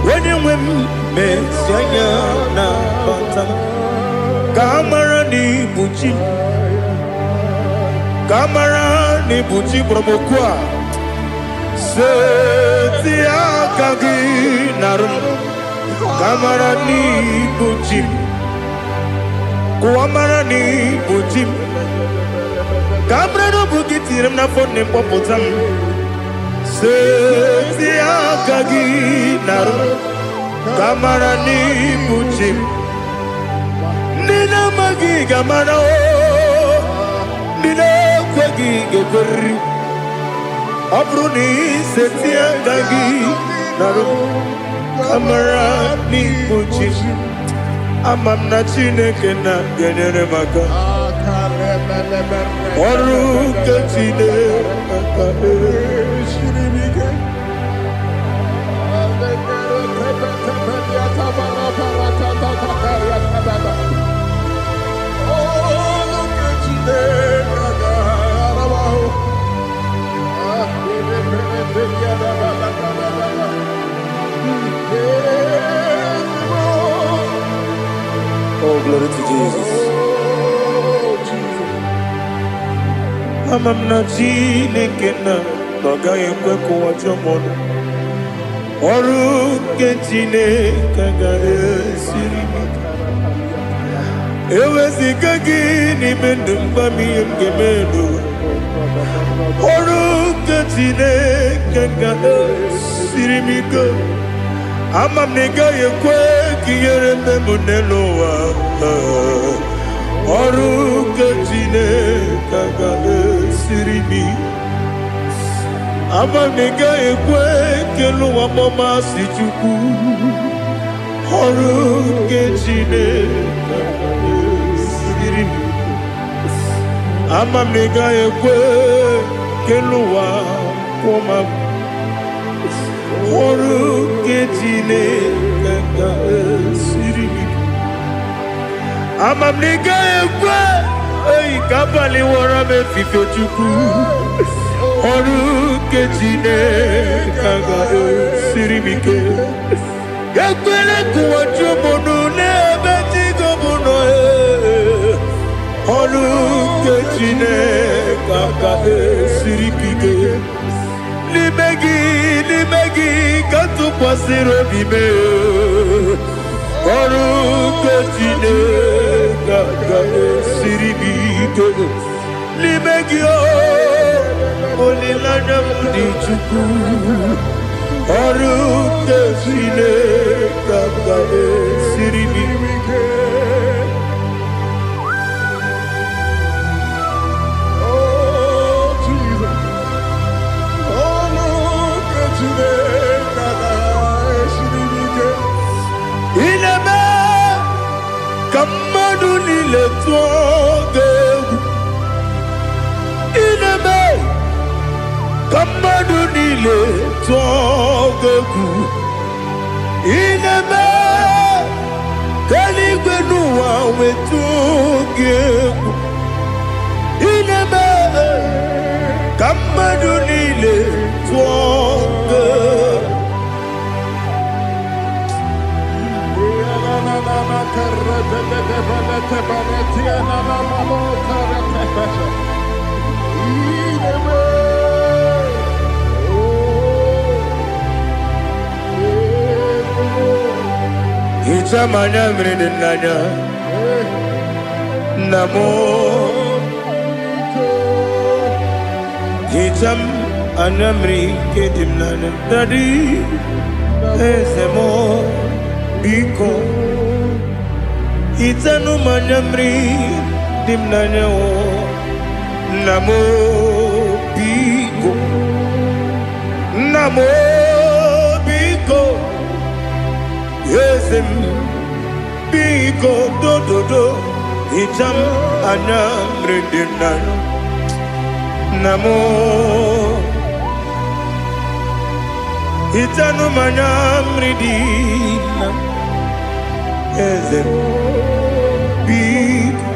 When you win, Messiah, Kamara ni buchi promokwa. Setia kagi narum. Kamarani Bujim Kuamarani Bujim Kamrano Bukitiram na phone Popotam Setia Kagi Naru Kamarani Bujim Nina Magi Gamano Nina Kwagi Geberi Abruni Setia Kagi Naru Kamarani Bujim Amam na Chineke na genere maka Oru kachine Shiribike Oh, glory to Jesus. Amam na Chineke na Nogaye kweko wajomono Oru Chineke ga-esiri Ewezika gị n'ime ndụ mgbami nke melu Oru Chineke ga-esiri m ike Ama m na ị gaghị ekwe ka ihere mme m n'elu ụwa Oru Chineke ga-esiri m ike Ama m na ị gaghị ekwe ka elu ụwa mọmasị Chukwu Oru Chineke ga-esiri m Ama m na ị gaghị ekwe ka elu ụwa kwụma m Oru ketine kaka siri. Amamnika ekwa ei kapali wara me fifo chuku. Oru ketine kaka siri bike. Yakwele kuwa chumono ne beti gomono e. Oru ketine kaka siri bike. Limegi, kantu pasiro bime. Oru ketine kaka siribike. Limegi olilana mudi chuku. Oru ketine kaka siribike. Kamadunile togeku ineme kaligwenuwa wetugeku ineme kamadunile togeku Itamanya mridinanya Namo Itam anamri kedimnana Dadi Ezemo Biko Itanu manamri dimnanya Namo Biko Namo Biko Yesem Biko do Itam anamri dimnanya Namo Itanu manamri dimnanya Ezem Biko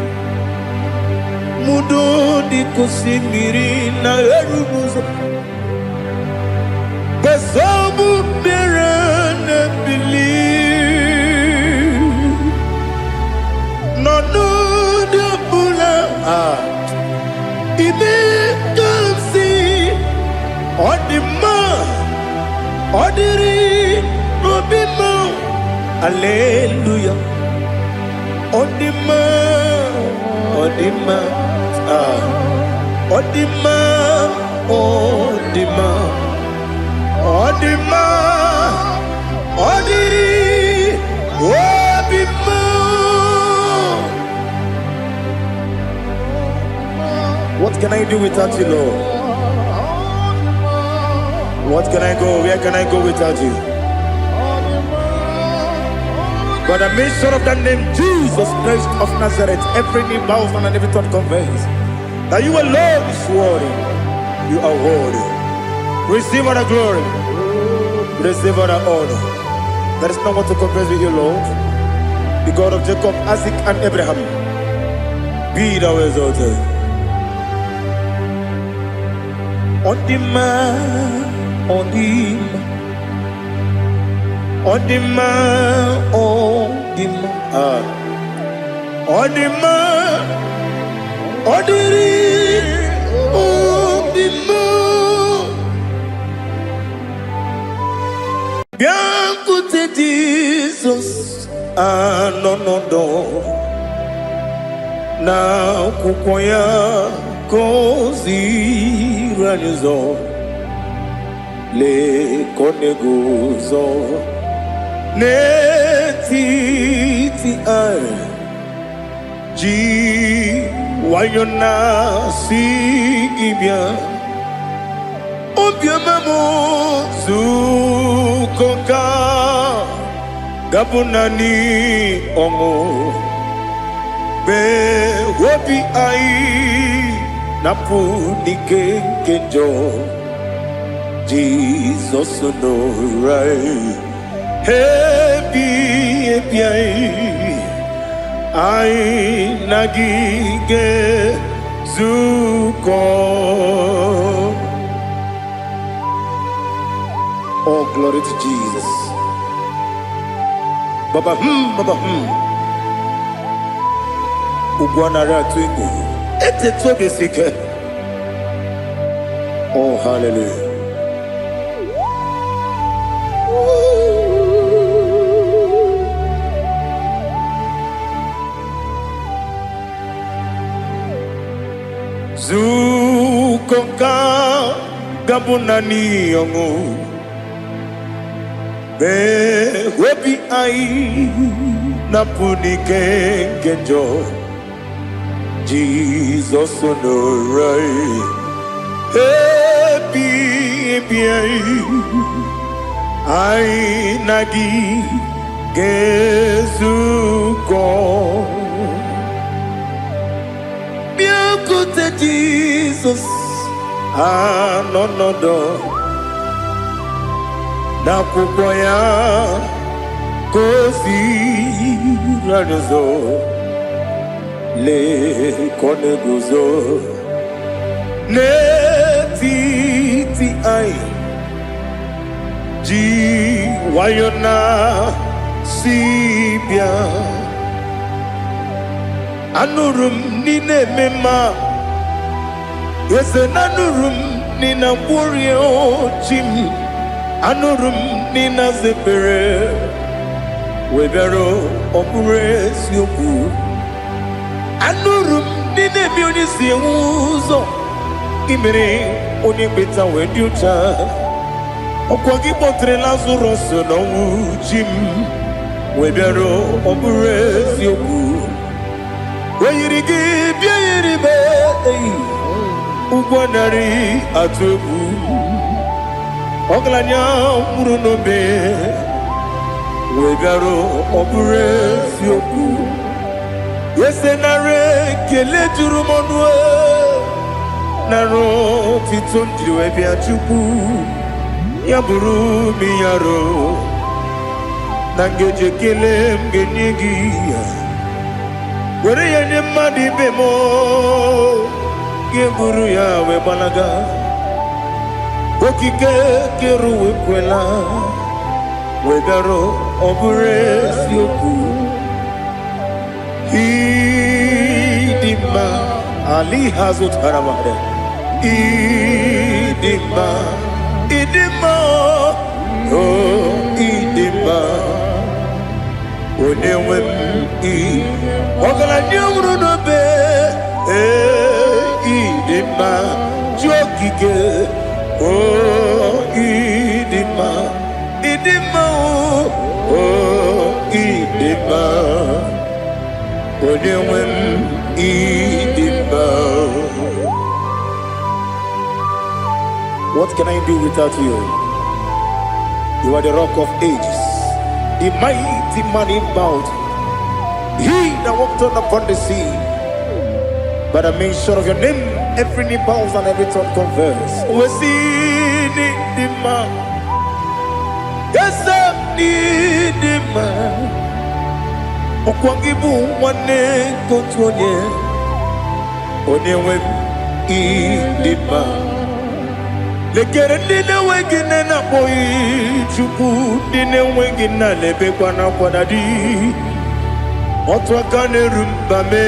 Mudo di kusimiri na erumuzo Basabu birana believe No de bula Ibe kansi Odima Odiri Obima Alleluia Odima Odima Odima Odima Odima Odiri Obima. What can I do without you, Lord? What can I go? Where can I go without you? But the mention of that name, Jesus Christ of Nazareth, every knee bows and every tongue confesses that you alone is worthy. You are worthy. Receive all the glory. Receive all the honor. There is no one to compare with you, Lord. The God of Jacob, Isaac, and Abraham. Be thou exalted. On the man, on the man. On the man, on the man, on the man, on the man. Bien écoutez Jesus, no. Na kukoya kozi ranizo, le koneguzo. Netiti ai ji wayona sigibia obiamamo zukoka gabunani ongo be wobi ai napuni kenjo Jesus no right. Happy I nagige zuko. Oh, glory to Jesus. Baba Baba Ugwana ratwingu. Ete tobe sike. Oh, hallelujah. Zukonka gabunani yongu be webi ai napunike genjo Jesus no right happy ai nagi gezuko Jesus, no do. Na kukoya kosi ranozo le koneguzo ne titi ai ji wayona sibia anurum nine mema. Yes, anurum nina warrior chim anurum nina zepere webero opures yoku anurum nina bionisi uzo imere onibeta weducha okwagi potre lazarus no chim webero opures yoku weyirigi biayiribe Ugwanari atubu Oglanya murunobe Wegaro oburesi oku Yesenare kele jurumonwe Naro titondiri webi achubu Yaburu miyaro Nangeje kele mgenyigi Were yenye madi bemo Geburu ya we balaga Okike keru we kwela Wegaro obure sioku Idima Ali hazut haramade Idima Oh idima Onewem Ogala nyumru nobe Idima jokike oh idima oh idima onewem idima. What can I do without you? You are the rock of ages, the mighty man in battle. He that walked on upon the sea. By the mention of your name, every knee bows and every tongue converse. We see the man. Yes, I need the man. Okwangibu wane kotonye. Onewe the man. Lekere dine wengine na boy chuku dine wengine lebe kwa na kwa dadi. Otwa kane rumba me.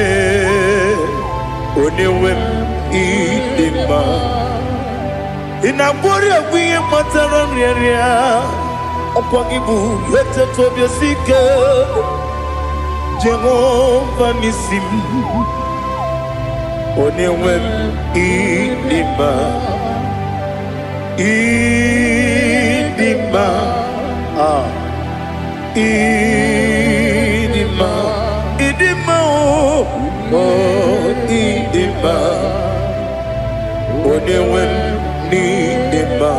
Onewem idima Inabori agwiye matara nriya Okwagibu yete tobye sike Jehova nisim Onewem idima Idima Idima Idima oh idima Onewem nidima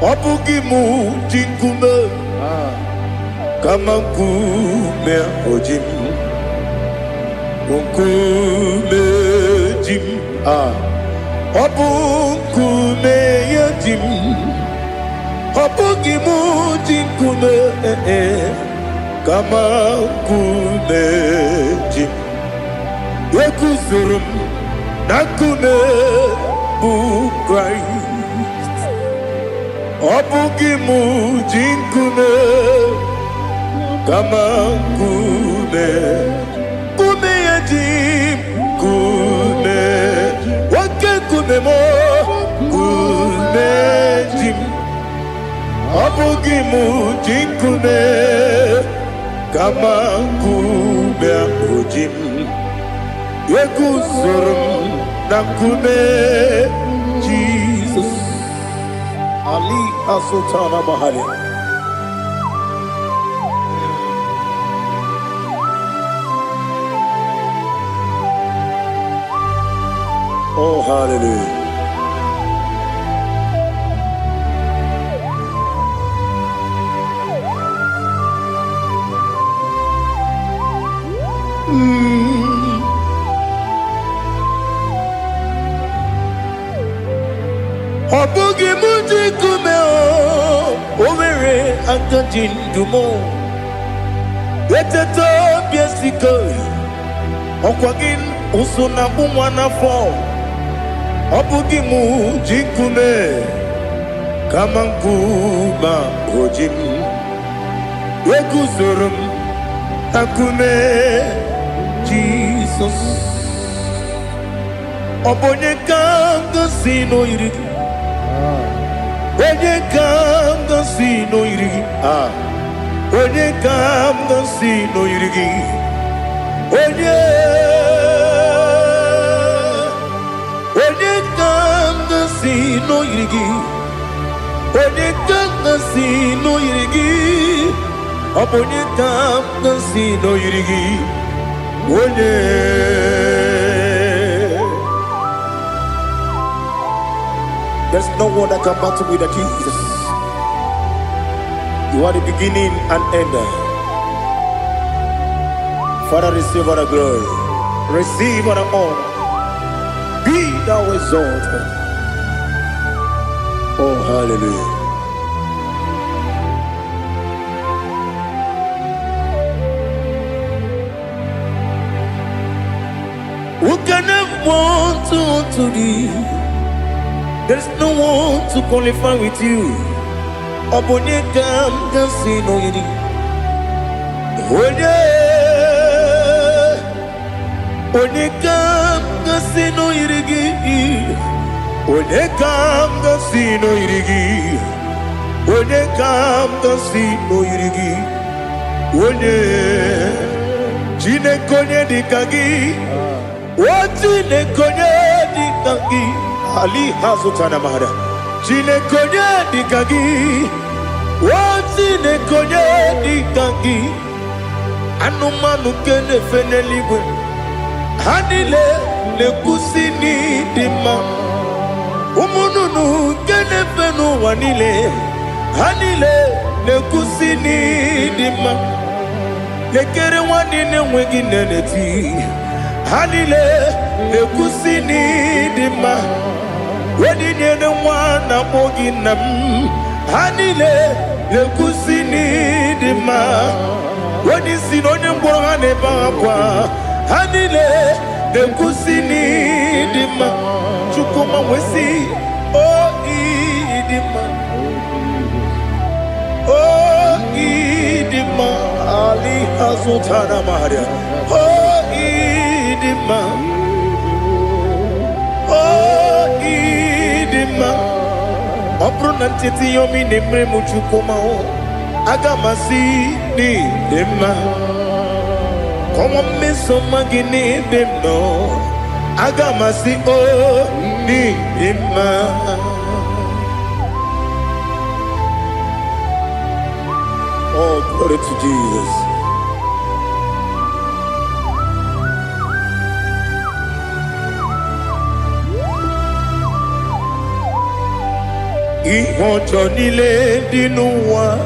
Obugimu jinkume Kama nkume ojim Nkume jim Obu nkume yajim Obugi mujinkume kama kumeji Yekuzurum nakume bu Christ Obugi mujinkume kama kume yajim kume wake kume mo kume jim Abugi mujinkume kama kume ujim Yekuzurum nakume Jesus Ali Asultana Mahali. Oh, hallelujah. Obugi mujinkume overe akajindumo Eteto biesiko Okwagin usuna bumwana fo Obugi mujinkume kama nkuba ojim Yekuzurum nakume Jesus Obonye kanga sino irigi Onye kanga sino irigi Onye kanga sino irigi Onye kanga sino irigi Onye kanga sino irigi Onye kanga sino irigi Onye There's no one that can battle with Jesus. You are the beginning and end. Father, receive all the glory. Receive all the honor. Be thou exalted. Oh, hallelujah. Who can have one to thee? There's no one to qualify with you. Obonye kam kasino yidi. Onye kam kasino yidi. Onye kam kasino yidi. Onye kam kasino yidi. Onye chine konye dikagi. Chine konye dikagi. Ali Hazutana Mahada. Chine konye dikagi. Chine konye dikagi. Anumanu kene feneligwe. Hanile le kusini dima. Umununu kene fenu wanile. Hanile le kusini dima. Lekere wanine wengi neneti. Hanile le kusini dima. Wedi nyene mwana mogi nam Hanile le kusini dima Wedi sinonye mbora neba kwa Hanile le kusini dima Chukuma wesi Oh idima Oh idima Ali Hazutana Maria Oh idima Obrona titi yomi nemre muchukoma o Agamasi ni dema Komo meso magini demno Agamasi o ni dema Oh, glory to Jesus. Ihojo nile dinuwa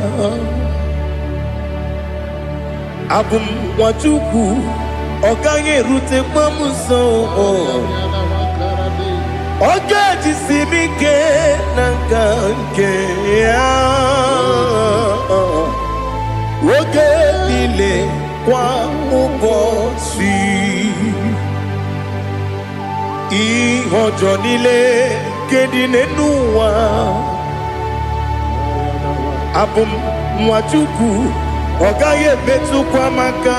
Abum wajuku Oganye rute mamuso Ogaji simike nanganke ya Woge nile kwa ubosi Ihojo nile kedine nuwa Abum mwachuku Ogaye betu kwa maka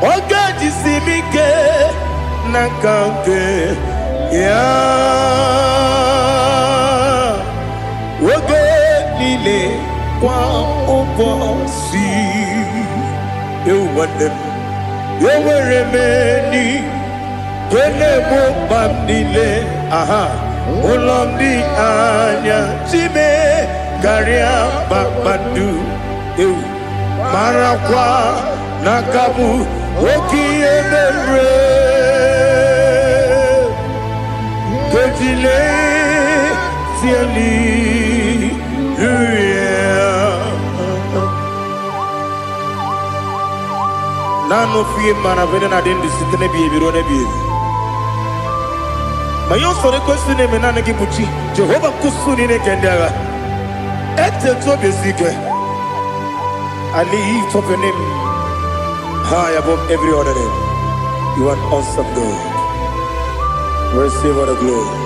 Ogaji simike nanganke ya Woge nile kwa ubosi You want them You were many Kene mo bamdile Aha Ulomdi anya Chime Garia babandu You Marakwa Nakabu Oki emere Kejile Tiali Nano fiye mana vene na den disitene biye birone biye. Mayon sore kwesine menane kibuchi. Jehova kusuni ne kendaga. Ete to besike. I lift up your name high above every other name. You are awesome God. Receive all the glory.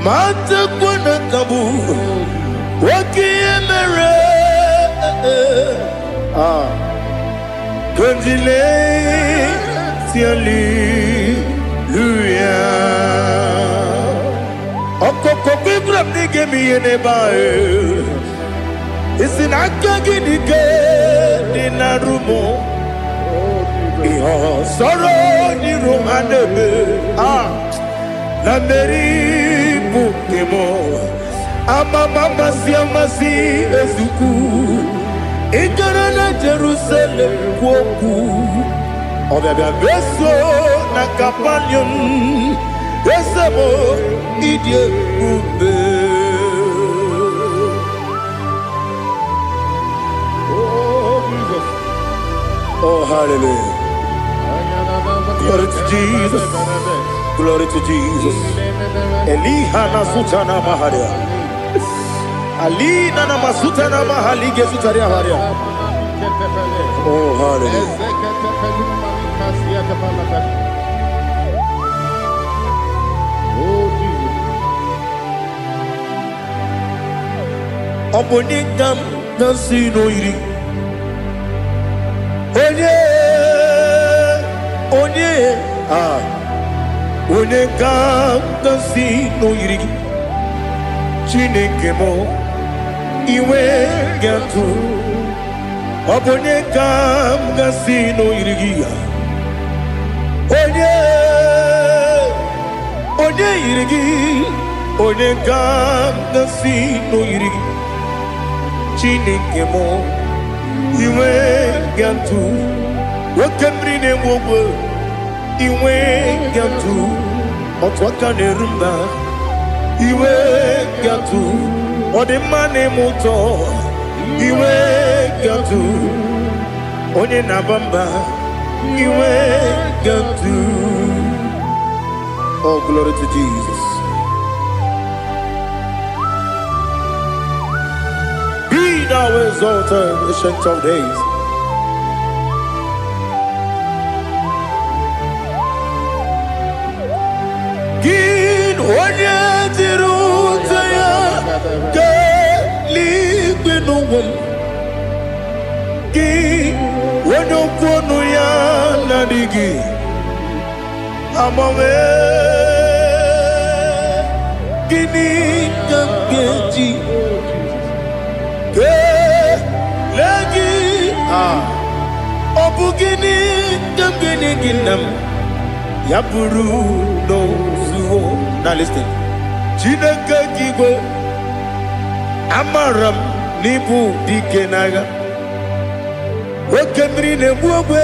Mata kuna kabu. Waki emere. Kondile Hallelujah. Okoko grab ni gemi ene bae. Isina kagi ni ke na rumo. Iho soro ni romanebe. Na meri bukemo. Ama mama siamasi ezuku. Ikarana Jerusalem woku Obebe beso na kapanion Besamo idye ube Oh Jesus Oh hallelujah Glory to Jesus Glory to Jesus Elihana sutana maharia Ali nana masuta na mahali gesutaria haria. Oh hallelujah. Oh Jesus. Obonikam nasino iri. Onye Onekam nasino iri. Chineke mo. Iwe gatu Obonye kam gasino irigia Onye irigi Onye kam gasino irigi Chineke mo Iwe gatu Wakemrine mwogo Iwe gatu Otwakane rumba Iwe gatu Ode mane muto Iwe gatu Onye nabamba Iwe gatu Oh glory to Jesus. Be thou exalted, ancient of days. Gin onye tirutaya Ki wano kono ya nadigi Amame Gini kamgeji Ke lagi Obu gini kamgeni ginam Yaburu no zuho. Now listen Chinaka kigo Amaram nibu dikenaga Wakemri ne buwe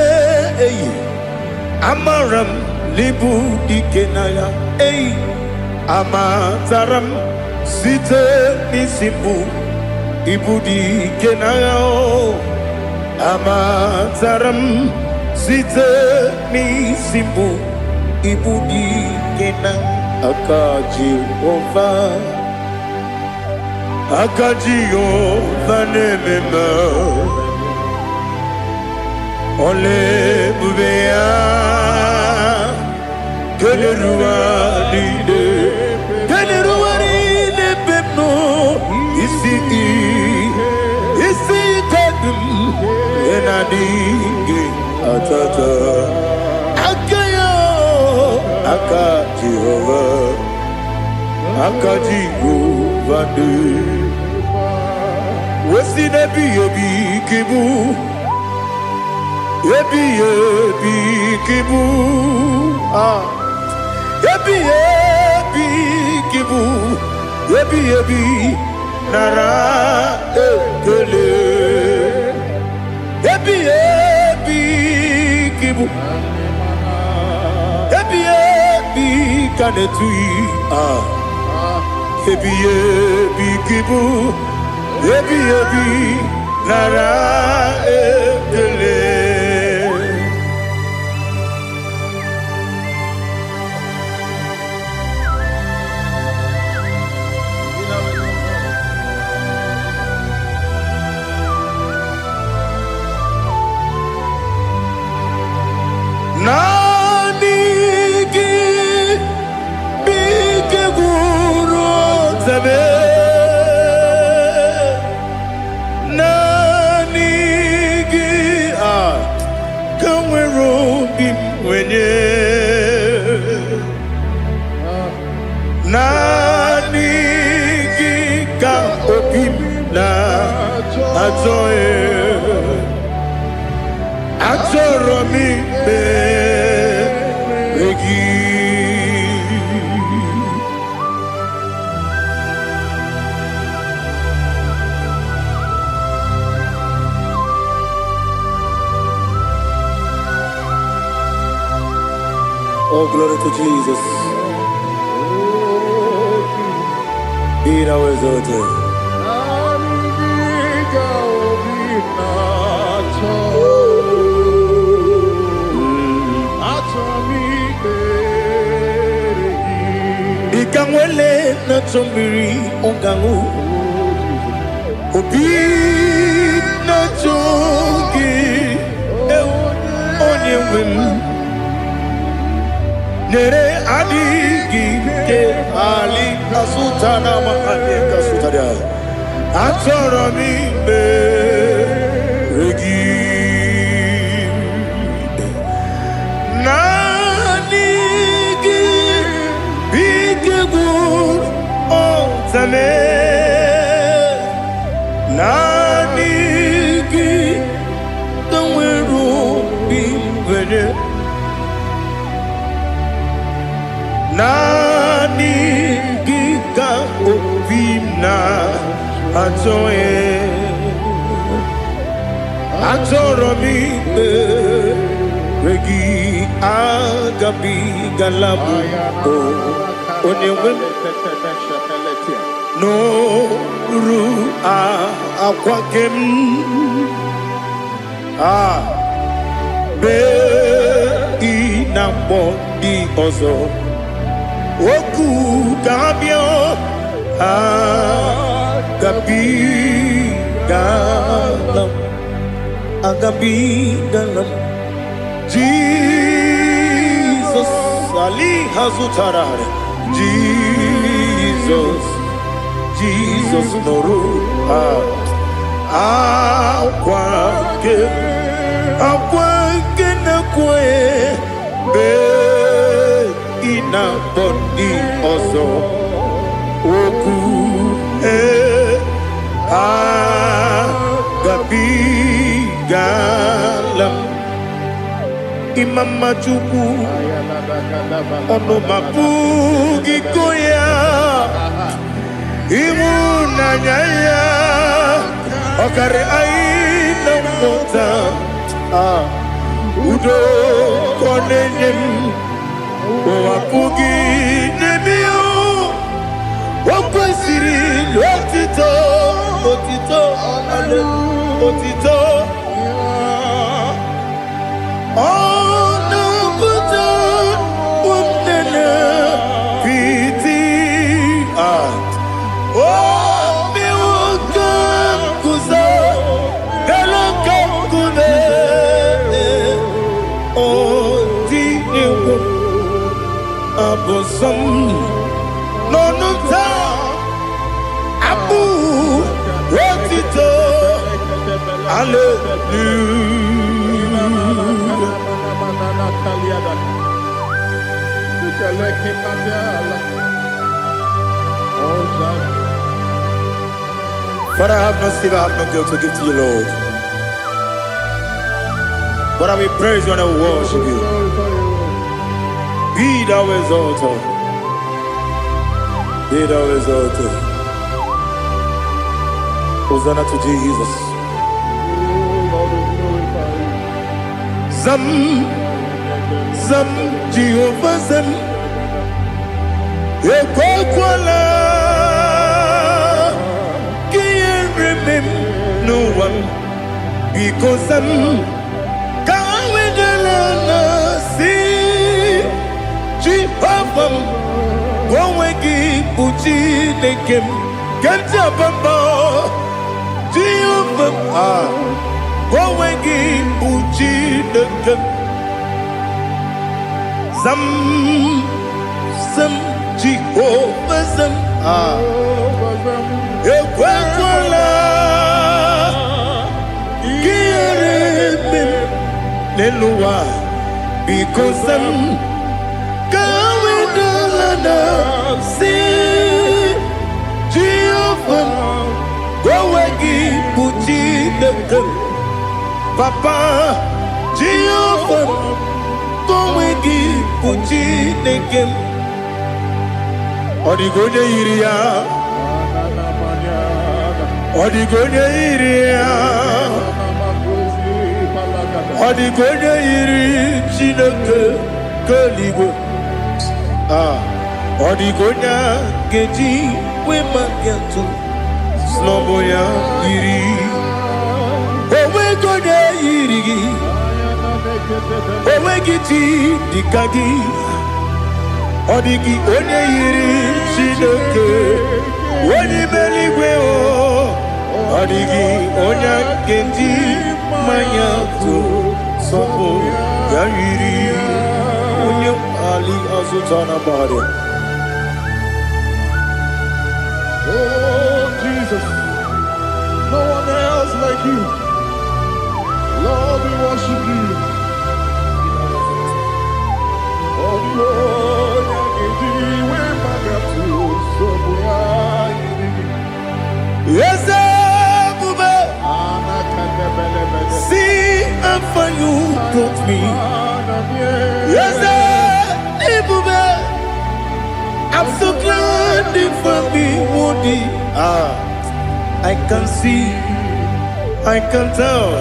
Amaram nibu dikenaga Amataram site nisimbu Ibu dikenaga Amataram Site ni simbu ibu di kenang akaji ova nemema ole bubea keleruwa ride beno isi kadum enadinge atata akayo akaji ova akajiguvande wesi nebi ebi kibu ebi kibu ebi kibu ebi nara ekele ebi kibu ebi kanetui ebi kibu ebi nara ekele Nanigi bike guru zabe Nanigi kamwero bimwenye Nanigi ka opim na atoe Atoro mi begi Oh, glory to Jesus. Be now exalted. Ikamwele na chombiri ongangu Obi na chongi onye wim Nere adigi ke ali asutana mahane kasutaria Atoro mi regi Nanigi bige gur zame Nanigi kamweru bimwenye Nanigi ka opimna atoe Atoro mi regi agabi galabu onyewe no ru akwakem be inambo di ozo oku gabio agabi galam Jesus Ali Hazutarare Jesus Noru akwake na kwe be ina boni ozo oku gabigalam imama chuku ono mapugi koya imunanyaya okare aina mota udo konenyem wapugi nebio wakwesiri lotito otito some no no ta abu wotito Father, I have no silver, I have no gold to give to you, Lord. But I will praise you and I will worship you. Be thou exalted. Be thou exalted. Hosanna to Jesus. Zam, Zam, Jehovah Zam. Ekwakwala. Can't remember no one. Because I'm Wawegi buji nekem Ganja bamba Jehovah Wawegi buji nekem Zam Zam Jehovah Zam Ekwakwala Kiyeremem Neluwa Because I'm see Jehovah Wawagi Puji Nekem Papa Jehovah Wawagi Puji Nekem Odigonya Iria Odigonya Iria Odigonya Iri Chineke Kaligo Odigonya geji wema gentu Sloboya iri Owe gonya irigi Owe giti dikagi Odigi onye iri Chineke Oni meligwe o Odigi onya geji manyantu Sobo ya iri Onye ali azutana bari Oh, Jesus, no one else like you. Lord, we worship you. Oh, Lord, yes, see how far you brought me. Yes, I'm so glad for me, Woody. I can see, I can tell,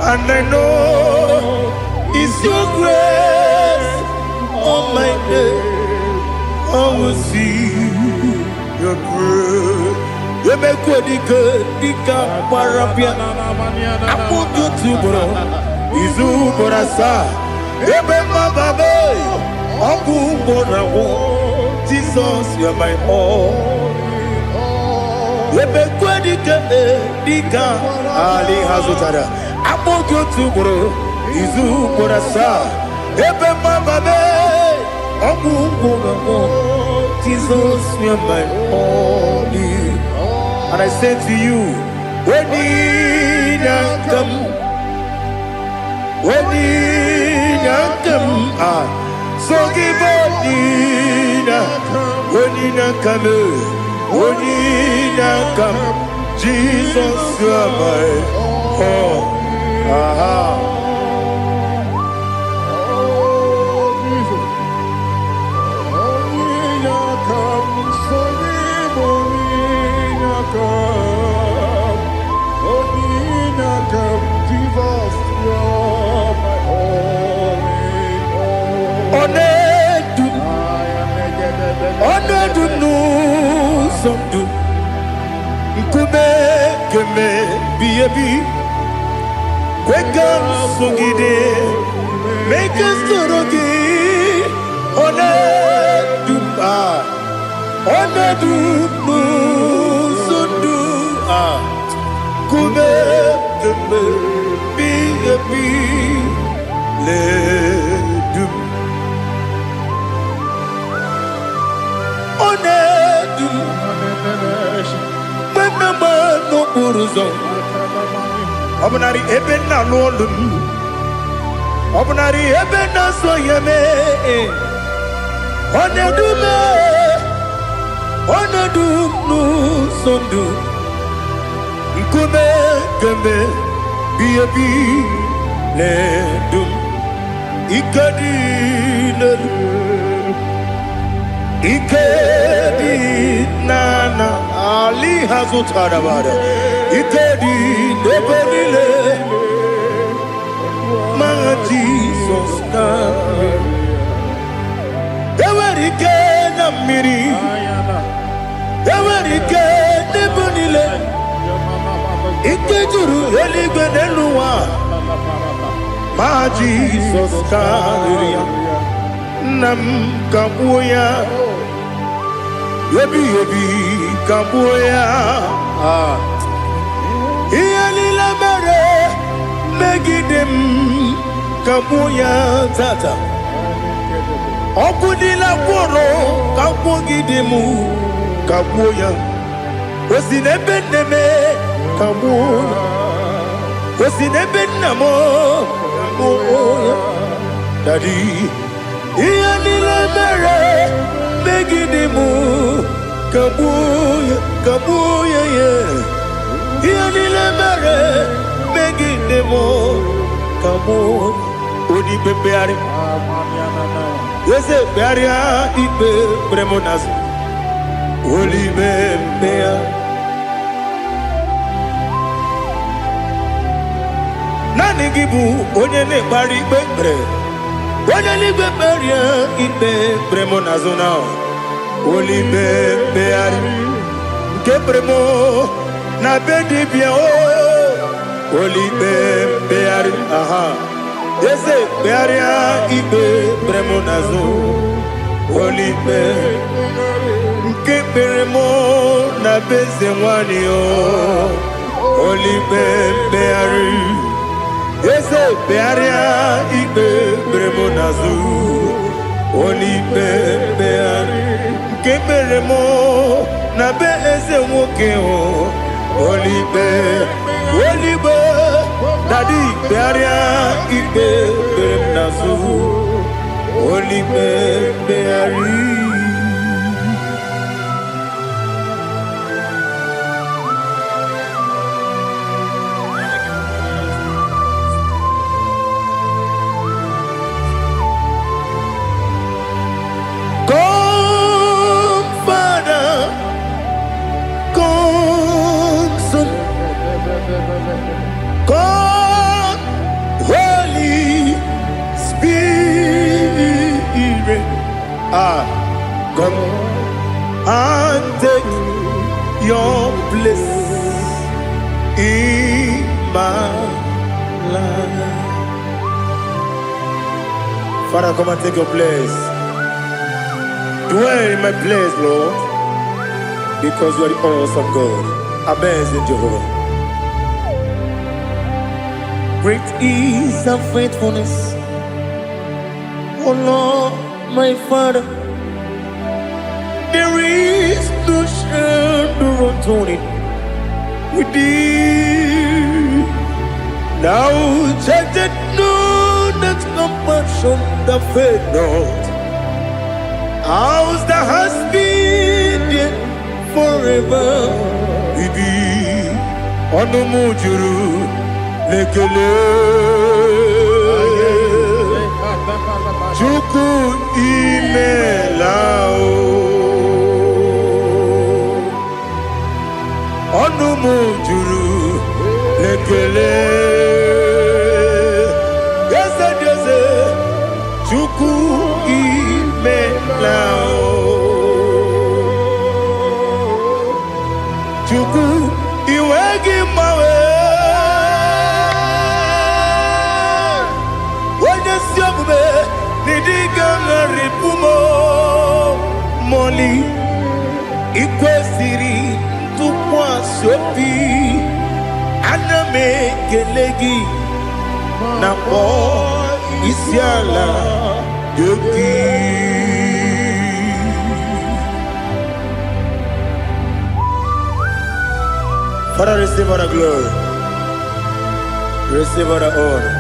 and I know it's your grace on my day. I will see your grace. You make what you could, Dika Parapia. I put you to bro. Izu Borasa. Remember, baby. Aku Borawo. Jesus, you're my all. You make what you could, Dika Ali Hazutara. I put you to bro. Izu Borasa. Remember, baby. Aku Borawo. Jesus, you're my all. And I say to you, when you come, so give up, when you come, Jesus, you are my all. Make us uzo. Obunari ebe na lolum. Obunari ebe na soyeme. Onedume. Onedum nu sondu. Nkume kembe. Biebi ledum. Ikadi lelu. Ikedi nana Ali Hazutarabada Ikedi nebenile Ma Jesus name Ewerike na miri Ewerike nebenile Ikejuru eligwe neluwa Ma Jesus name Nam kabuya Yebi kabuya Iyalila mere Megidem kabuya tata Okudila kworo kabugidemu kabuya Osinebendeme kabuya Osinebenamo kabuya Daddy Iyalila mere Megidemu kabuya kabuya yeah Iyalila mere Megidemu kabuya Odi bebeari Yese bearia ibe bremonas Oli bebea Nani gibu onye ne bari bebre Onye ligbe beria ibe bremonazo now Oli bebeari Nke bremo na bedibia o Oli bebeari aha Yese bearia ibe bremonazo Oli be Nke bremo na bezemwani o Oli bebeari Yese bearia ibe bremonazo Oli bebeari Nke bremo na bezemwoke o Oli be Daddy bearia ibe bremonazo Oli beari God, Holy Spirit, come and take your place in my life. Father, come and take your place. Dwell in my place, Lord, because you are the awesome God. Amazing Jehovah. Great is thy faithfulness, O Lord, my Father. There is no shadow of turning with thee. Thou judgest know that compassion that faith not. Ours that has been there forever with thee. Onomujuru lekele Chuku imelao Onumujuru lekele Yese Chuku imelao Chuku iwegi mawe Moli ikwesiri tukwa sopi aname kelegi na po isiala yoki Father, receive all the glory. Receive all the honor.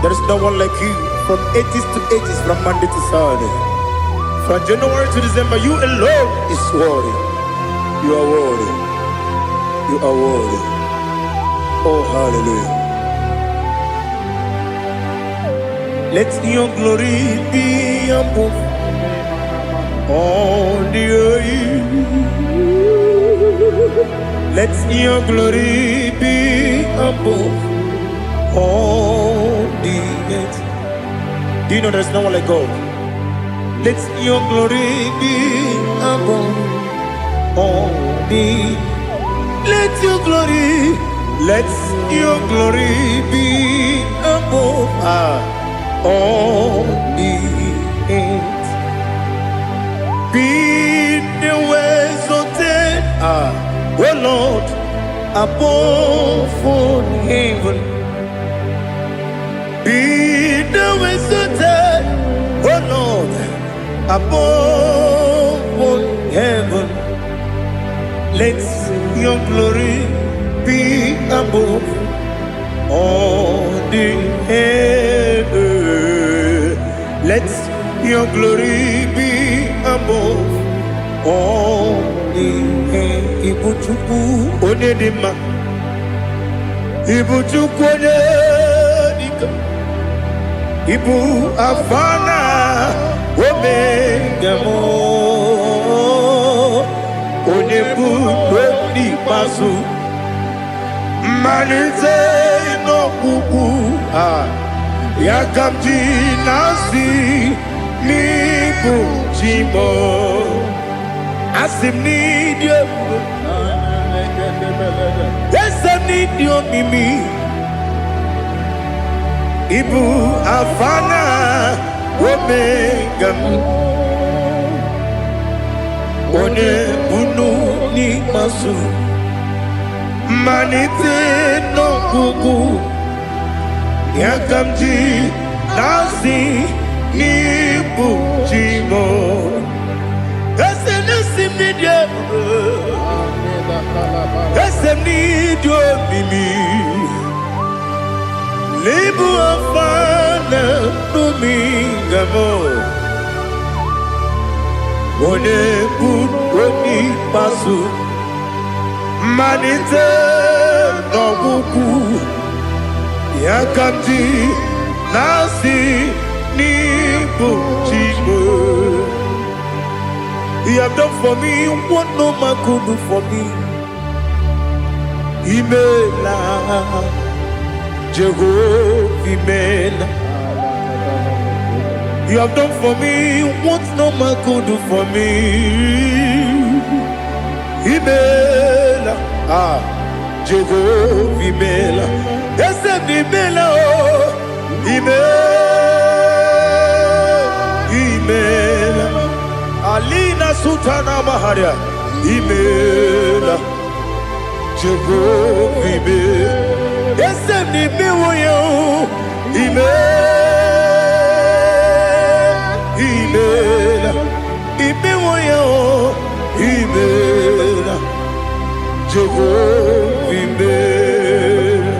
There is no one like you from ages to ages, from Monday to Saturday. From January to December, you alone is worthy. You are worthy. You are worthy. Oh, hallelujah. Let your glory be above all the earth. Let your glory be above all the earth. Do you know there's no one like God? Let your glory be above all the. Let your glory be above all the earth. Be the ways of death, oh Lord, above all heaven. Be the ways of death, oh Lord, above all heaven. Let your glory be above all the heaven. Let your glory be above all the heaven. Ibuchuku onedima, Ibuchuku onedika, Ibu afana omega mo, onebu oni pasu, manite no kuku yakamji nasi nibu jimo asim nidio asim nidio mimi ibu afana omega one bunu ni masu manite no kuku yakamji nasi nibu jimo esem nidio mimi libu afana numingamo one bunu pasu manite no kuku yakamji nasi nibu jimo. You have done for me what no man could do for me. Imela, Jehovah, Imela. You have done for me what no man could do for me. Imela, Jehovah, Imela. Yes, Imela, Imela. Alina Sutana Maharia, Imela, Jehovah, Imela. Yes, Imela, Imela, Imela, Jehovah, Imela.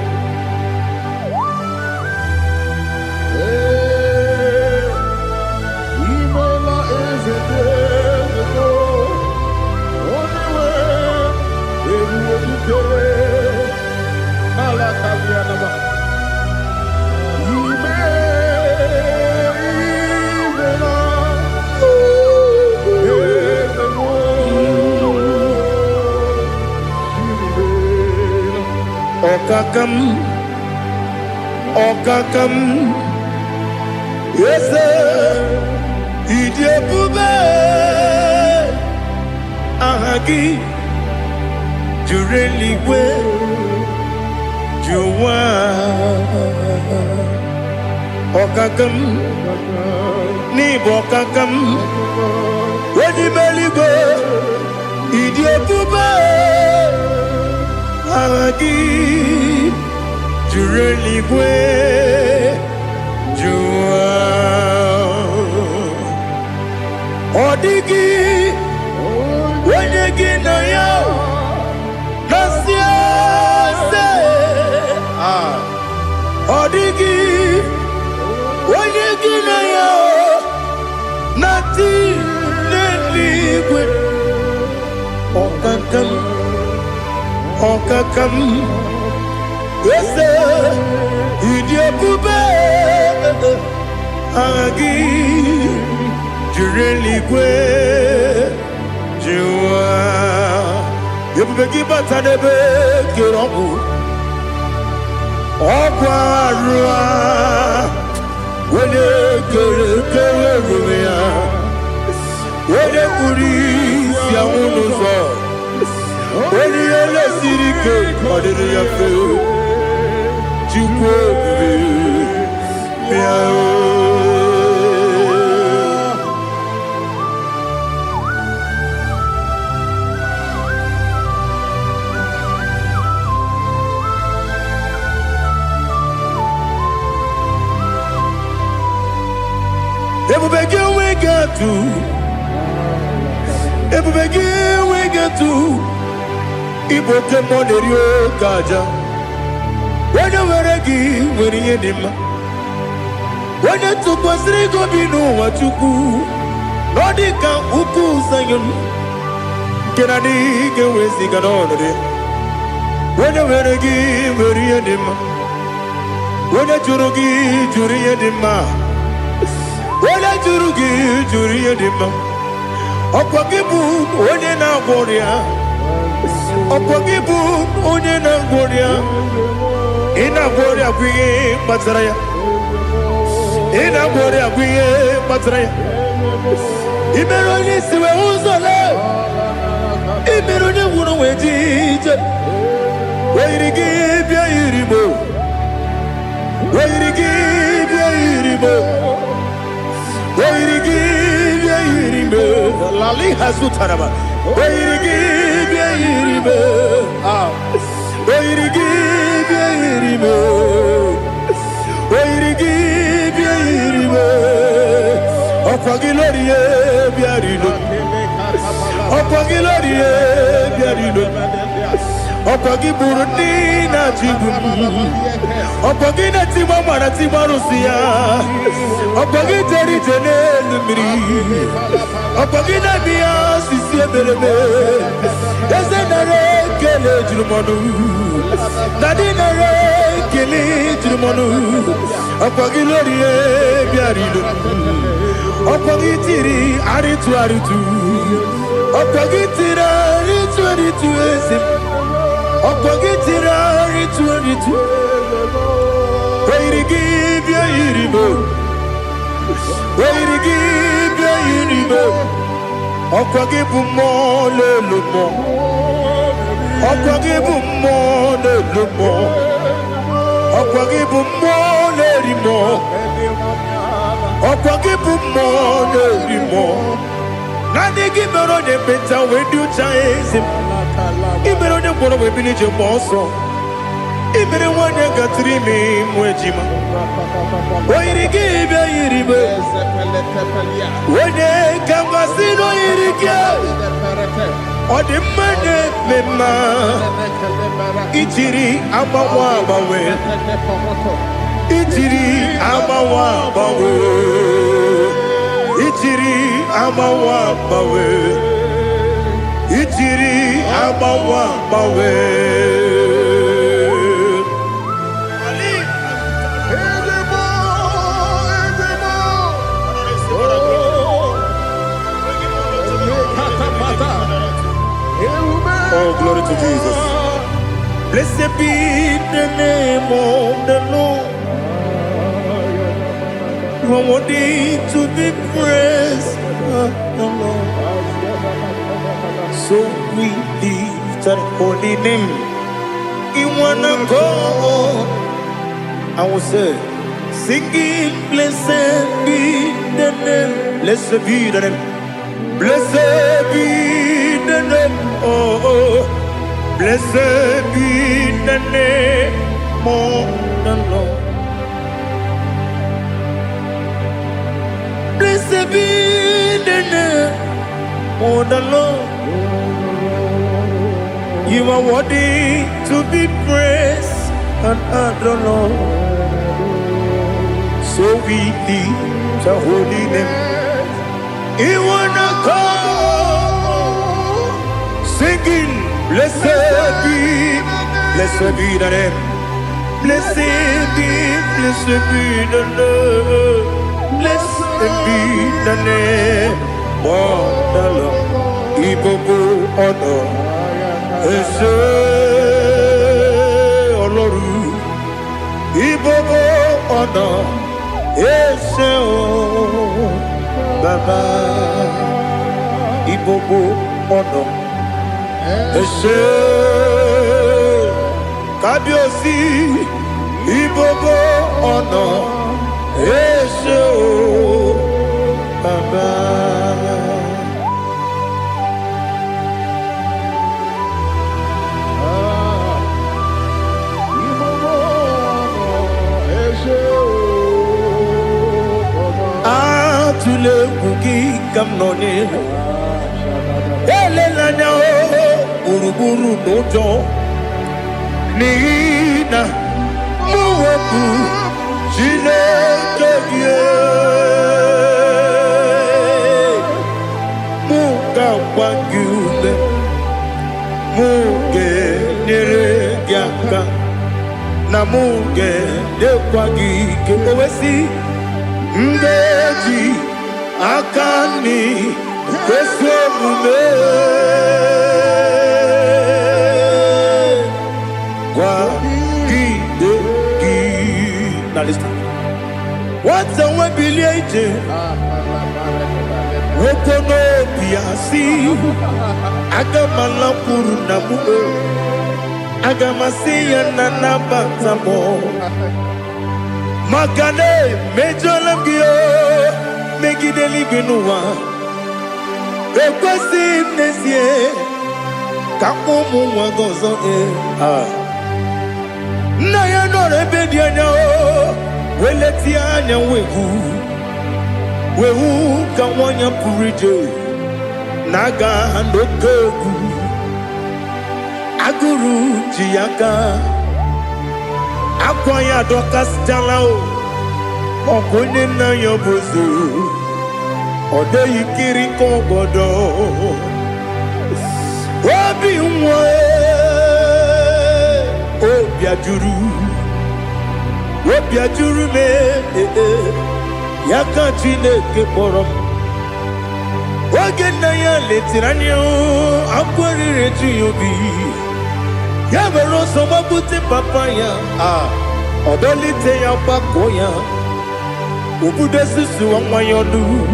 Okakam, yes, Idiopube, Ahagi, Jureliwe, Juwa, Okakam, Nibokakam, Wedimeligo, Idiopube, Ahagi. Jureligwe, Jua, Odigi, when you get no yo, Okakam, Ese, Idiabube, Agi, Jureligwe, Jua, Yabegi Batanebe, Kirobu, Okwarua, Wene Kerumia, Wene Kuris, Yamunuzo. When you let Sirike, what did you feel? You Iboke monerio kaja. When you were a give, when you did when you took was Rigo Bino, what you do, Nodika Uku Sayon. Can I dig away Siganone? When you were a give, when you did when you Jurugi, Juria Dima. When I Jurugi, Juria Dima. Opakibu, when you now warrior. Opogibu onye na ngoria ina ngoria kwiye matraya ina ngoria kwiye matraya imero ni siwe uzole imero ni wuro wejije weirigi bia irimo weirigi bia irimo weirigi bia irimo lali hazutaraba weirigi Yiribe, Opagi Burundi na Jibu, Opagi na Timama na Timarusia, Opagi Jerry Janel Miri, Opagi na Mia Sisi Berebe, Ezenare Kele Jumanu, Nadinare Kele Jumanu, Opagi Lorie Biarido, Opagi Tiri Aritu Aritu, Opagi Tira Aritu Aritu Esim. Opagitira ritu Wait give ya iribo Wait give ya iribo Opagibu mo le lumo Opagibu mo le lumo Opagibu mo le rimo Opagibu mo le rimo Nani gimero de beta when you chase him Ibero de bono we village moso. Ibero one got 3 me mwejima. Why give ya iribe? When they come casino irikia. Or the money mema. Ichiri amawa bawe. Ichiri amawa bawe. Ichiri amawa bawe. Ichiri amawa bawe. Oh, glory to Jesus. Blessed be the name of the Lord. You are worthy to be praised, the Lord. So we lift that holy name. You wanna go? I will say, singing, blessed be the name. Blessed be the name. Blessed be the name. Oh, blessed be the name of the Lord. Blessed be the name of the Lord. You are worthy to be praised and adored. So we lift the holy name. You wanna go singing. Blessed be the name. Blessed be the name. Blessed be the name. Oh, the Lord. Ibobo honor. Ese Oloru. Ibobo honor. Ese o Baba. Ibobo honor. Ese Kabiosi. Ibobo honor. Ese o Baba. Tule kuki kamnone elelanya buruburu nojo nina muwebu jinekeye muka wangule muge neregiaka na muge dekwagi kewesi ndeji akani kwesomume kwa gidegi. Now listen. What's a webileje? Wokono biasi agamalampuru namu agamasiya nanabatamo Makane mejolamgio megideli benua ekwesi nesie kakomu wagozo na ya no rebedi anya weleti anya wehu kawanya purije naga ndokogu aguru jiyaka Akwaya dokas jalao Okone na yobozu Ode yikiri kogodo Obi mwe Obi ajuru me Yaka chineke porom Oge na ya letiranyo Akwari reju yobi Yabero soma buti papaya Odolite ya bakoya Ubude susu wa mayonu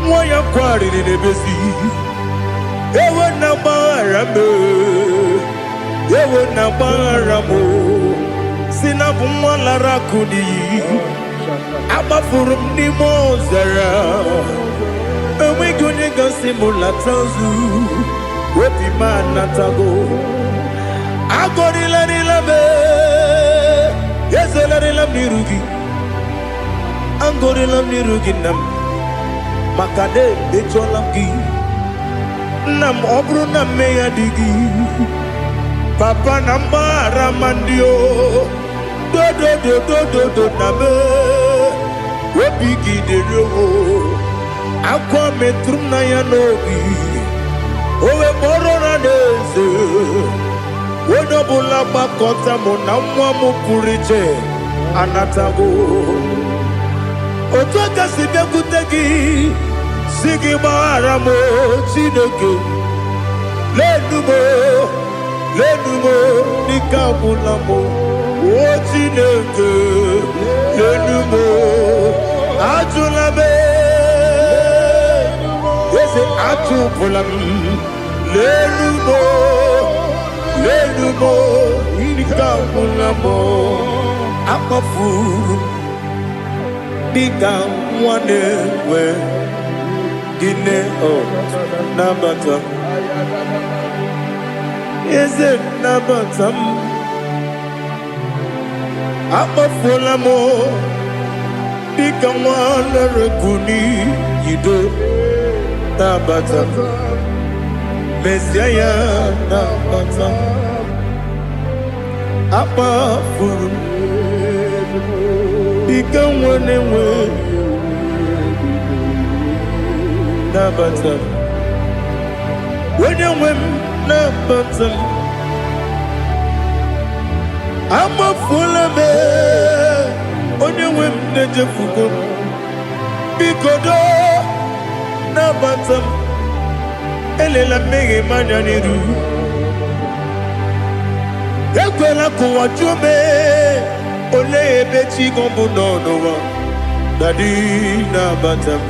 Mwaya kwari ni nebesi Ewe na barame Ewe na baramo Sinabu mwalara kudi Abafurum ni mozara Ewe gune gasi mulatanzu Wepi manatago Agori la be, yes la nirugi. Angori la nirugi nam, makade becholamgi. Nam obru nam meya digi. Papa namba ramandio, do nabe. Wepigi de yo, akwa metrum na yanogi. Owe borona dese. Wodobula bakota mona mwamu purije anatago Otoka sibe kutegi Sigi baramo chineke Lenumo nikabulamo O chineke Lenumo Ajulame Yese ajupulam Lenumo Lenumo, Nikamulamo, Akafu, Nikamwane, Dine, oh, Nabata. Is it Nabata? Akafulamo, Nikamwane, Rekuni, Yido, Nabata. Messiah, Nabata. Apa furu Ikamwane Nabata When you win na batam ama fulame onye nwe m na-ejefugo bikodo na batam elela mmehie manya n'iru ekwela kụwa jume ole ebe chi gọbụ n'ọnụwa dadi na batam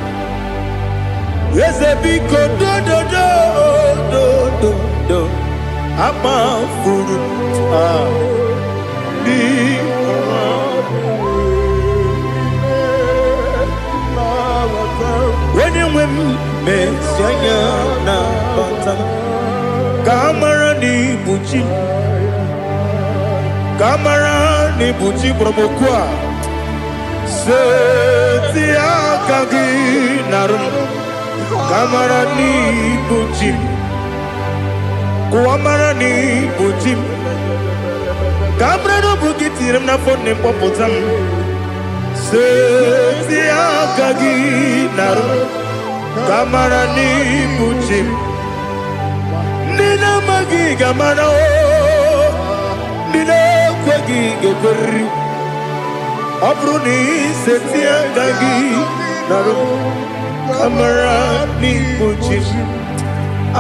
eze biko do ama furu di when you win mesianya na batam kamara ni buchi promokwa setia kagi narum kamara ni buchi kuamara ni buchi kamara no bukitirim na phone popotam setia kagi narum kamara ni buchi nina magi kamara o nina kwagi gebri abruni setia kagi narum kamara ni buchi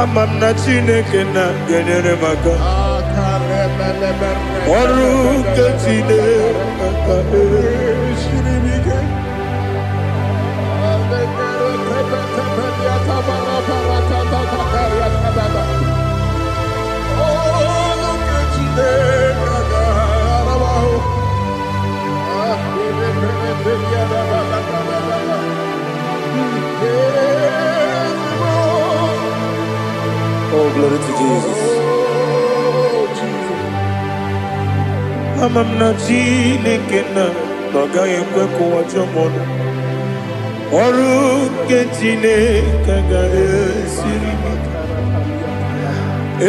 amam na chineke na genyere maka ọrụ nke chineke Oh, glory to Jesus. Amam na chineke na n'ọgaghị ekwe kụwa jọmọnụ ọrụ nke chineke ga-esiri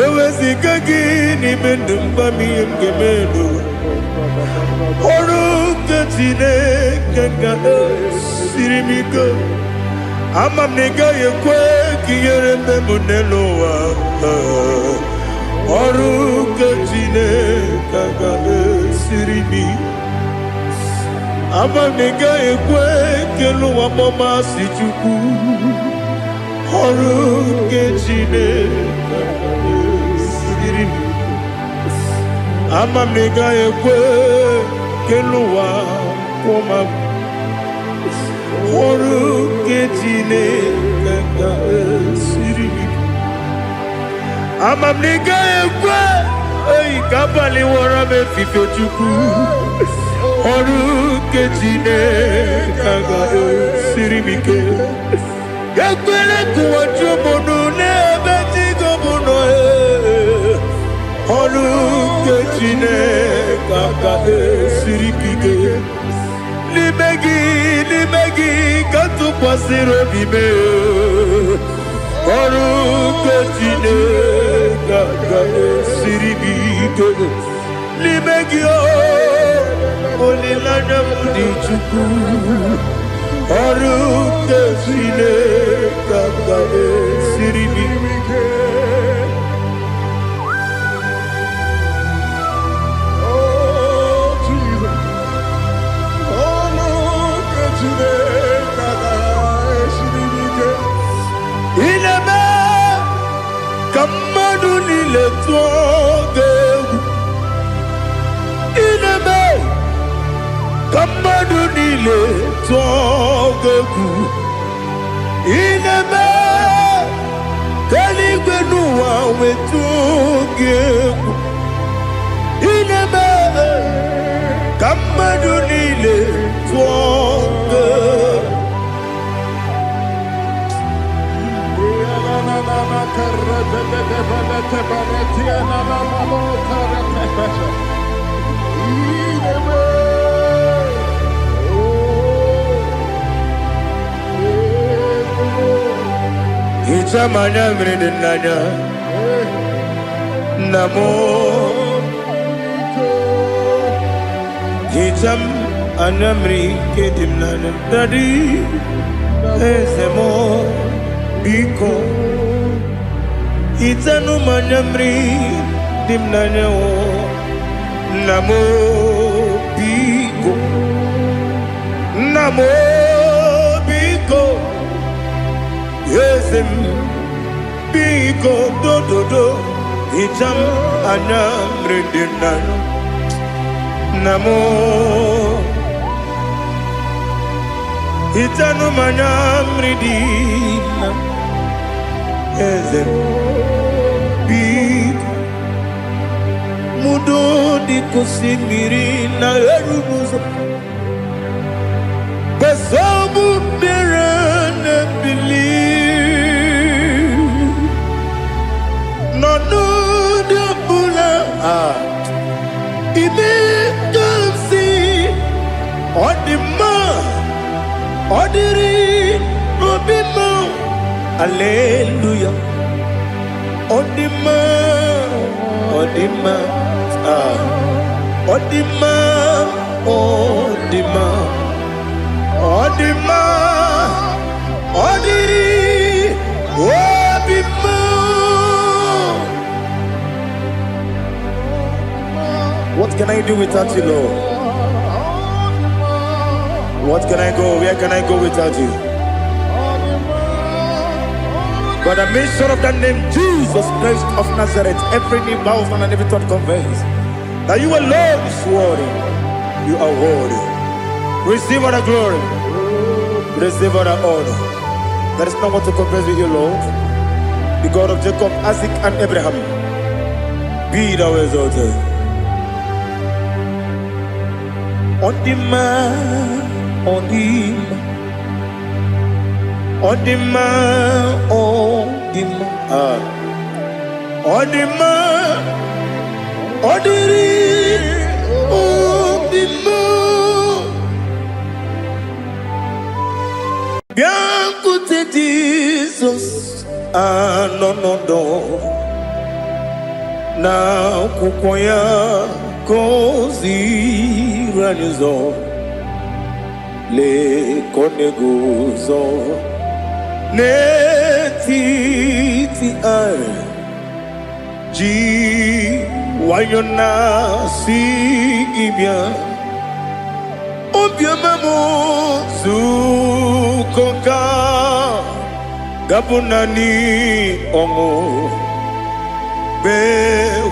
eweziga gị n'ime ndụ mgbam ihe m ga-eme n'ụwa ọrụ nke chineke ga-esiri m ike amam na ị gaghị ekwe ka ihere mbe m n'elu ụwa ọrụ nke chineke ga-esiri m amam na ị gaghị ekwe ka elu ụwa mọmasị Chukwu ọrụ nke chineke ga-esiri m amam na ị gaghị ekwe ka elu ụwa kwụma m ọrụ nke chineke ga-esiri m amam na ị gaghị ekwe ka abalị wara m efife Chukwu ọrụ nke chineke ga-esiri m ike ekwela kụwa jụmụnụ n'ebe chi gọbụ nọ ọrụ nke chineke ga-esiri m ike n'ime gị ka tụkwasịrị obi mee ọrụ nke chineke ga-esiri m ike n'ime gị olileanya m dị Chukwu ọrụ nke chineke ga-esiri m ike mmadụ niile tụọ egwu ineme ka mmadụ niile tụọ egwu ineme ka eluigwe n'ụwa wee tụọ egwu ineme ka mmadụ niile tụọ egwu Hitamanya mridinanya namo hitam anamri kedimnana dadi ezemo biko itanu manyamri dimnanya namo biko yesem biko do itam anyamri dimnanya namo itanu manyamri dimnanya yesem biko mudo di kusimiri na erubuzo besobu berana believe no de bula ibe dansi odima odiri obima hallelujah odima odima odiri obima. What can I do without you, Lord? What can I go? Where can I go without you? By the mention of that name, Jesus Christ of Nazareth, every knee bows and every tongue confesses that you alone is worthy. You are worthy. Receive all the glory. Receive all the honor. There is no one to compare with you, Lord. The God of Jacob, Isaac, and Abraham. Be thou exalted. On the man, on the man. On the man, on the man, on the man, on the man. Bien côté Jesus, no. Na kukoya kozi ranizo, le koneguzo. Netiti ai ji wayona si ibia obia mamo zukoka gabunani omo be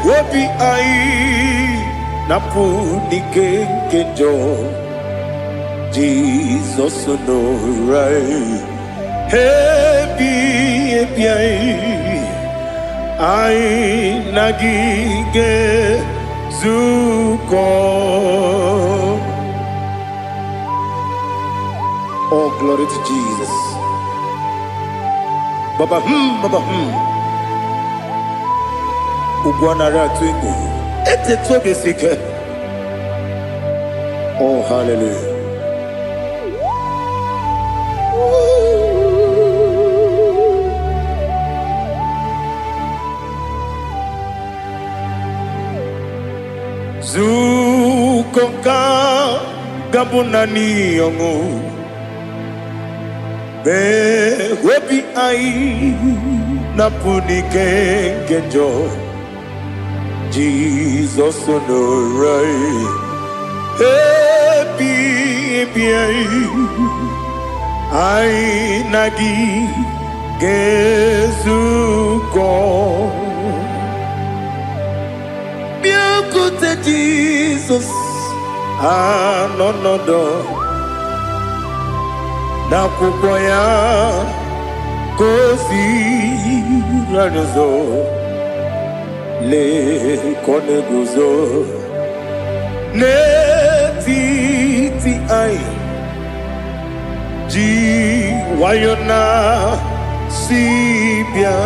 wobi ai napu nikenjo Jesus no right. Happy I nagige zuko. Oh, glory to Jesus. Baba Ugwana ratwingu. Ete tobe sike. Oh, hallelujah. Zukoka gabunani yongu be webi ai napuni kenjo Jesus no right happy ai nagi gezuko. Jesus, no na kukoya kosi ranizo le koneguzo netiti ai ji wayona sibia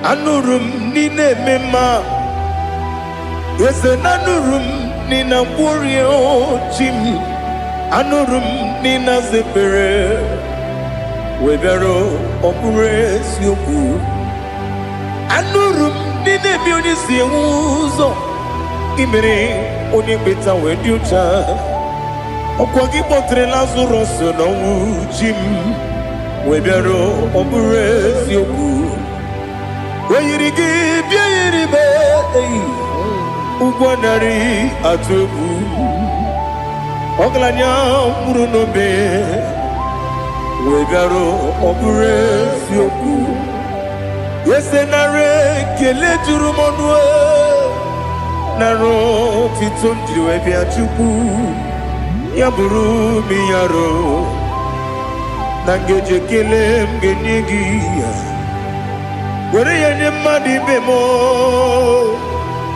anurum nine mema. Yes, anurum nina warrior chim anurum nina zepere webero opures yoku anurum nine bionisi uzo imere onibeta weducha okwagi potre lazuro so no chim webero opures yoku Oyirigi biayiribe Ugwanari atubu Oglanya murunobe Wegaro obure sioku Yesenare kele jurumonwe Naro titondriwe biachuku Yaburu miyaro Nangeje kele mgenyegi Were yenye madi bemo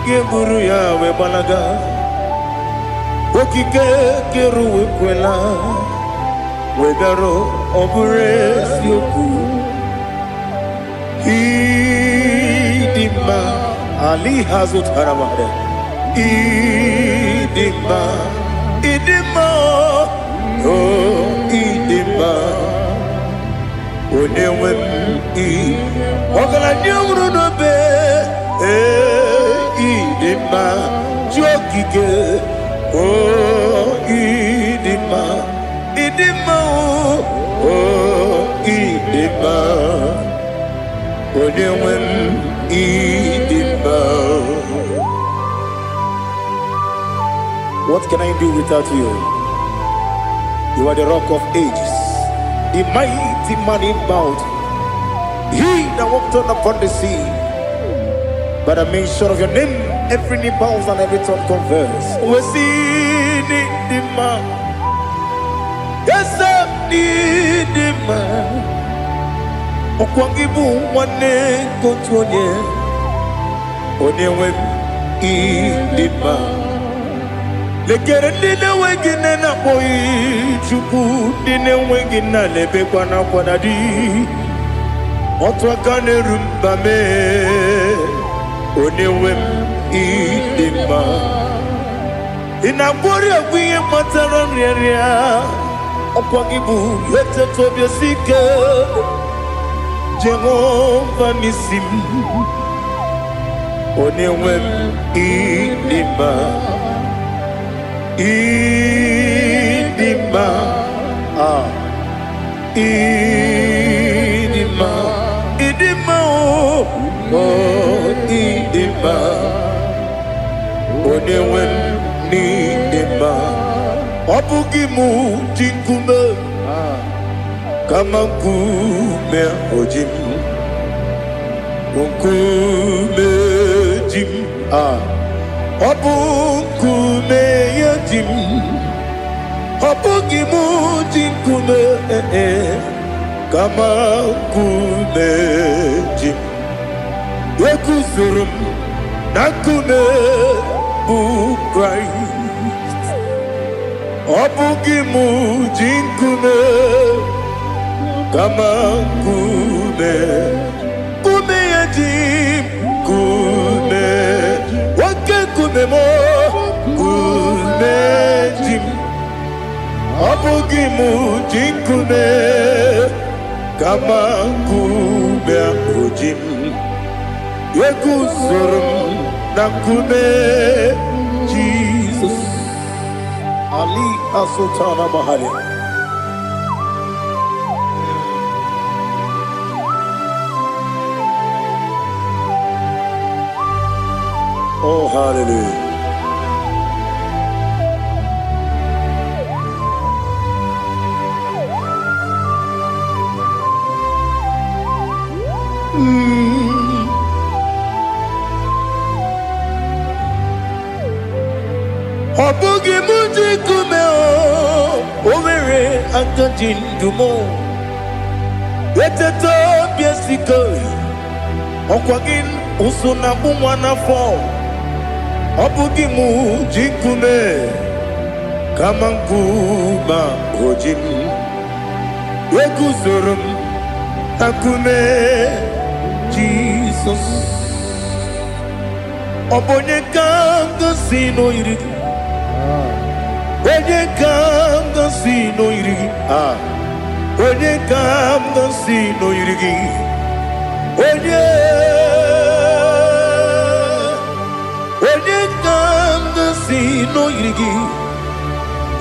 Geburu ya we balaga Okike keru we kwela Wegaro obure sioku Idima Ali hazut haramade Idima Oh Idima Onewem Ogala nyumru no be Idima Jokike Oh Idima Oh Idima Onewem Idima. What can I do without you? You are the rock of ages, the mighty man in battle. He that walked on upon the sea. By the mention of your name, every knee bows and every tongue confess. We see the man. Yes, I need the man. Okwangibu wane kotonye. Onewem idima. Lekere dine wengine na boy chuku dine wengine lebe kwa na kwadadi. Otwa kane rumba me. Onewem idima. Inabori agwiye matara nyeria. Okwangibu yete tobye sike. Jehovah Nisim. Onewem idima. Idima. Idima. Idima. Oh idima. Onewem idima. Obugimu jinkume. Kama nkume ojim. Nkume jim. Obu nkume yajim. Obugimu jinkume. Kama nkume jim. Yekusurum nakume Christ. Obugimu jinkume. Kama kume yajim kume wake kume mo kume jim abugimu jinkume kama kume ojim yekusurum na kume Jesus Ali Asutana Mahali. Oh, hallelujah. Obugi muji kumeo Overe antojin dumo Yeteto biesiko Okwagin usuna bumwana fo Obugi muji kume Kamankuma ojim Yeguzurum takume Jesus Obonye kanga sino irigi Onye kanga sino irigi Onye kanga sino irigi Onye kanga sino irigi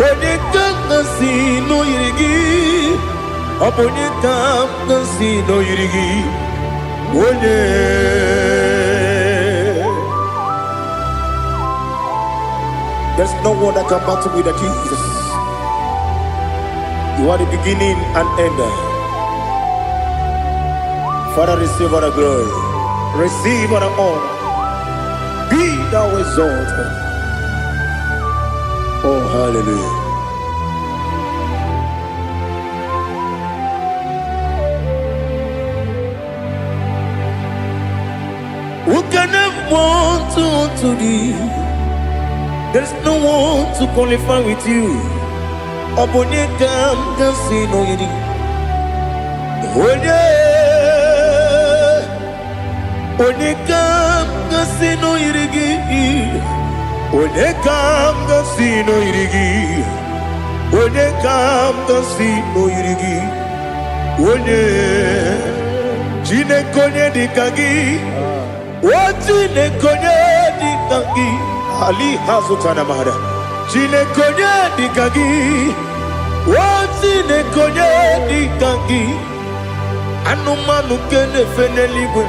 Onye kanga sino irigi Onye kanga sino irigi There's no one that can battle with Jesus. You are the beginning and end. Father, receive all the glory. Receive all the honor. Be thou exalted. Oh, hallelujah. Who can have one to thee? There's no one to qualify with you. Abonye kam kasi no yidi. Onye kam kasi no yidi. Onye kam kasi no yidi. Onye kam kasi no yidi. Onye jine konye dikagi. Wajine konye dikagi. Ali hazutana mahada. Jine konye dikagi. Wajine konye dikagi. Anumanu kene feneligwe.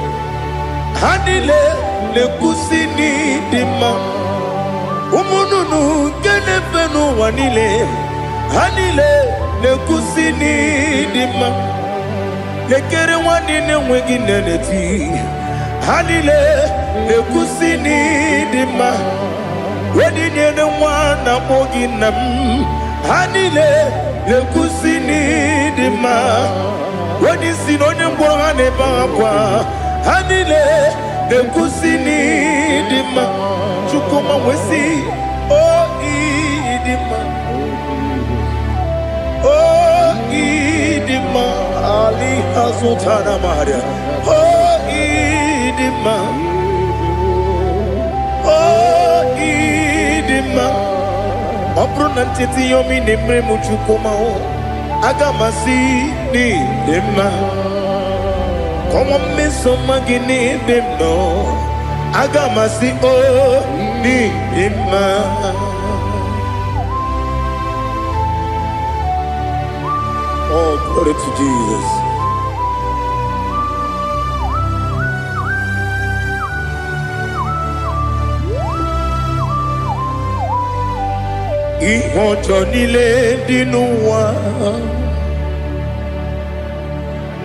Hanile le kusini dima. Umununu kene fenu wanile. Hanile le kusini dima. Lekere wanine wengi neneti. Hanile le kusini dima. Wedi nyene mwana mogi nam. Hanile le kusini dima. Wedi sinonye mbwangane bangwa. Hanile le kusini dima. Chukuma wesi oh idima. Oh idima. Ali hazutana maria. Oh idima. Oh idima. Opronantiti yomi nemre muchukuma o. Agamasi ni dema. Como me somagini demno. Agamasi o ni dema. Oh, glory to Jesus. Ihojo nile dinuwa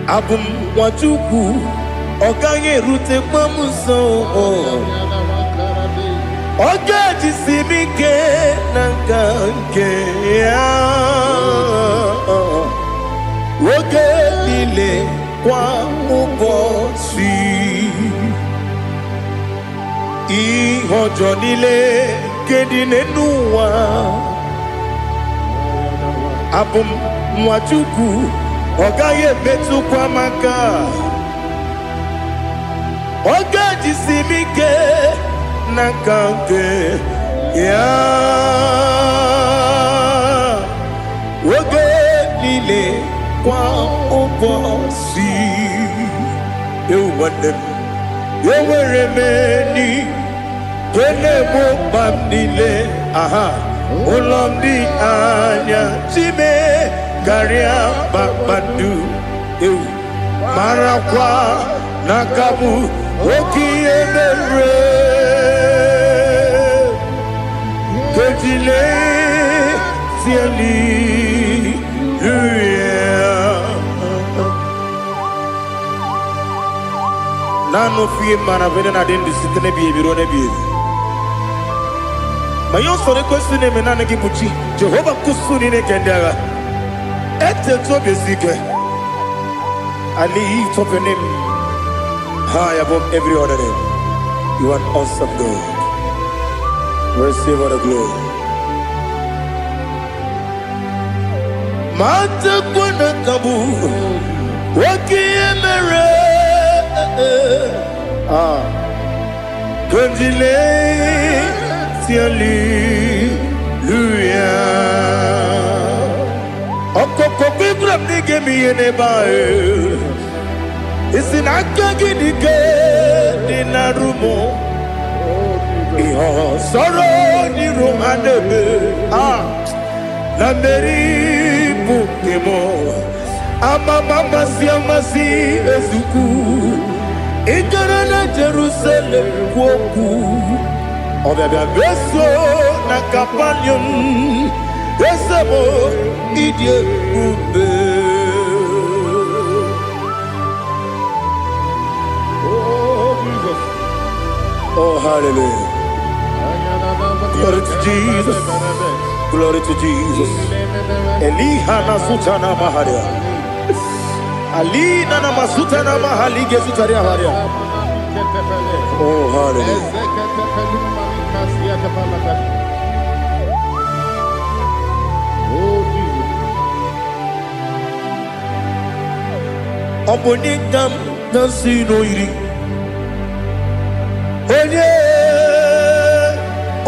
abum wajuku oganye rute pamuso oga jisimike nanganke ya oge nile kwa ubosi ihojo nile kedinenuwa abum mwachuku ogaye metu kwa maka oga jisimike nakanke ya oge nile kwa ubosi ewandem yeweremeni kene mo bamnile aha Olomdi anya chime garia babadu eu marakwa nakabu okiemere kejile siali nano fie mana vena na dendi sitene biebiro ne bie mayon sore kwesune menane gibuchi Jehova kusuni ne kendara ete to besike I lift up your name high above every other name. You are awesome God. Receive all the glory. Mata kuna kabu wakiemere Kundile Hallelujah. Okoko bibra nige mi enebae. Isinaka gidike dinarumo. Iho soro ni romanebe. Na meri bukemo. Ama mama si ezuku. Ikarana Jerusalem woku Obabia beso na kapanium Besamo idie ube Oh Jesus Oh hallelujah Glory to Jesus Glory to Jesus Elihana sutana maharia Alina na masuta na mahali gesutaria haria. Oh hallelujah. Oh Jesus. Oponingam nasino iri.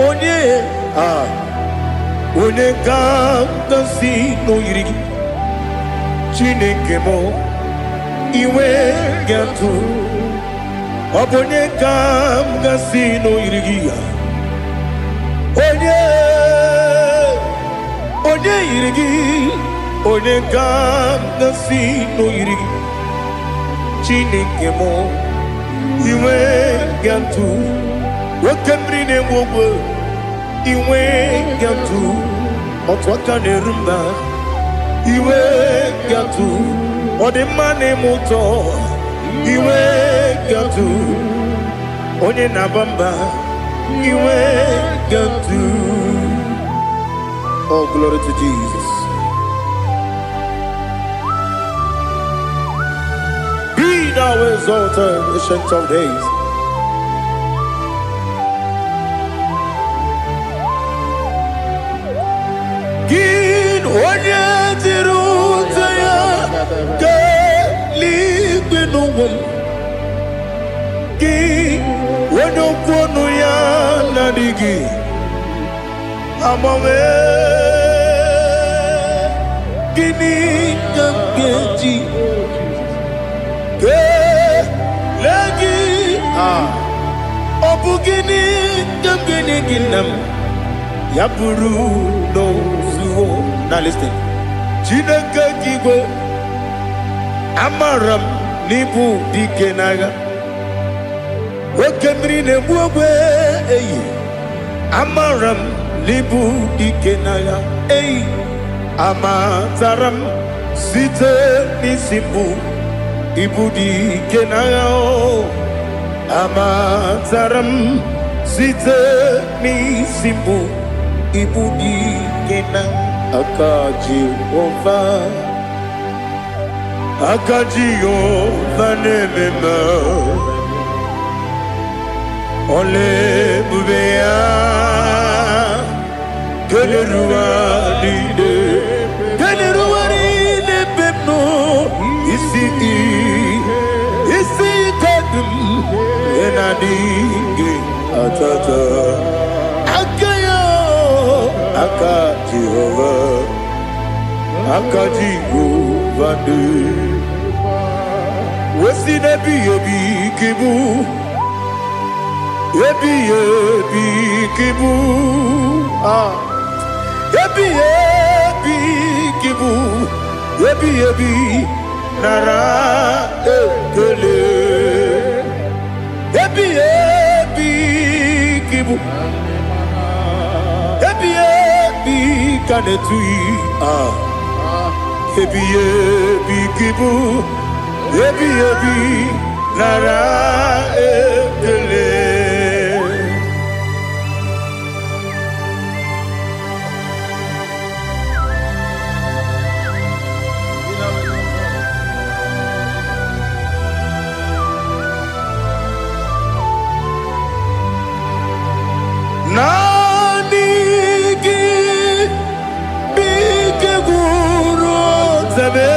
Onye onengam nasino iri. Chineke mo iwe gatu obonye kam gasino irigia onye irigi onye kam gasino irigi Chineke mo iwe gatu wakemri ne mwogo iwe gatu otwaka ne rumba iwe gatu Ode mane muto iwe gatu onye nabamba iwe gatu. Oh glory to Jesus. Be thou exalted, ancient of days. Gin onye tirutaya Ki wano kono ya nadigi Amame Gini kamgeji Ke lagi Obu gini kamgeni ginam Yapuru no suho. Now listen Chinaka kigo Amaram nibu dikenaga Wakemri ne buwe Amaram nibu dikenaga Amataram site nisimbu Ibu dikenaga Amataram site nisimbu Ibu dikenaga Akaji ova Akajiyo vanemema Ole bubea Keleruaride Keleruaride pepno Isi kadum Enadinge atata Akayo Akajihova Akajiyo vande Wesi nebi ebi kibu Ebi kibu Ebi kibu Ebi nara ekele Ebi kibu Ebi kanetui Ebi kibu Ebi nara ekele Nanigi bike guru zabe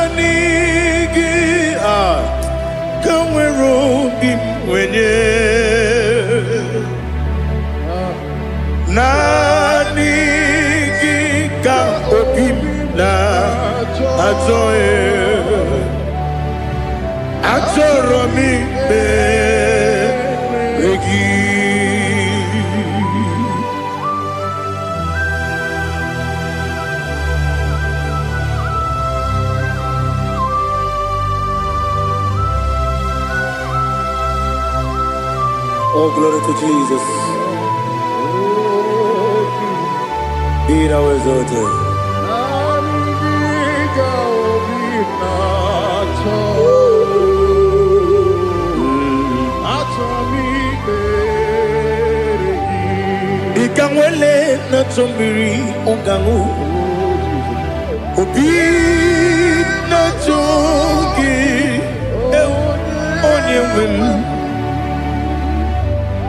Nanigi kamwero bimwenye Nanigi ka opim na ajoe Ajoro mi begi Oh, glory to Jesus. Be thou exalted. Ikangwele na chombiri ongangu obi na chogi onyewem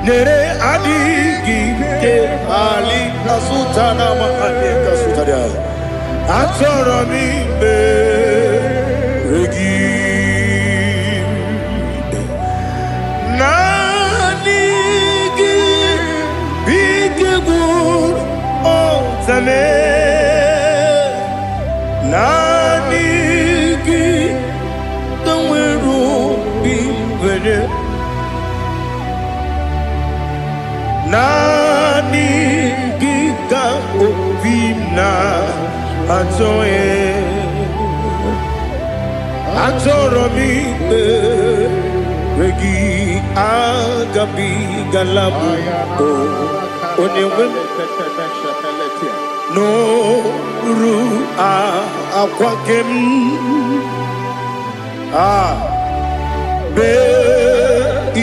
nere adigi ke ali asutana mahane kasutaria atoromi be regi nanigi bigegur otame nanigi kanweru bimwere nani gika obina atoye atoromi regi agabi galabu onewe no ru akwakem be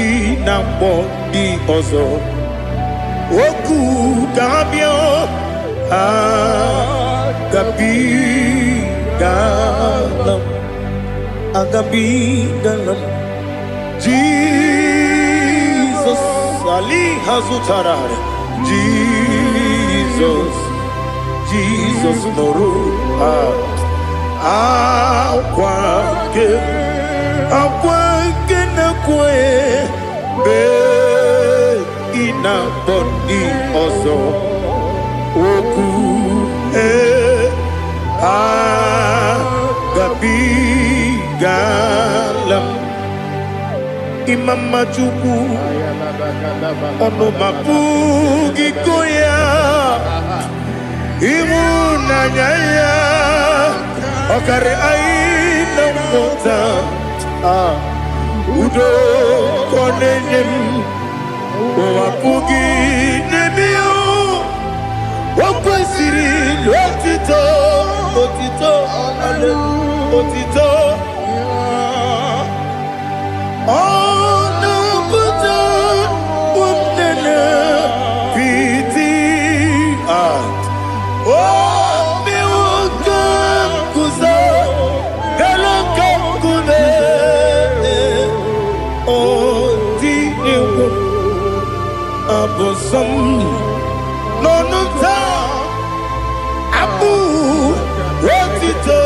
inambo di ozo Oku gabio agabi galam Jesus Ali hazutarare Jesus noru akwake na kwe be ina boni ozo oku gabi galam imama chuku ono mapugi koya imuna nyaya okare aina mota udo konenyem wapugi nebio wakwesiri lotito otito ono buta umnene piti miwaka kuza galaka kune abosom nonuta abu wotito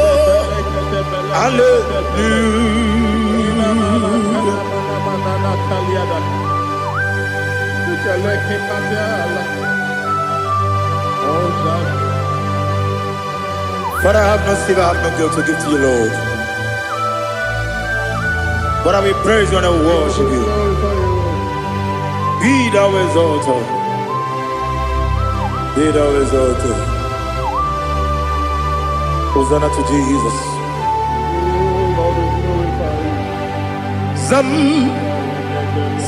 Father, I have no silver, I have no gold to give to you, Lord. But I will praise you and I will worship you. Be thou exalted. Be thou exalted. Hosanna to Jesus.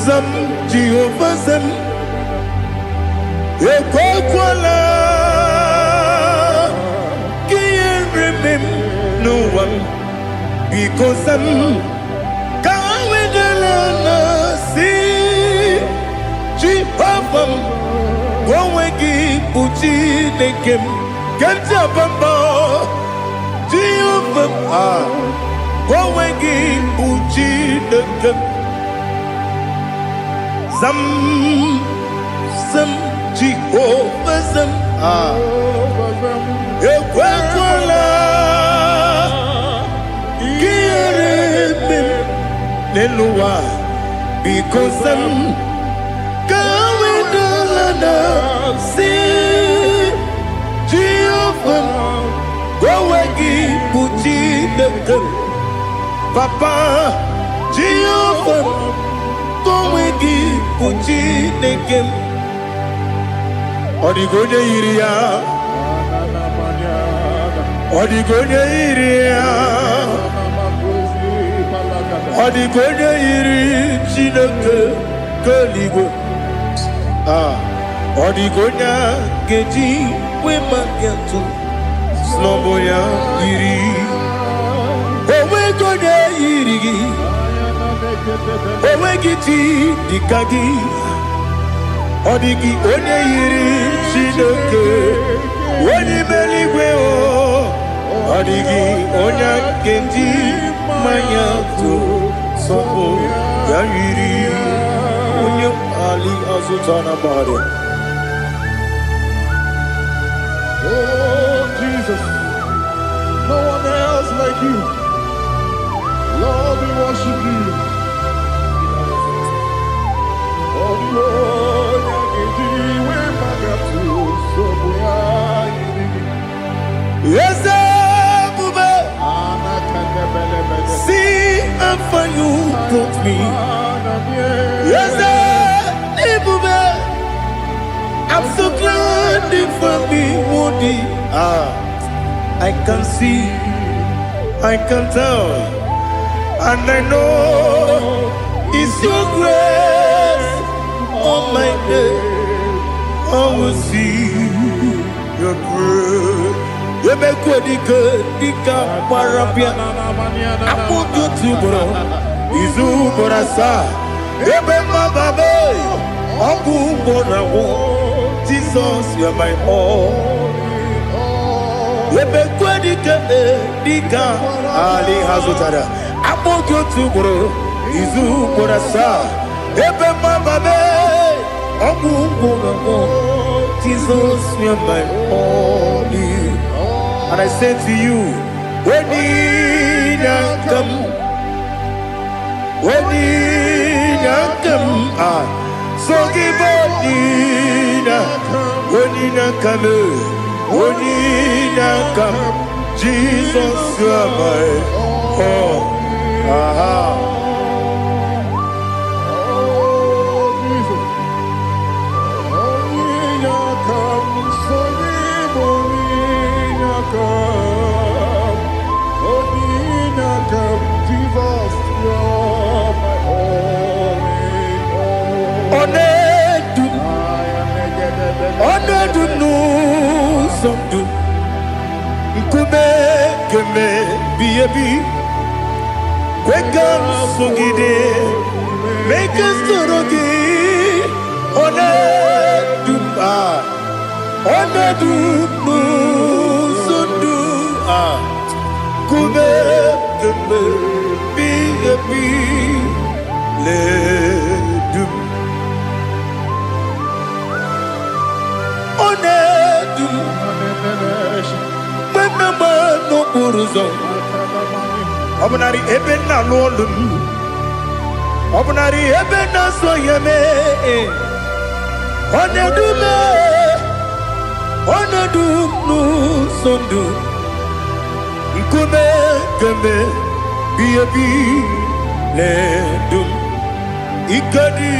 Zam Jehovah Zam Ekwakwala Can't remember no one because Zam Kawedalana see Jehovah Wawegi Uchi Nekem Ganja Bamba Jehovah Wawegi Uchi Nekem Zam Jehovah Zam Ekwakwala Kieremem Neluwa because Zam Kawedalana see Jehovah Wawegi Uchi Nekem Papa Jehovah Wawegi Uchi Nekem Odigonye iria Odigonye iri Chineke Kaligo. Odigonya Geji, Women get to Snowboya Iri. Owegonya Iri. Owegiti Dikagi. Odigi Onye Iri Shinoke. Oni Meligwe O. Odigi Onya Geji Maya to Sobo Yairi. Onye Ali Azutana Bade. Oh, Jesus, no one else like you. Lord, we worship you. Oh, Lord, yes, see how far you brought me. Yes, I'm so glad for me, Woody. I can see, I can tell, and I know it's your grace on my day. I will see your grace. You make what you could, Dika Parapia. I put you to bro. Izu Borasa. You make my baby. Abu Bonawo. Jesus, you're my all. You make what you could, Dika Ali Hazutara. I put you to bro. Izu Borasa. You make my baby. Abu Bonawo. Jesus, you're my all. And I say to you, when you come, so give up, when you come, Jesus, you are my all. Make us to Obnari ebena lolum Obnari ebena soyeme Onedu nu sondu Nkume keme Biyebi ledum Ikadi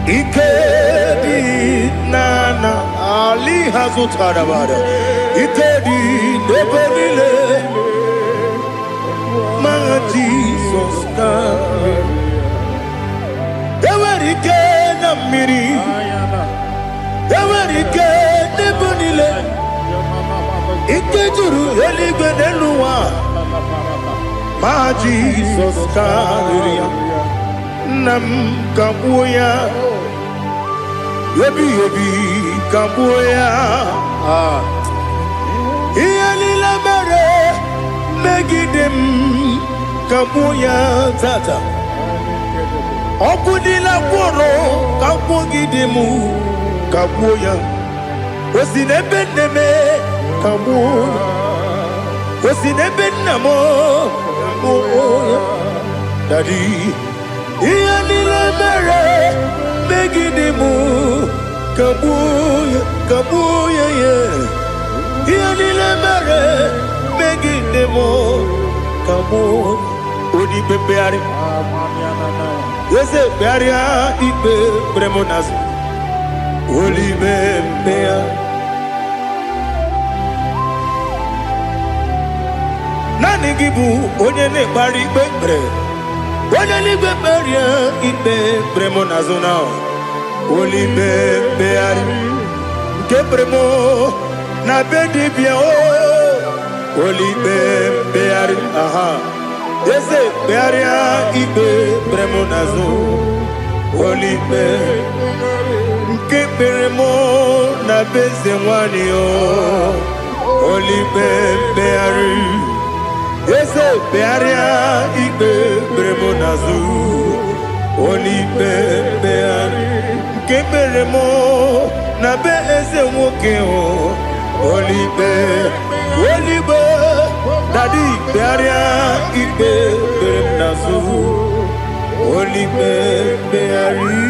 Ikedi nana Ali Hazutara Bada Ikedi nebenile Manga Jesus kame Ewerike na miri Ewerike nebenile Ikejuru eligwe neluwa Ma Jesus kame Nam kabuya Yebi kabuya Iyalila mere Megidem kabuya tata Okudila kworo kabugidemu kabuya Osinebendeme kabuya Osinebenamo kabuya Daddy Iyalila mere Megidemu kabuya yeah Iyalila mere Megidemu kabuya Odi pepeari Yese pearia ipe premonas Oli bepea Nani gibu onye ne bari bepre Onelibe beria ibe bremo nazona. Olibe beari ke bremo na bedi bia o. Olibe beari aha. Ese bearia ibe bremo nazo. Olibe ke bremo na beze wani o. Olibe beari. Ese bearia ibe bremo nazo. Olibe beari ke bremo na beze woke o. Olibe Daddy bearia ibe bremo nazo. Olibe beari.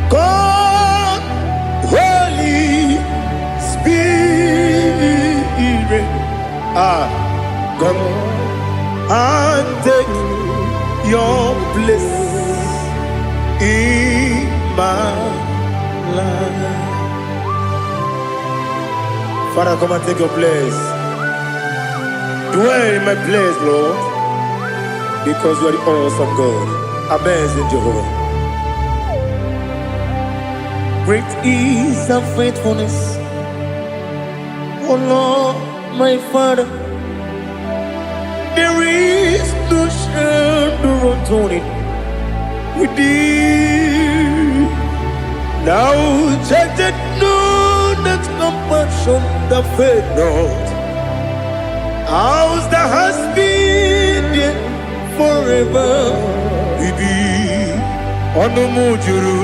God, Holy Spirit, come and take your place in my life. Father, come and take your place. Dwell in my place, Lord, because you are the awesome God. Amazing Jehovah. Great is thy faithfulness, O Lord, my Father. There is no shadow of turning with thee. Thou changest not that compassion that faith not. Ours that has been there forever with thee. Onomujuru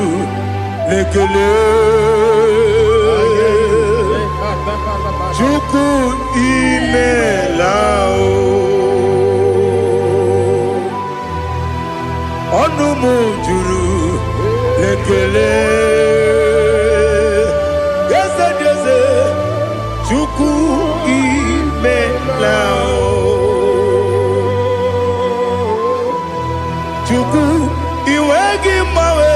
lekele Chuku imelao Onumujuru lekele Yese Chuku imelao Chuku iwegi mawe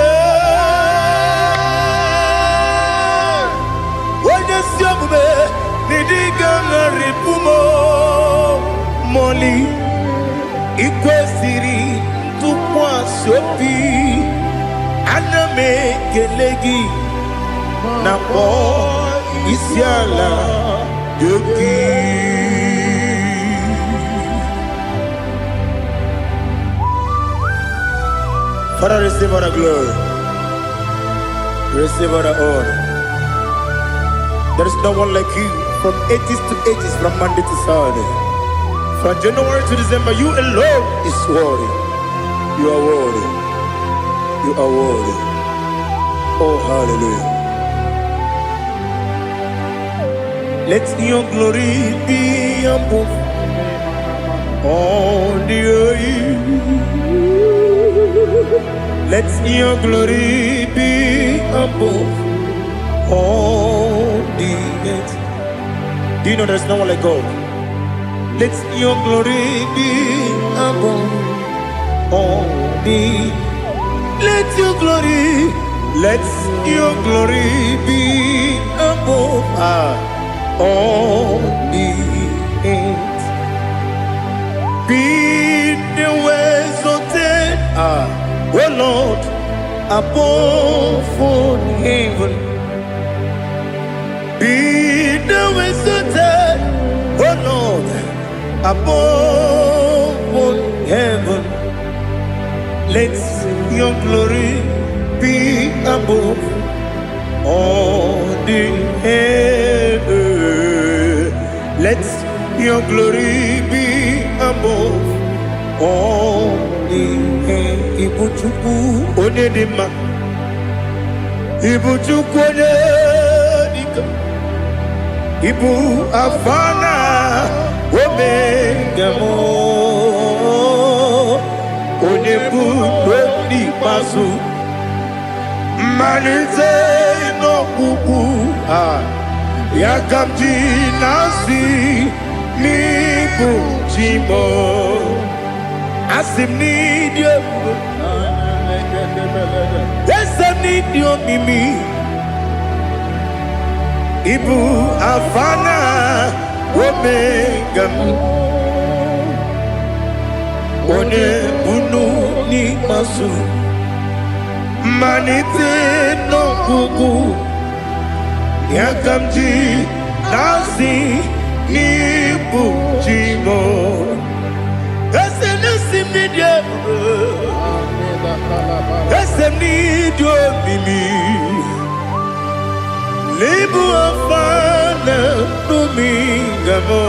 Moli ikwesiri tukwa sopi aname kelegi na po isiala yoki. Father, receive all the glory, receive all the honor. There is no one like you. From ages to ages, from Monday to Saturday, from January to December, you alone is worthy. You are worthy. You are worthy. Oh, hallelujah. Let your glory be above all the earth. Let your glory be above all the earth. Do you know there's no one like God? Let your glory be above all the. Let your glory be above all the earth. Be the exalted, oh Lord, above all heaven. Be the exalted, oh Lord, above all heaven. Let your glory be above all the earth. Let your glory be above all the earth. Ibuchuku onedima, Ibuchuku onedika. Ibu afana omega mo onebu lodi pasu manize no kuku Yakamji nasi nibu jimo asim nidio esem nidio mimi ibu afana omega one bunu ni masu manite no kuku Yakamji nasi nibu jimo esem nasi nidio esem nidio mimi Libu afana numingamo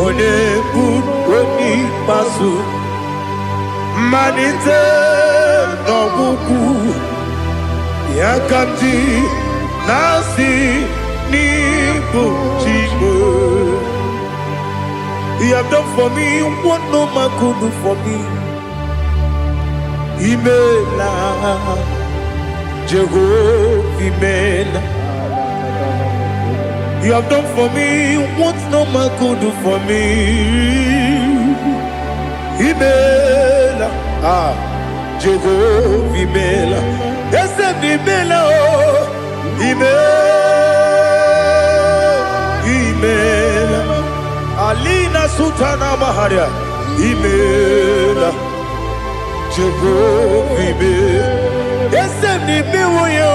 One buni pasu Manite no buku Yakamji nasi nibu jimo He have done for me what no man could do for me Imela Jehovah, you have done for me what no man could do for me. Imela, Jehovah, Imela, yes, Imela, Imela, Alina Sultana Maharia, Imela, Jehovah, Imela. Yes, I'm the Miwoyo.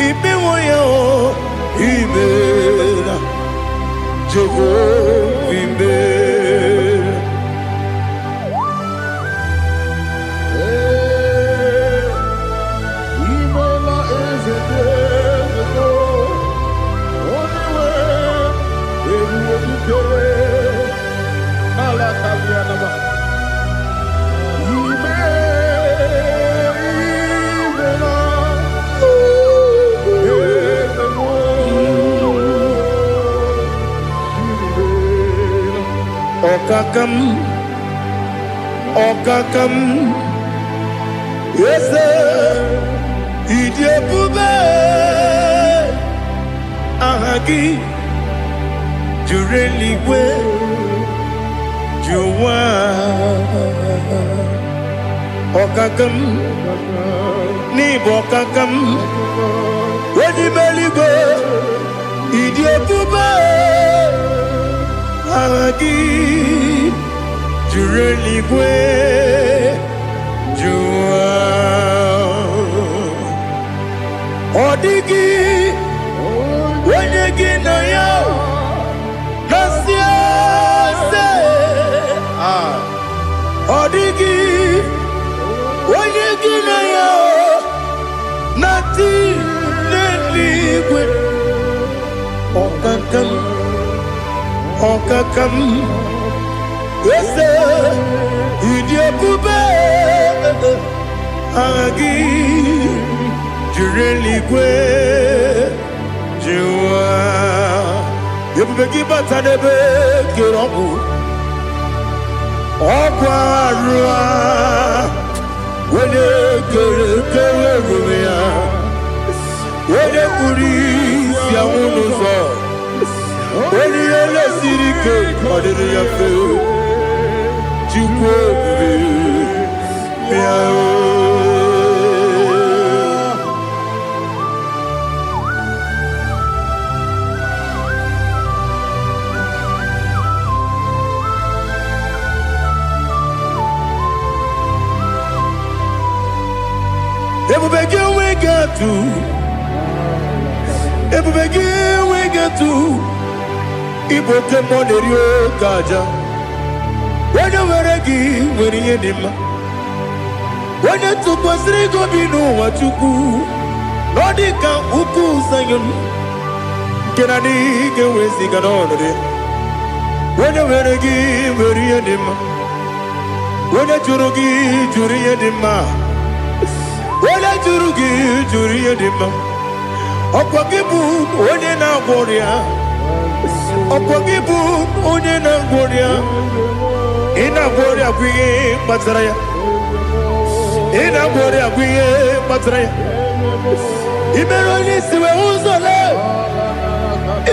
Imewoyo. Imela. Jehovah, Imela. Imela is a day. Only way. Okakam, yes, Idiabube, Ahagi, Jureliwe, Juwa, Okakam, Nibokakam, Wedibeligo, Idiabube, Ahagi, Jureligwe, Jua, Odigi, when you get no yo, Nasia, Odigi, when you get no yo, Nati, Neligwe, Okakam, yes, Idiabube, Agi, Jureligwe, Jua, Yabubeki Batanebe, Kirobu, Okwarua, when you when you police, Yamunuzo, when you let Sirike, what did you feel? When you were a gay, when you had him, when you took was Rigo, you know what you do. Nodika Uku Sayon, can I dig away Siganone? When you were a gay, when you had him, when you Jurugi, Juri had him, when I Jurugi, Juri had him, Opagibu, when you now warrior, Opagibu, when you now warrior. Ina gloria kwi Mazaraya ina bore agwiye matre imeroni siwe uzole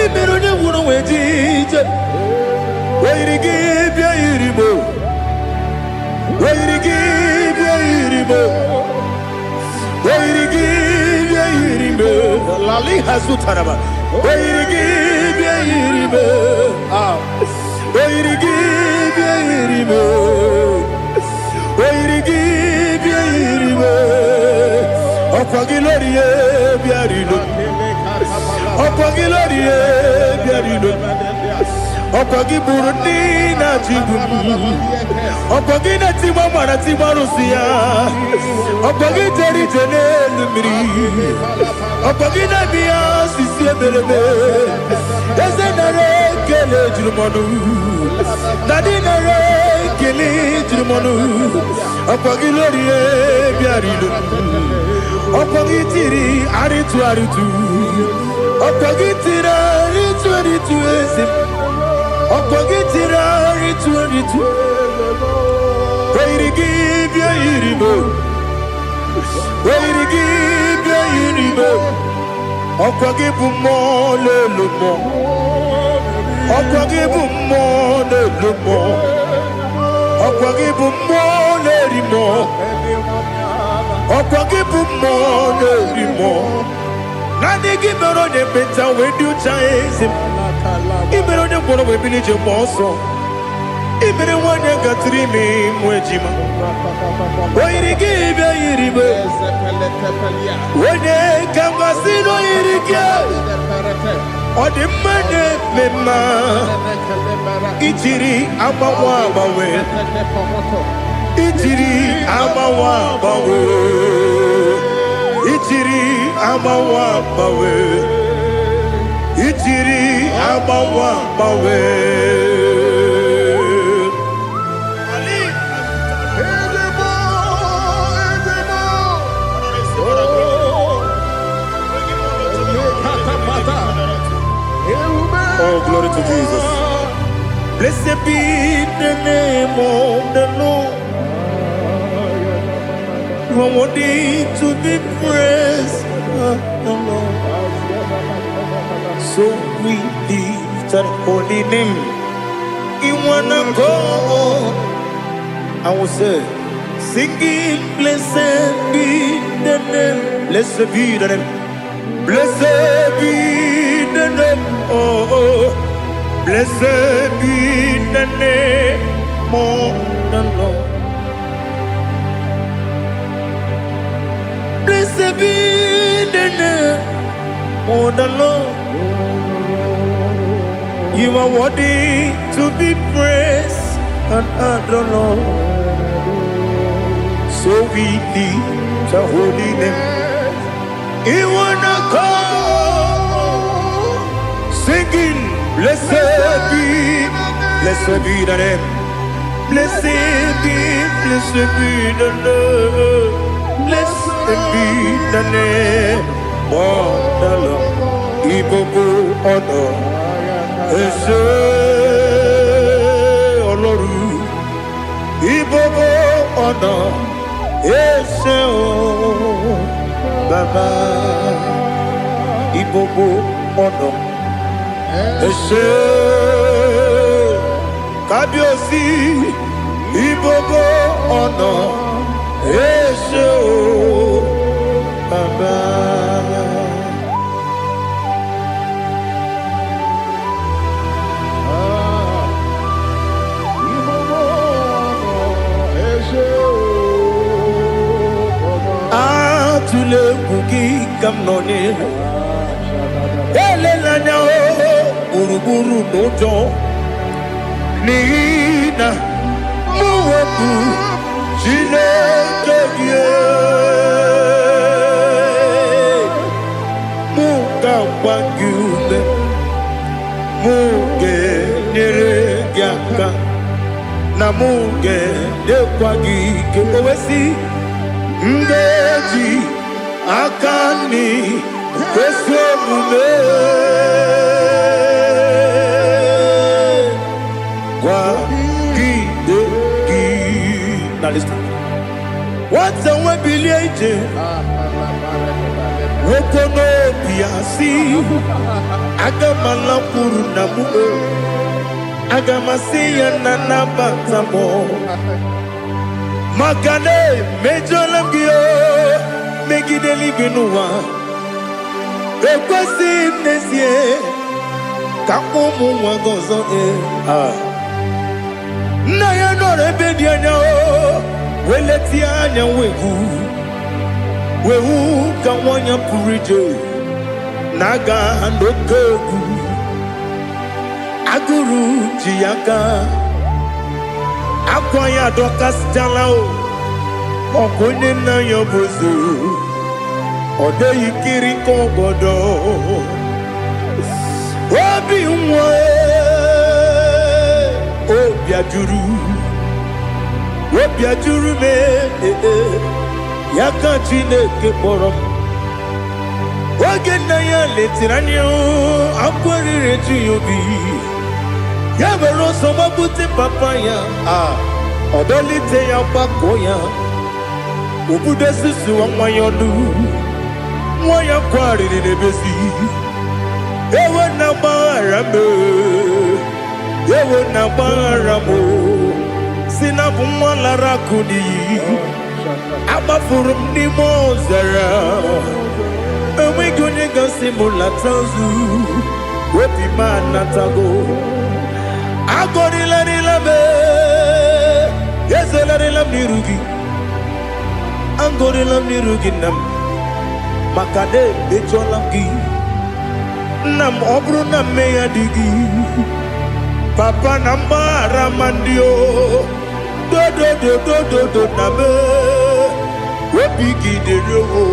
imeroni wunu wejije weirigi bia irimo weirigi bia irimo weirigi bia irimo lali hazutaraba weirigi bia irimo weirigi bia irimo weirigi bia irimo okwagilorie bia rilo okwagilorie bia rilo okwagi burundi na jibu okwagi na tima mara tima rusia okwagi jeri jene lumiri okwagi na biya sisi eberebe eze nare kele jirumonu nadi nare kele jirumonu okwagi lorie biarilo okwagi tiri aritu aritu okwagi tira aritu aritu eze okwagitira ritu weirigi bia irimo weirigi bia irimo okwagibu mo lelumo okwagibu mo lelumo okwagibu mo lerimo okwagibu mo lerimo nani gimero de beta wedu chaise ibero de bono we bilije moso ibere wanya gatrimi mwejima oirigi bia iribe wone kangasino irige odimane mema itiri amawa bawe itiri amawa bawe itiri amawa bawe itiri amawa bawe oh glory to Jesus. Blessed be the name of the Lord. You are worthy to be praised, the Lord. So we lift that holy name. You wanna go? I will say, singing, blessed be the name, blessed be the name, blessed be the name, oh, blessed be the name of the Lord. Blessed be the name of the Lord. You are worthy to be praised and adored. So we lift the holy name. You wanna come singing, blessed be the name, blessed be the name, blessed be the name of the Lord. Ibobo honor. Ese Oloru Ibobo ọ̀nà Ese o Baba Ibobo ọ̀nà Ese Kábíyèsí Ibobo ọ̀nà Ese o Baba. Tule kuki kamnoni ele lanya o buruburu nojo nina muweku jile kebie muka wangyule muge nere gyaka na muge dekwagi kewesi ndeji akani kwesomume kwa gidegi. Now listen. What's a webilie? Wokono biasi. Agamala purunamu. Agamasiya nanabatamo. Makane mejolamgio. Megideli benua. Ekwasi nesie. Kakomu wagozo na ya no rebedi anya o weleti anya wehu ka wanya purije naga ndokogu aguru jiaka akwa ya dokas jala o okonye na yobozu ode yikiri kogodo Obi nwa obi ajuru me yaka Chineke kpọrọ m oge nna ya letiri anya akwarịrị ji obi ya mere ọsọ gbapute papa ya ọdọlite ya gbakọ ya obodo susu nwa ya ọnụ nwa ya kwarịrị n'ebezi ewe na gbara mo sina bụ nwa lara kudi agbafuru m n'ime ọzara enweghị onye gasị m latazu obi m anatago agọrịlarịla m ezelarịla m n'iru gị agọrịla m n'iru gị nna m maka na emejọla m gị nna m ọ bụrụ na mme ya dị gị papa na mgbara mandio dodododododo na me obi gị dịrị o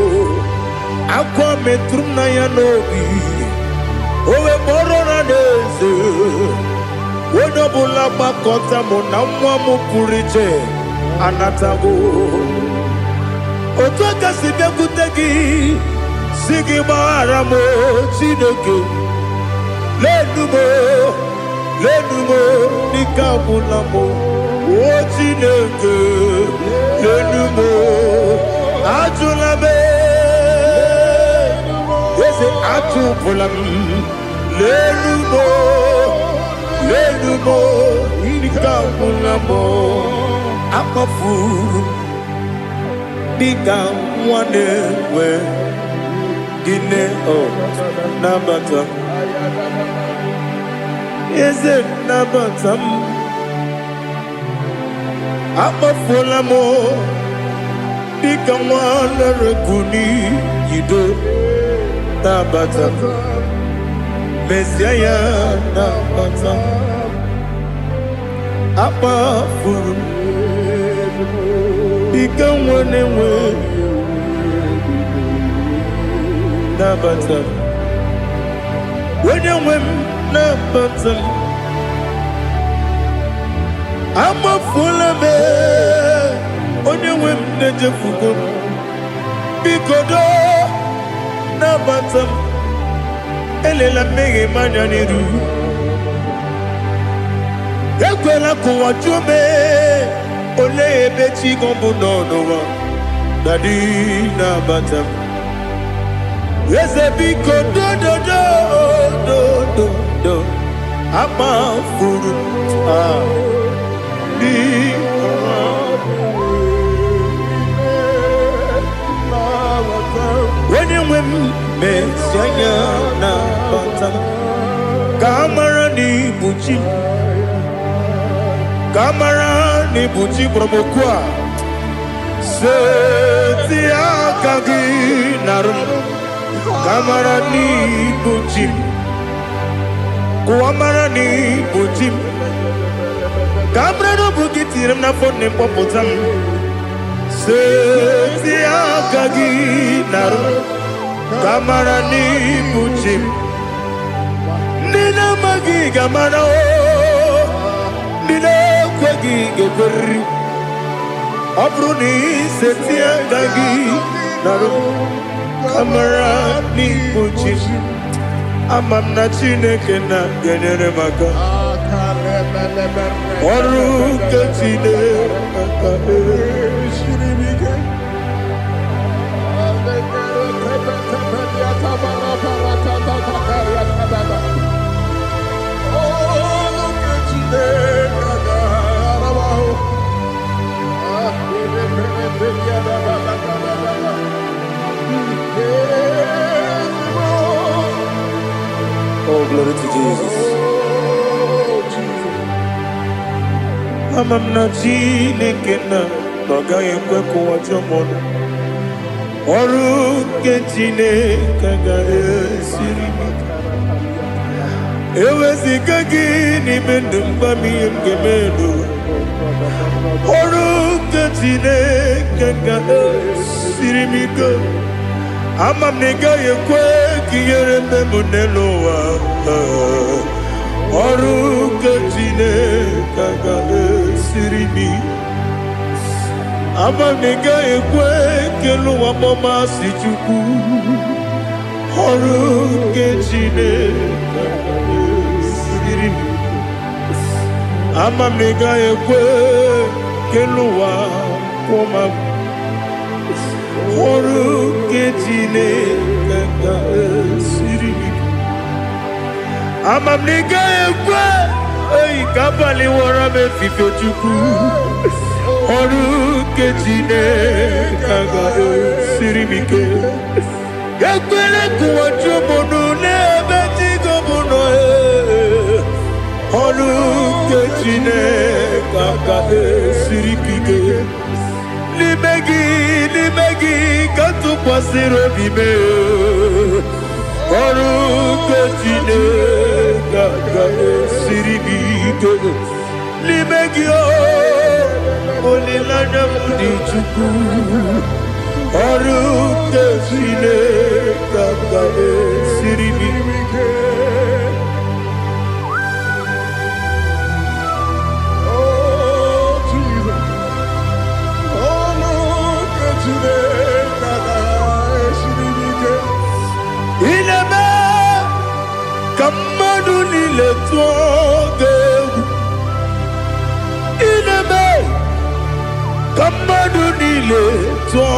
akwa metụrụ na ya n'obi owe kpọrọ na n'eze onye ọbụla gbakọta mụ na nwa m pụrụ iche anatago otu aka si bịakwute gị si gị gbaghara m Chineke lenumo dịka ọbụla m o Chineke lenumo ajụla m eze atụpụla m lenumo dịka ọbụla m akpafuru dịka nwa na-enwe gine o nabata eze nabata m akpafuola m dịka nwa na-erekuni yido nabata mesia ya nabata akpafuru dịka nwa na-enwe nabata onye nwe m nabata amafuola m onye nwe m na-ejefugo biko do nabata m elela mmehie m anya n'iru ekwela ka ụwa jụọ m olee ebe chi gọ bụ n'ụwa dadi nabata m eze biko do amafuru di onye nwe m mesi anya na bata ka amara n'ibu chi ka amara n'ibu chi kpọrọmokwu a seti aka gị narụ kamara ni buchim kuamara ni buchim kamara no bukitiram na phone popotam seti akagi naru kamara ni buchim nina magi kamara o nina kwagi geberi abruni seti akagi naru kamara ni buchim amam na Chineke na genyere maka ọrụ nke Chineke Glory to Jesus. Amam na Chineke na agaghị ekwe ka ụwa jọọ m. Ọrụ nke Chineke ga-esiri m. Eweziga gị n'ime ndụ mgbam ihe m ga-eme n'ụwa. Ọrụ nke Chineke ga-esiri m ike. Ama m na ị gaghị ekwe ka ihere eme m n'elu ụwa. Ọrụ nke Chineke ga-esiri m ike. Ama m na ị gaghị ekwe ka elu ụwa gbamasị Chukwu. Ọrụ nke Chineke ga-esiri m ike. Ama m na ị gaghị ekwe ka elu ụwa kwụma m. Ọrụ nke Chineke ga-esiri m ike. Ama m na ị gaghị ekwe ka abalị wara m efife Chukwu. Ọrụ nke Chineke ga-esiri m ike. Ekwela ka ụwa jụọ m ọnụ n'ebe chi gị bụ nọ. Ọrụ nke Chineke ga-esiri m ike. N'ime gị ka tụkwasịrị obi m. Ọrụ nke Chineke ga-esiri m ike. N'ime gị olileanya m dị Chukwu. Ọrụ nke Chineke ga-esiri m ike. Ineme ka mmadụ niile tụọ gị egwu. Ineme ka mmadụ niile tụọ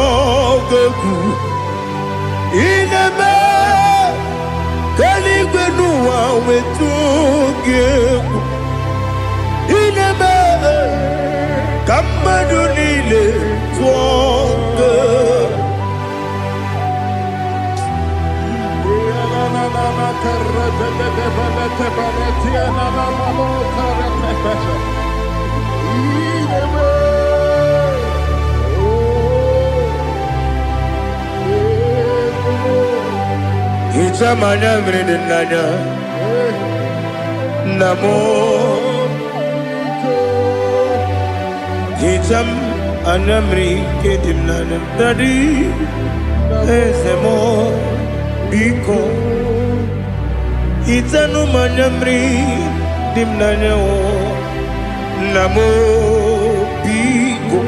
gị egwu. Ineme ka eluigwe n'ụwa wee tụọ gị egwu. Ineme ka mmadụ niile tụọ gị egwu. Hicham anya mmiri dị n'anya nna m. Hicham anya mmiri nke dị m n'anya Daddy eze m biko. Hicham anya mmiri dị m n'anya nna m biko.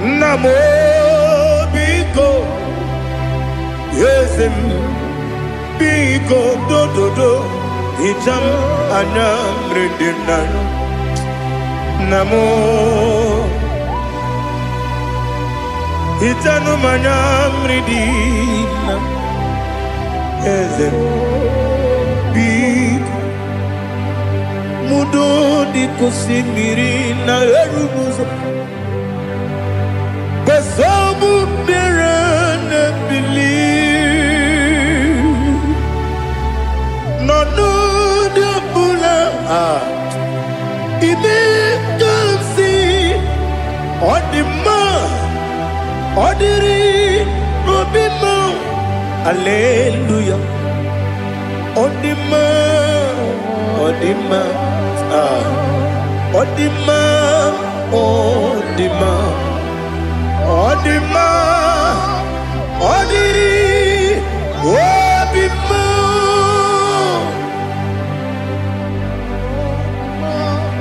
Nna m biko. Eze m biko dododo. Hicham anya mmiri dị m n'anya nna m. Hicham anya mmiri dị m n'anya eze m biko. Mudo di osimiri na-eru n'ụzọ. Besobu mmiri na-ebili. N'ọnụ dị ọbụla ime ka m si ọ dị mma. Ọ dịrị n'obi m. Hallelujah. Ọ dị mma. Ọ dị mma. Ọ dị mma. Ọ dị mma. Ọ dị mma. Ọ dịrị obi m.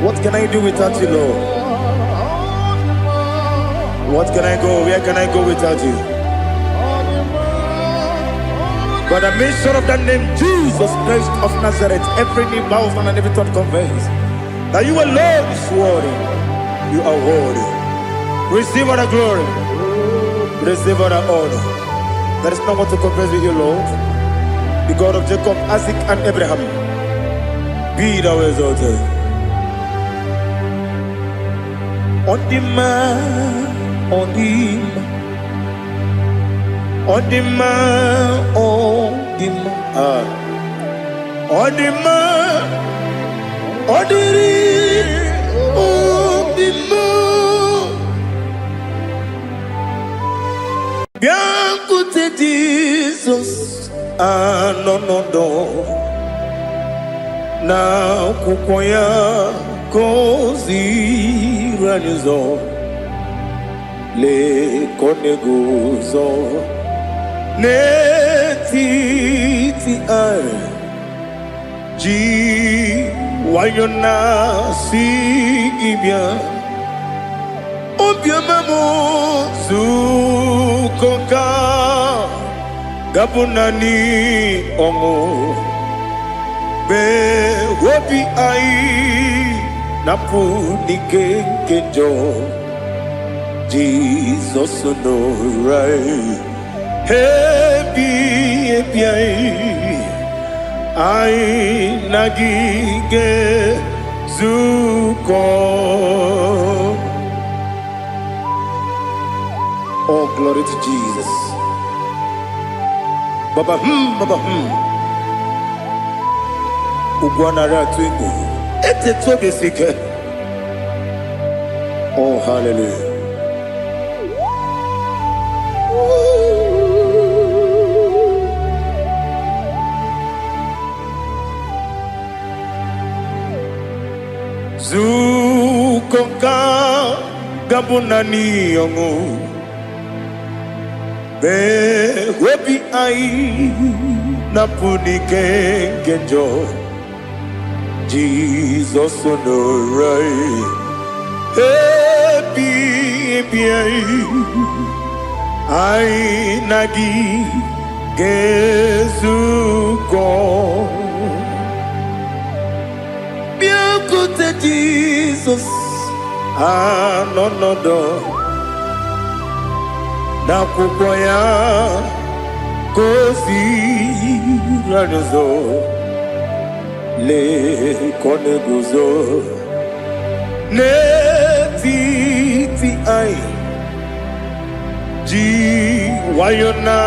What can I do without you, Lord? What can I go? Where can I go without you? By the mention of that name, Jesus Christ of Nazareth, every knee bows and every tongue confesses that you alone is worthy. You are worthy. Receive all the glory. Receive all the honor. There is no one to compare with you, Lord. The God of Jacob, Isaac, and Abraham. Be thou exalted. On the man, on the man, on the man, on the man. Odima, Odiri, Odima. Biancote Jesus, no. Na kukoya kozi ranizo, le koneguzo, ne titi ai. Ji wayona sigibia obiamamo zukoka gabunani omo be wobi ai napu nikenjo Jesus no right hebi ai I nagige zuko. Oh, glory to Jesus. Baba Ugwana ratwingu. Ete tobe sike. Oh, hallelujah. Zukonka gabunani yongu be webi ai napunike genjo Jesus no right happy ai nagi gezuko Biancote Jesus, no. Na kukoya kozi ranizo, le koneguzo, ne titi ai. Ji wayona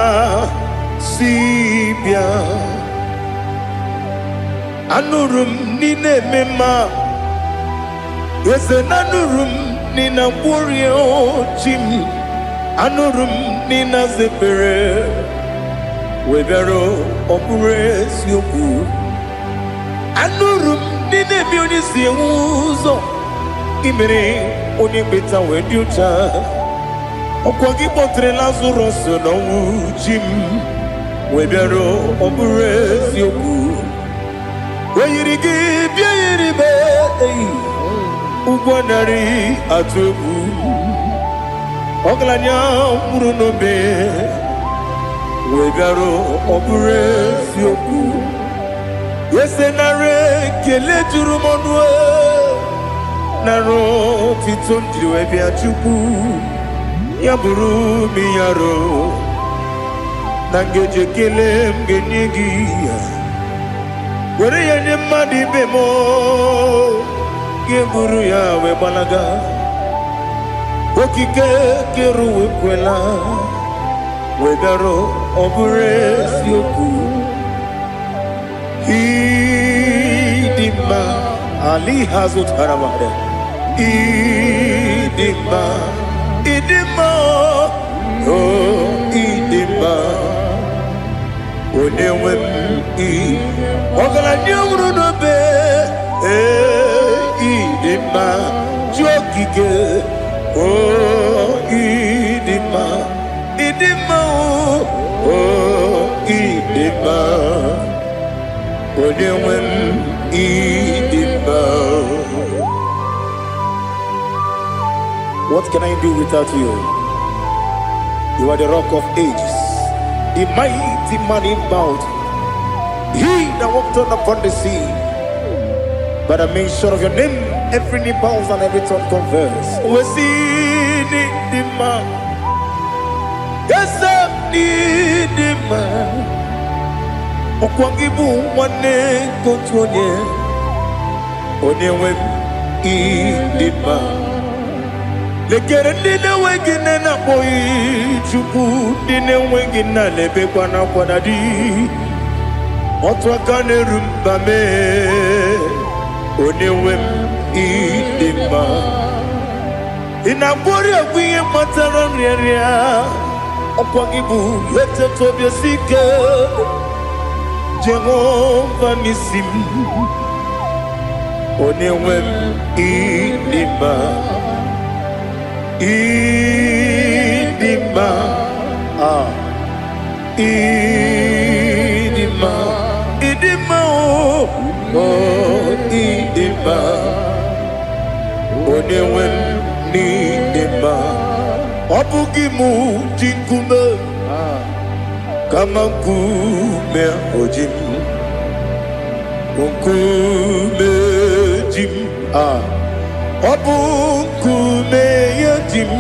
sibia. Anurum nine mema Yese nanurum nina warrior chim Anurum nina zepere Webero opures yoku Anurum nine bionisi uzo Imere onibeta weducha Okwagi potre Lazarus no chim Webero opures yoku Wayirigi biayiribe Ugwanari atubu Oglanya murunobe Wegaro oburesi oku Yesenare kele jurumonwe Naro titondriwe biachuku Yaburu miyaro Nangeje kele mgenyigia Were yenye madi bemo Geburu ya webalaga Okike keru wekwela Wedaro obure sioku Idima Ali hazut haramade Idima Oh idima Onewem Ogala nyumru nobe Idima Jokike Oh idima Oh idima Onewem idima. What can I do without you? You are the rock of ages, the mighty man in mountain. He that walked on upon the sea. By the mention of your name, every knee bows and every tongue confess. We see the man. Yes, I need the man. Okwangibu wane kotonye. Onyewe idima. Lekere dine wengine na boy chuku dine wengine lebe kwa na kwadadi. Otwakane rumbame Onewem idima Inabori agwiye matara nriya Okwagibu yete tobye sike Jehova nisim Onewem idima Idima Idima Idima Idima Onewem Idima Obugimu jinkume Kama kume ojim Unkume jim Obukume yajim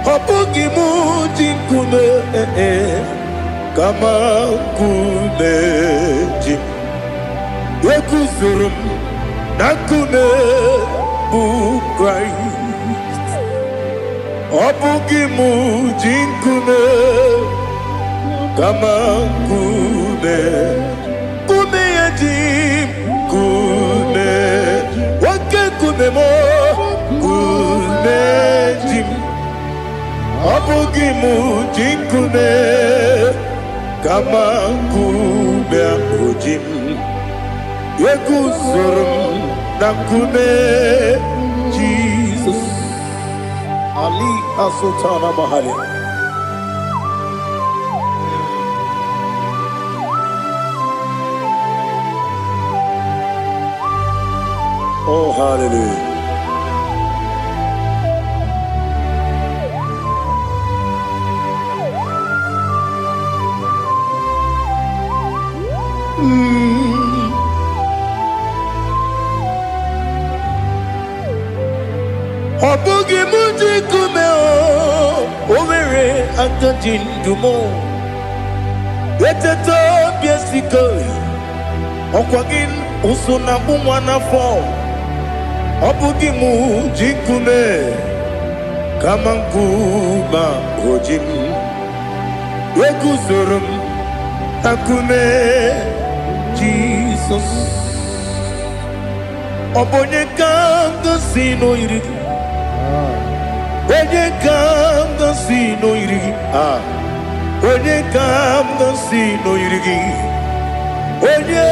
Obugimu jinkume Kama kume jim Yekuzurum nakume Christ Obugimu jinkume Kama kume Kume yajim Kume Wake kume mo Kume jim Obugimu jinkume Kama kume ojim Yekuzurum nakume Jesus Ali Asutana Mahali. Oh, hallelujah. Obugi muji kumeo Owere akajin dumo Yeteto biesiko Okwagin usuna bumwana fo Obugi muji kume Kamankuma ojim Yeguzurum takume Jesus Obonye kanga sino irigi Onye kam na si no irigi Onye kam na si no irigi Onye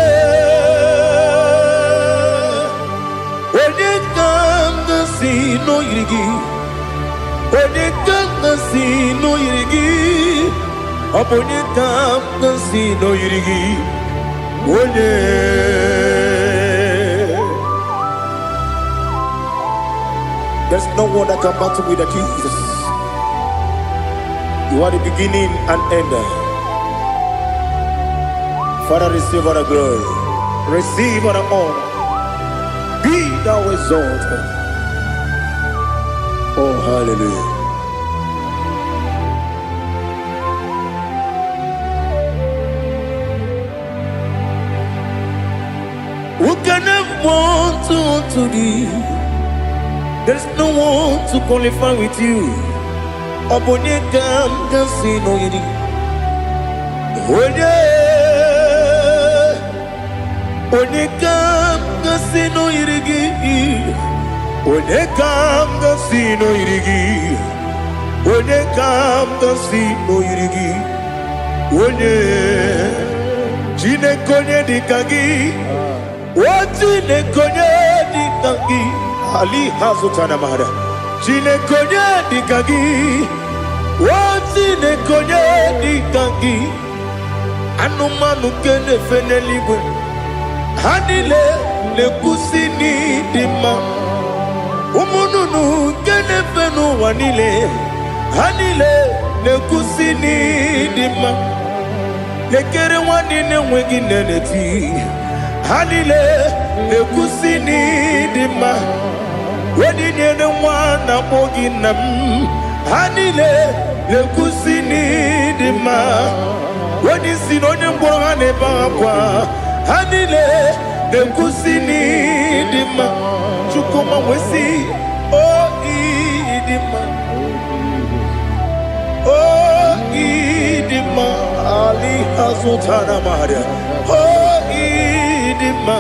kam na si no irigi Onye kam na si no irigi Onye kam na si no irigi Onye There's no one that can battle with Jesus. You are the beginning and end. Father, receive all the glory. Receive all the honor. Be thou exalted. Oh, hallelujah. Who can have one to thee? There's no one to qualify with you. Obonye kam kasi no yidi. Onye kam kasi no yidi. Onye kam kasi no yidi. Onye kam kasi no yidi. Onye jine konye dikagi. Wajine konye dikagi. Ali Hasutana Mahada. Jine konye dikagi. Wajine konye dikagi. Anumanu kene feneligwe. Hanile le kusini dima. Umununu kene fenu wanile. Hanile le kusini dima. Lekere wanine wengi neneti. Hanile le kusini dima. Wedi nyene mwana mogi nam. Hanile le kusini dima. Wedi sinonye mbwangane bakwa. Hanile le kusini dima. Chukuma wesi oh idima. Oh idima. Ali Sutana Maria. Oh, Idima.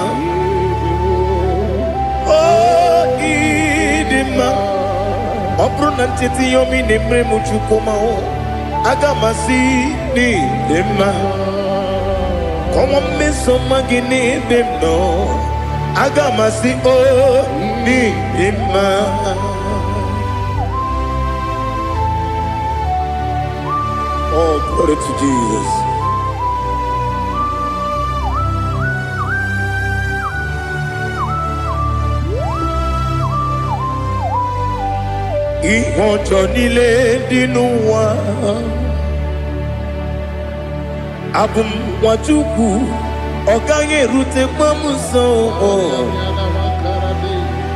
Oh, Idima. Opronantiti yomi nemre muchukoma. Agamasi ni dema. Come on, miss some magini dem no. Agamasi oh ni dema. Oh, glory to Jesus. Ihojo nile dinuwa abum wajuku oganye rute pamuso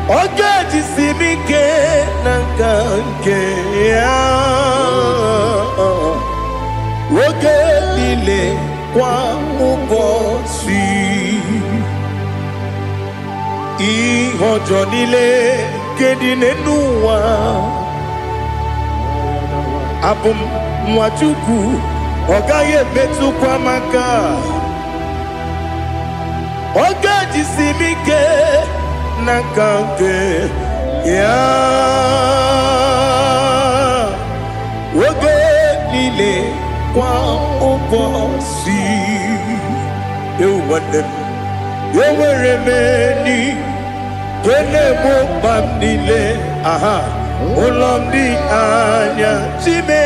ogaji simike nangange ya woge nile kwa ubosi ihojo nile kedine nuwa abum mwachuku ogaye metu kwa maka ogaji simike nakange ya woge nile kwa ubosi ewanem eweremeni kene mo bamnile aha Olomdi anya chime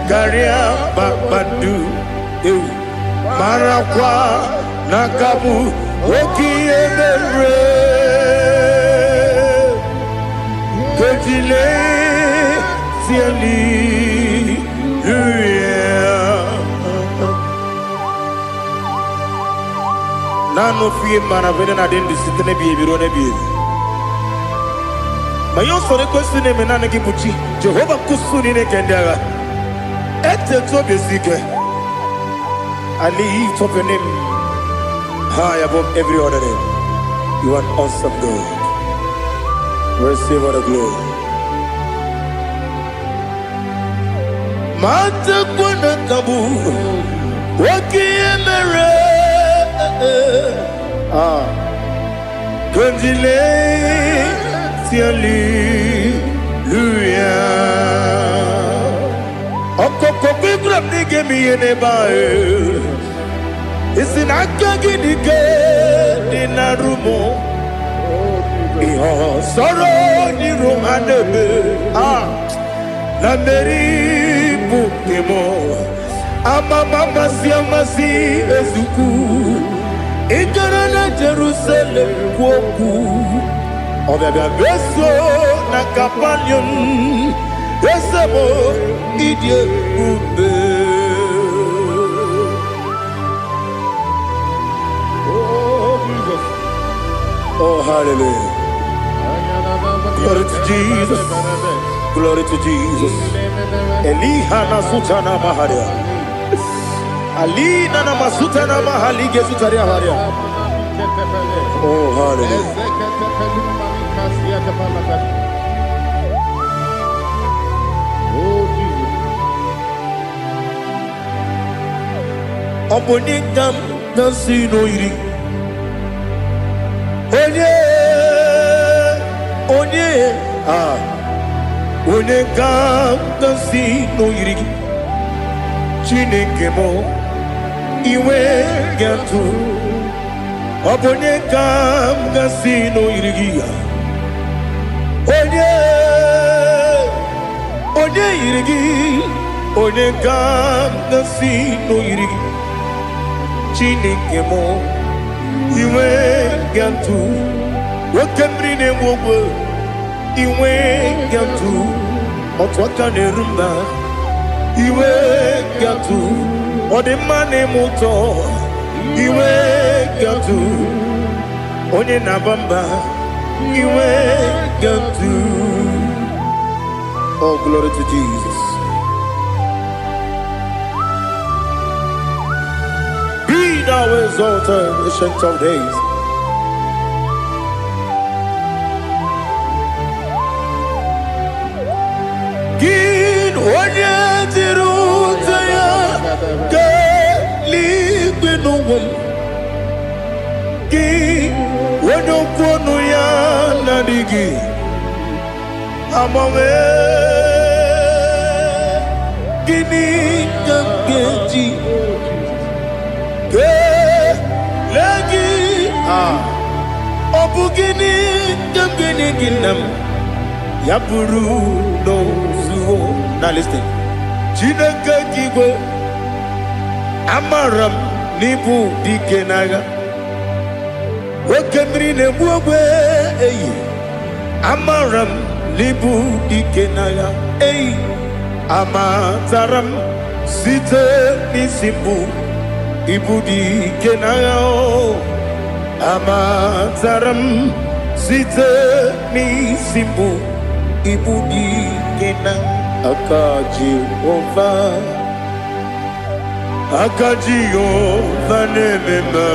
garia babadu eu marakwa nakabu okiemere kejile siali nano fiye mana vene na dendi sitene biye biro ne biye mayo sore kwesune menane kibuchi Jehova kusuni ne kendera ete to besike I lift up your name high above every other name. You are awesome God. Receive all the glory. Mata kuna kabu wakiemere Kundile Hallelujah. Okoko grab ni gemi ene bae. Isina kagi ni ke dina rumo. Iho soro ni rumandebe. Na meri bukemo. Ama mama siamasi ezuku. Igara na Jerusalem kwoku. Obia beso na kapanion Esemo idie ube Oh Jesus. Oh hallelujah. Glory to Jesus. Glory to Jesus. Elihana sutana maharia Alina na masutana mahali gesutaria haria Oh hallelujah. Oh Jesus. Obonikam nasino iri. Onye Onekam nasino iri. Chineke mo iwe gatu. Obonekam nasino iri. Onye irigi, onye gam nasi no irigi. Chineke mo, iwe gantu. Wakemri ne mwogo, iwe gantu. Otwaka ne rumba, iwe gantu. Odemane moto, iwe gantu. Onye nabamba, iwe gantu. Oh, glory to Jesus. Be thou exalted, ancient of days. Gin onye tirutaya keli Ki wano kono ya nadigi amame gini kamgeji ke lagi obu gini kamgini ginam ya buru no zuo. Now listen. Chineke kigwe amaram nibu dikenaga Wakemri ne buwe eyi amaram nibu dikenaga eyi amataram site nisimbu ibu dikenaga amataram site nisimbu ibu dikenaga Akaji Ova nemema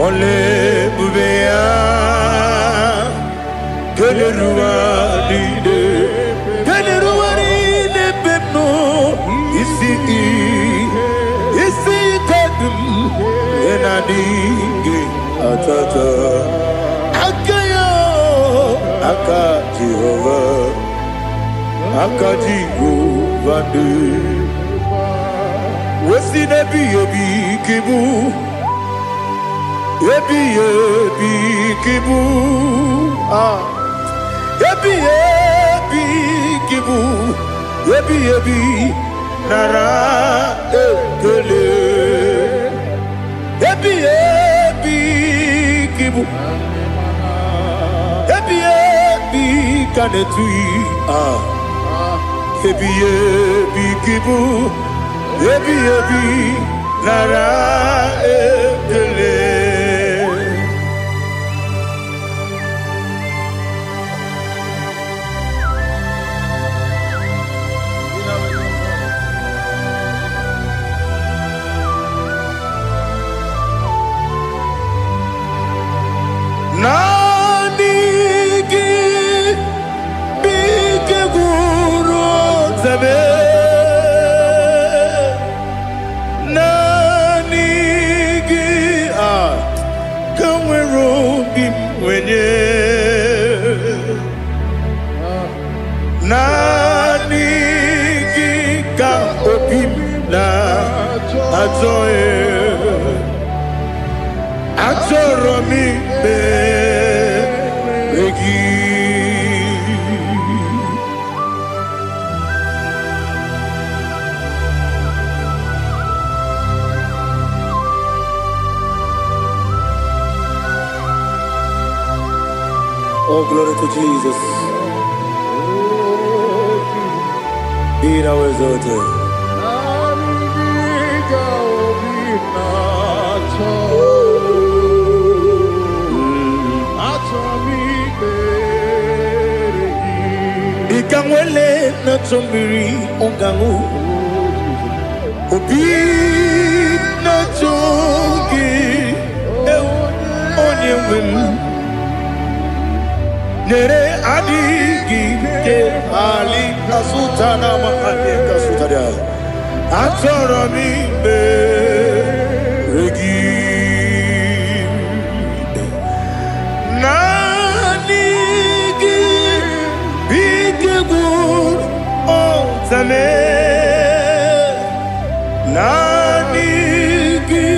Ole bubea Keleruaride pepno isi kadum enadinge atata Akaji Ova de Wesi nebi ebi kibu Ebi kibu Ebi kibu Ebi nara ekele Ebi kibu Ebi kanetui Ebi kibu Ebi nara ekele Oh, glory to Jesus. Be now exalted. Ikamwele na chombiri ongangu Obi na chogi onye wim Nere adigi ke ali kasutana mahane kasutaria Atoro mi be regi Nanigi bigegu otame Nanigi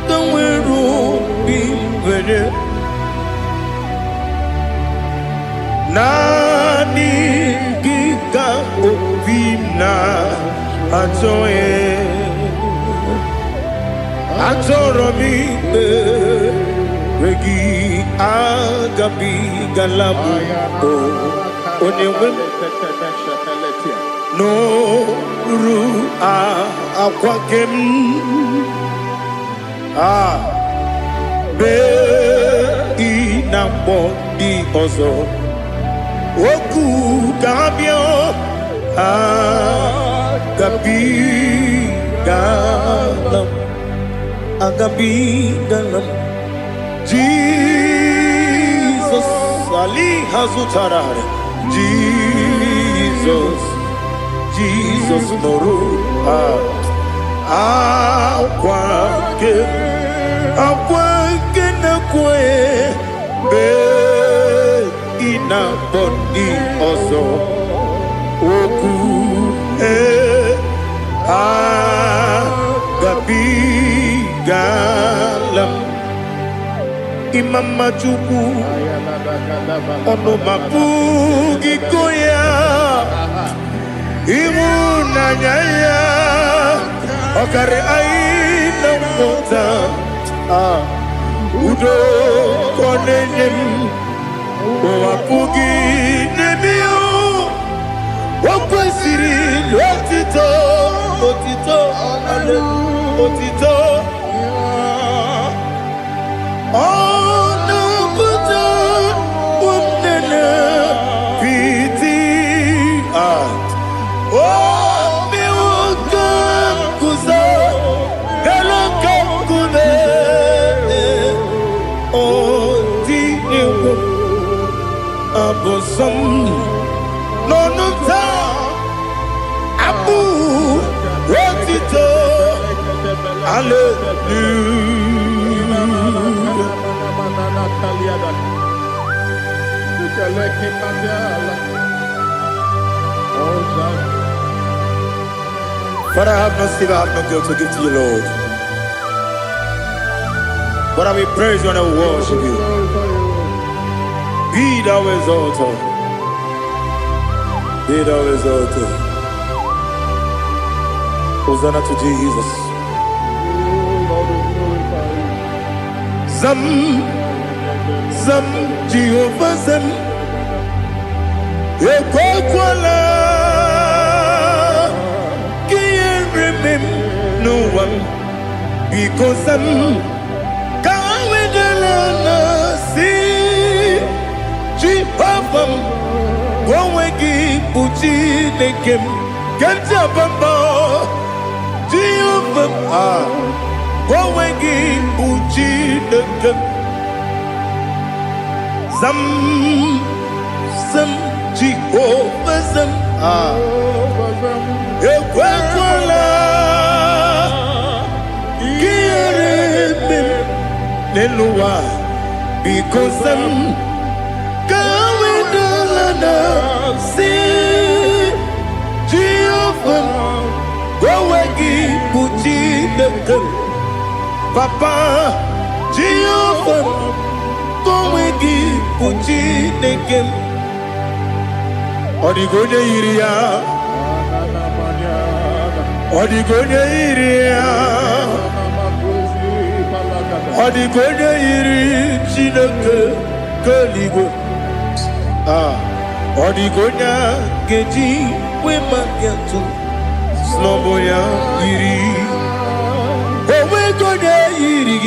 kamweru bimwere Nani gika opina atoye atoro mi regi agabi galabu onewe no ru akwakem be inambo di ozo Oku gabio agabi galam Jesus Ali Hazutarare Jesus Noru Akwake na kwe be ina boni ozo oku gabi galam imama chuku ono mapugi koya imuna nyaya okare aina mota udo konenyem wapugi nebio wakwesiri lotito otito ale otito ono kuta umnene piti Abosam no ta abu wotito But I have no silver, I have no gold to give to you, Lord. But I will praise you and I will worship you. Be thou exalted. Be thou exalted. Hosanna to Jesus. Zam, Zam, Jehovah Zam. Ekwakwala. Can't remember no one. Because I'm coming to see. Jehovah, go wegi puchi nekem, kanja bamba. Jehovah, go wegi puchi nekem. Zam, Zam, Jehovah Zam. Ekwakwala, kiyereme, neluwa, because I'm see Jehovah, go wagi puchi nekem, Papa Jehovah, go wagi puchi nekem. Odigonya iria, odigonya iria, odigonya iri chineke keligo. Odigonya geji wema gentu Sloboya iri Owe gonya iri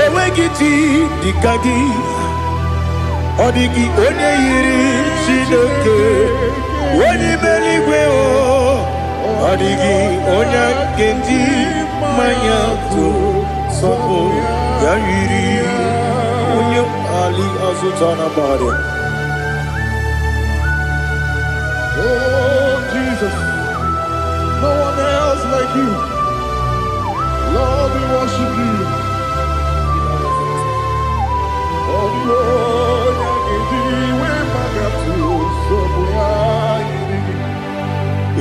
Owe giti dikagi Odigi onye iri Chineke Oni meligwe o Odigi onya geji Manyato Sobo ya iri Onye ali azutana bade. Oh, Jesus, no one else like you. Lord, we worship you.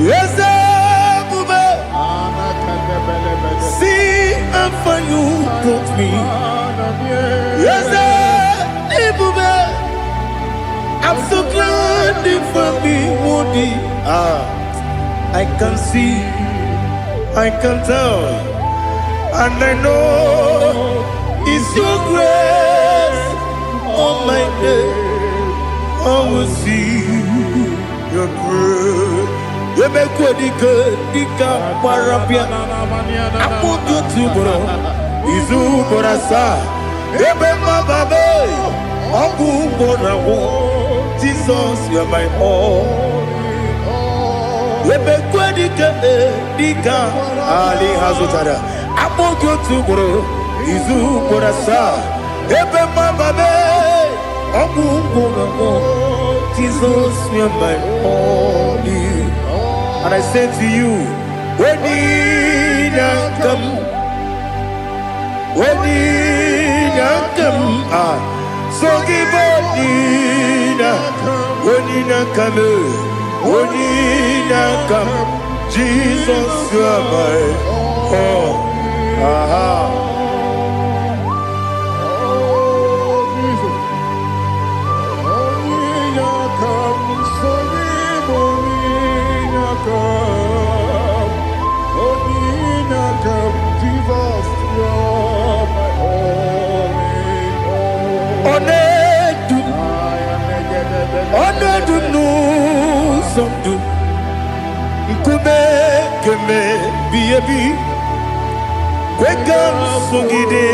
Yes, see how far you brought me. Yes, I'm so glad for me, Woody. I can see, I can tell, and I know it's your grace on my day. I will see your grace. You make what you could, Dika Parapia. I put you to bro. Izu Borasa. Remember, baby. Abu Bonawo. Jesus, you're my all. You make what you could, Dika Ali Hazutada. I put you to bro. Izu Borasa. Remember, baby. Abu Bonawo. Jesus, you're my all. And I say to you, Weninankam, so give Weninankam, Jesus, you are my all. Keme biyebi kwekam sungide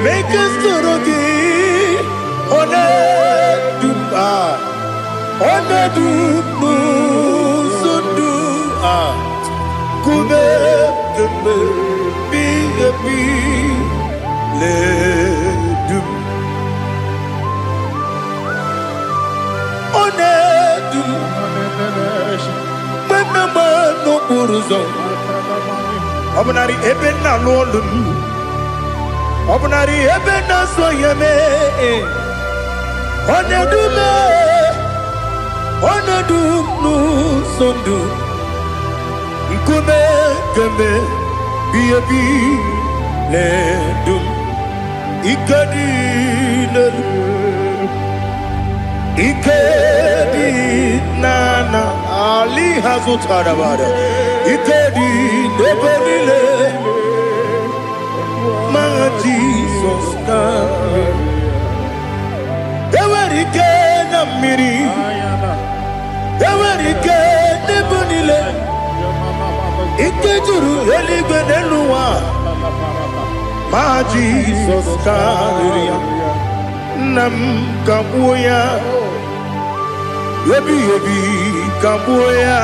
make us torogi one du sundu kume keme biyebi le du one du no buruzo obunari ebena lolum obunari ebena soyeme onedu nu sondu nkume keme biebi ledum ikadi nana ali hazutarabada ikedi nebenile ma Jesus na ewerike na miri ewerike nebenile ikejuru eligbe neluwa ma Jesus kariya nam kabuya Yebi kamboya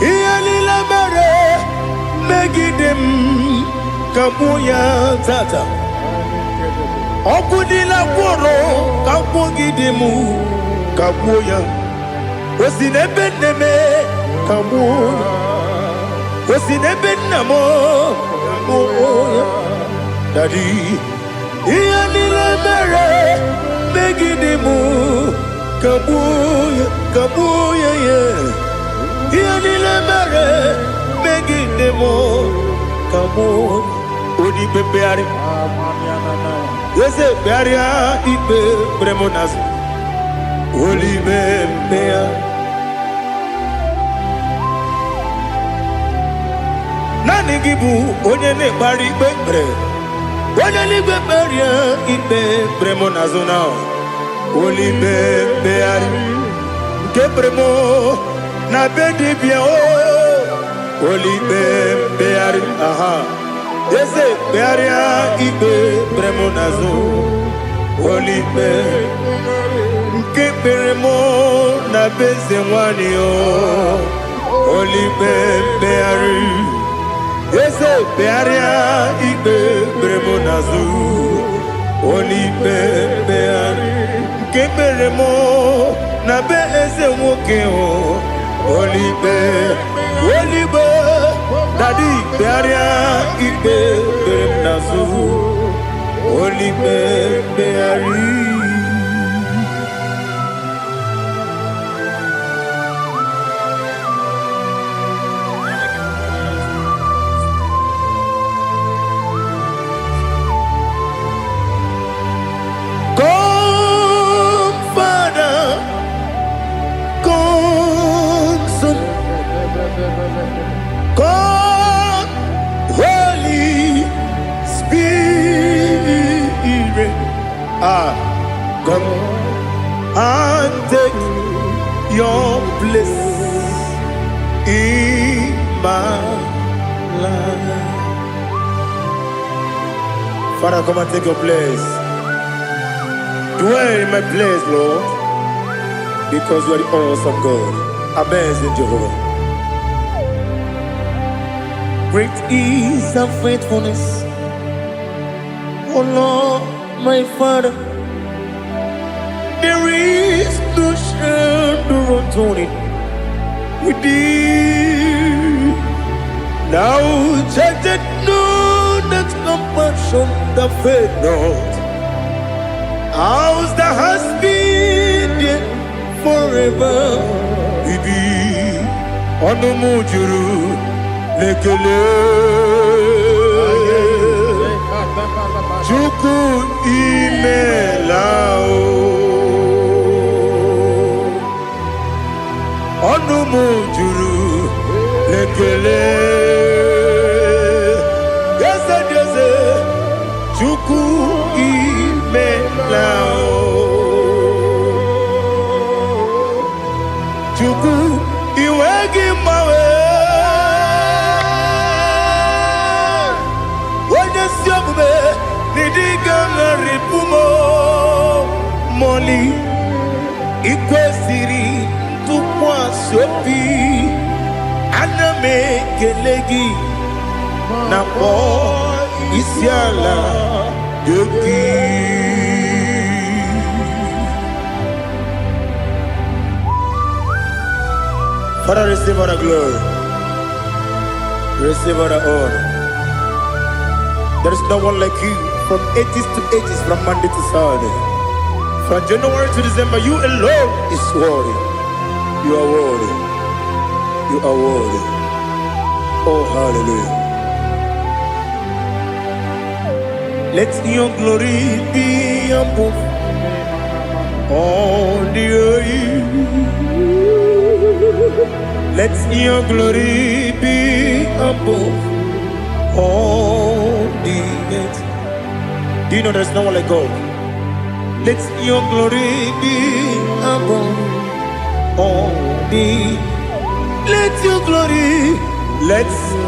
Iyalila mere megidem kamboya tata Okudila kworo kambogidemu kamboya Osinebenneme kamboya Osinebennamo kamboya Daddy Iyalila mere megidemu kabuya yeah yanile mere megidemo kabuya odi bebeari yese bearia ibe bremonas oli bebea nani gibu onye ne bari bebre onye ni beberia ibe bremonas now Oli beari kebremo na bedi bia Oli beari Ese bearia ibe bremo nazo Oli kebremo na beze wani Oli beari Ese bearia ibe bremo nazo Oli beari Keberemo na be eze nwoke olibe dadi bearia ikpe berem nasu olibe beari God, Holy Spirit, come and take your place in my life. Father, come and take your place. Dwell in my place, Lord, because you are the awesome God. Amazing Jehovah. Great is thy faithfulness, O Lord, my Father. There is no shadow unto it. with thee. Now check that no, that compassion that faith not. Ours that has been there forever. We be on the mujuru lekele. Chuku imelao. On the mujuru lekele. Yes, Chuku imelao. Chuku iwegi mawe. Wanyesiogbe nidiga ngaripumo. Moli ikwesiri tukwa sopi. Aname kelegi na po isiala yoki. Father, receive all the glory, receive all the honor. There is no one like you from ages to ages, from Monday to Saturday, from January to December. You alone is worthy. You are worthy. You are worthy. Oh, hallelujah. Let your glory be above all the earth. Let your glory be above all the earth. Do you know there's no one like God? Let your glory be above all the. Let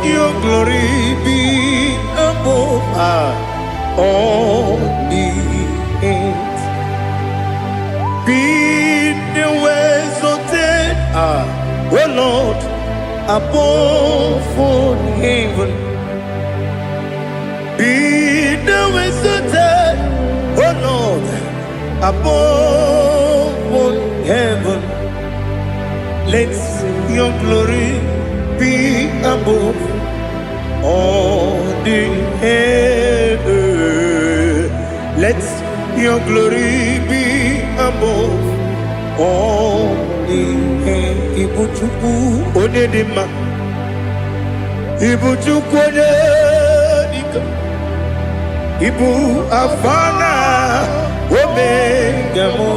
your glory be above all the earth. Be the ways of death, oh Lord, above all heaven. Be the ways of death, oh Lord, above all heaven. Let your glory be above all the earth. Let your glory be above all the earth. Ibuchuku onedima, Ibuchuku onedika, Ibu afana omega mo,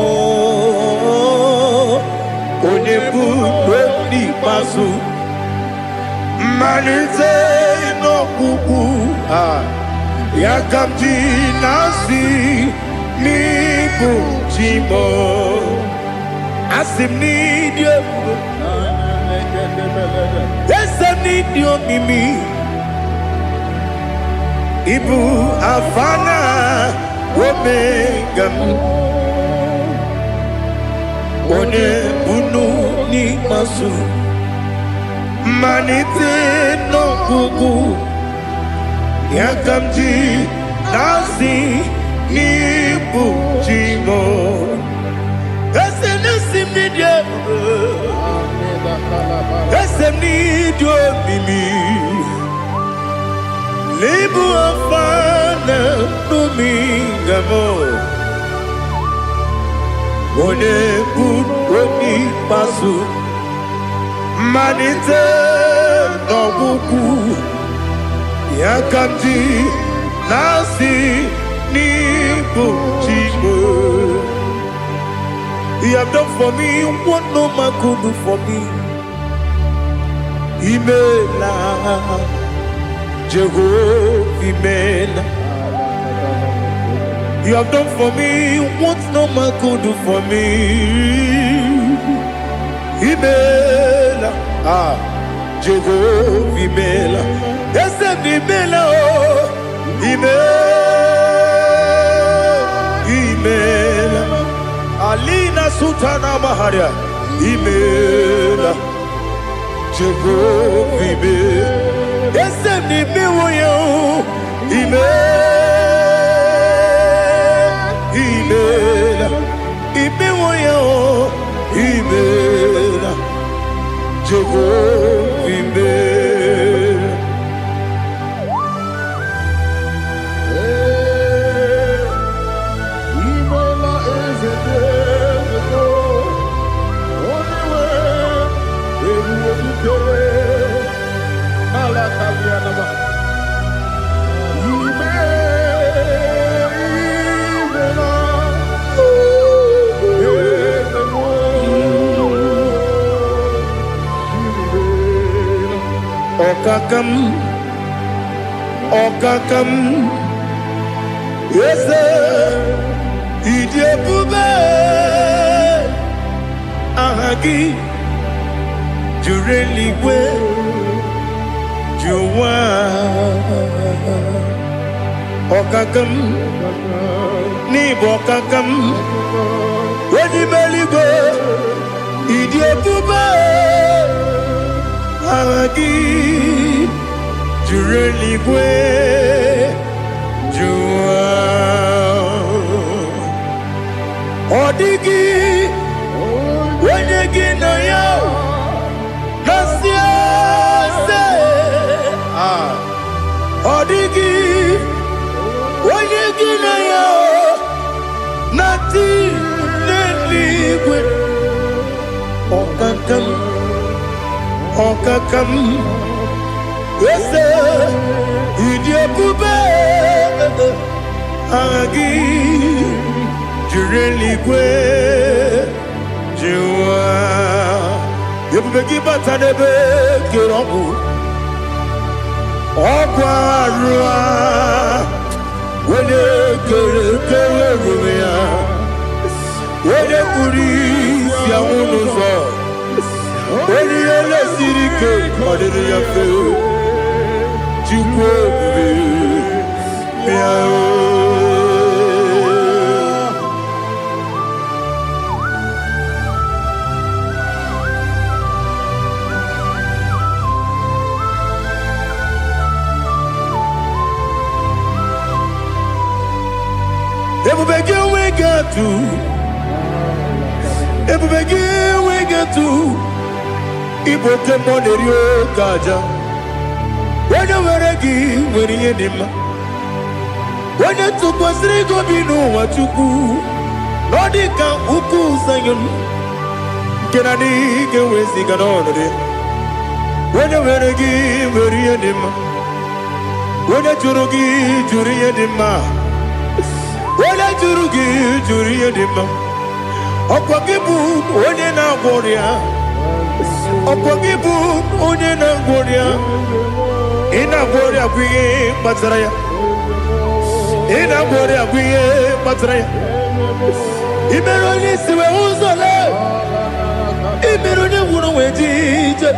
onebu oni pasu. Manite no kuku yakamji nasi niku chimo asim nidio esem nidio mimi ibu afana omega one bunu ni masu. Manite no kuku yakamji nasi nibu chimo esem nasim nidio esem nidio mimi libu afana numingamo one buoni pasu. Manite no kuku yakamji nasi nibu chimo. You have done for me what no man could do for me. Imela Jehovah Imela. You have done for me what no man could do for me. Imela, Jehovah Imela. Yes, Imela, Imela, Alina Sutana Maharia. Imela, Jehovah Imela. Yes, Imela, Imela, Imela, Imela. Okakam, yes, Idiabube, Ahagi, Jureligwe, Juwa, Okakam, Nibokakam, Wadimeligwe, Idiabube, Ahagi, Jureligwe, Jua, Odigi, Wenegi na yo, Nasia se, Odigi, Wenegi na yo, Nati Neligwe, Okakam, Okakam. Yes, Idiabube, Agi, Jureligwe, Jua, Yabubeki Batanebe, Kirobu, Okwarua, Wede Kerumia, Wede Kuris, Yamunuzo, Wede Yele Sirike, Kodiri Yafu. Everybody we get to Ibokemonerio Kaja. When you were a game, when you had him, when you took was Rigo, you know what you do. Nodika Uku Sayon, Kenani, get with the Ganone. When you were a game, when you had him, when you Jurugi, Juri had him, when I Jurugi, Juri had him, Opagibu, Onena Warrior, Opagibu, Onena Warrior. Ina gloria kuye matraya. Ina gloria kuye matraya. Imeroni siwe uzole. Imeroni wuno wejije.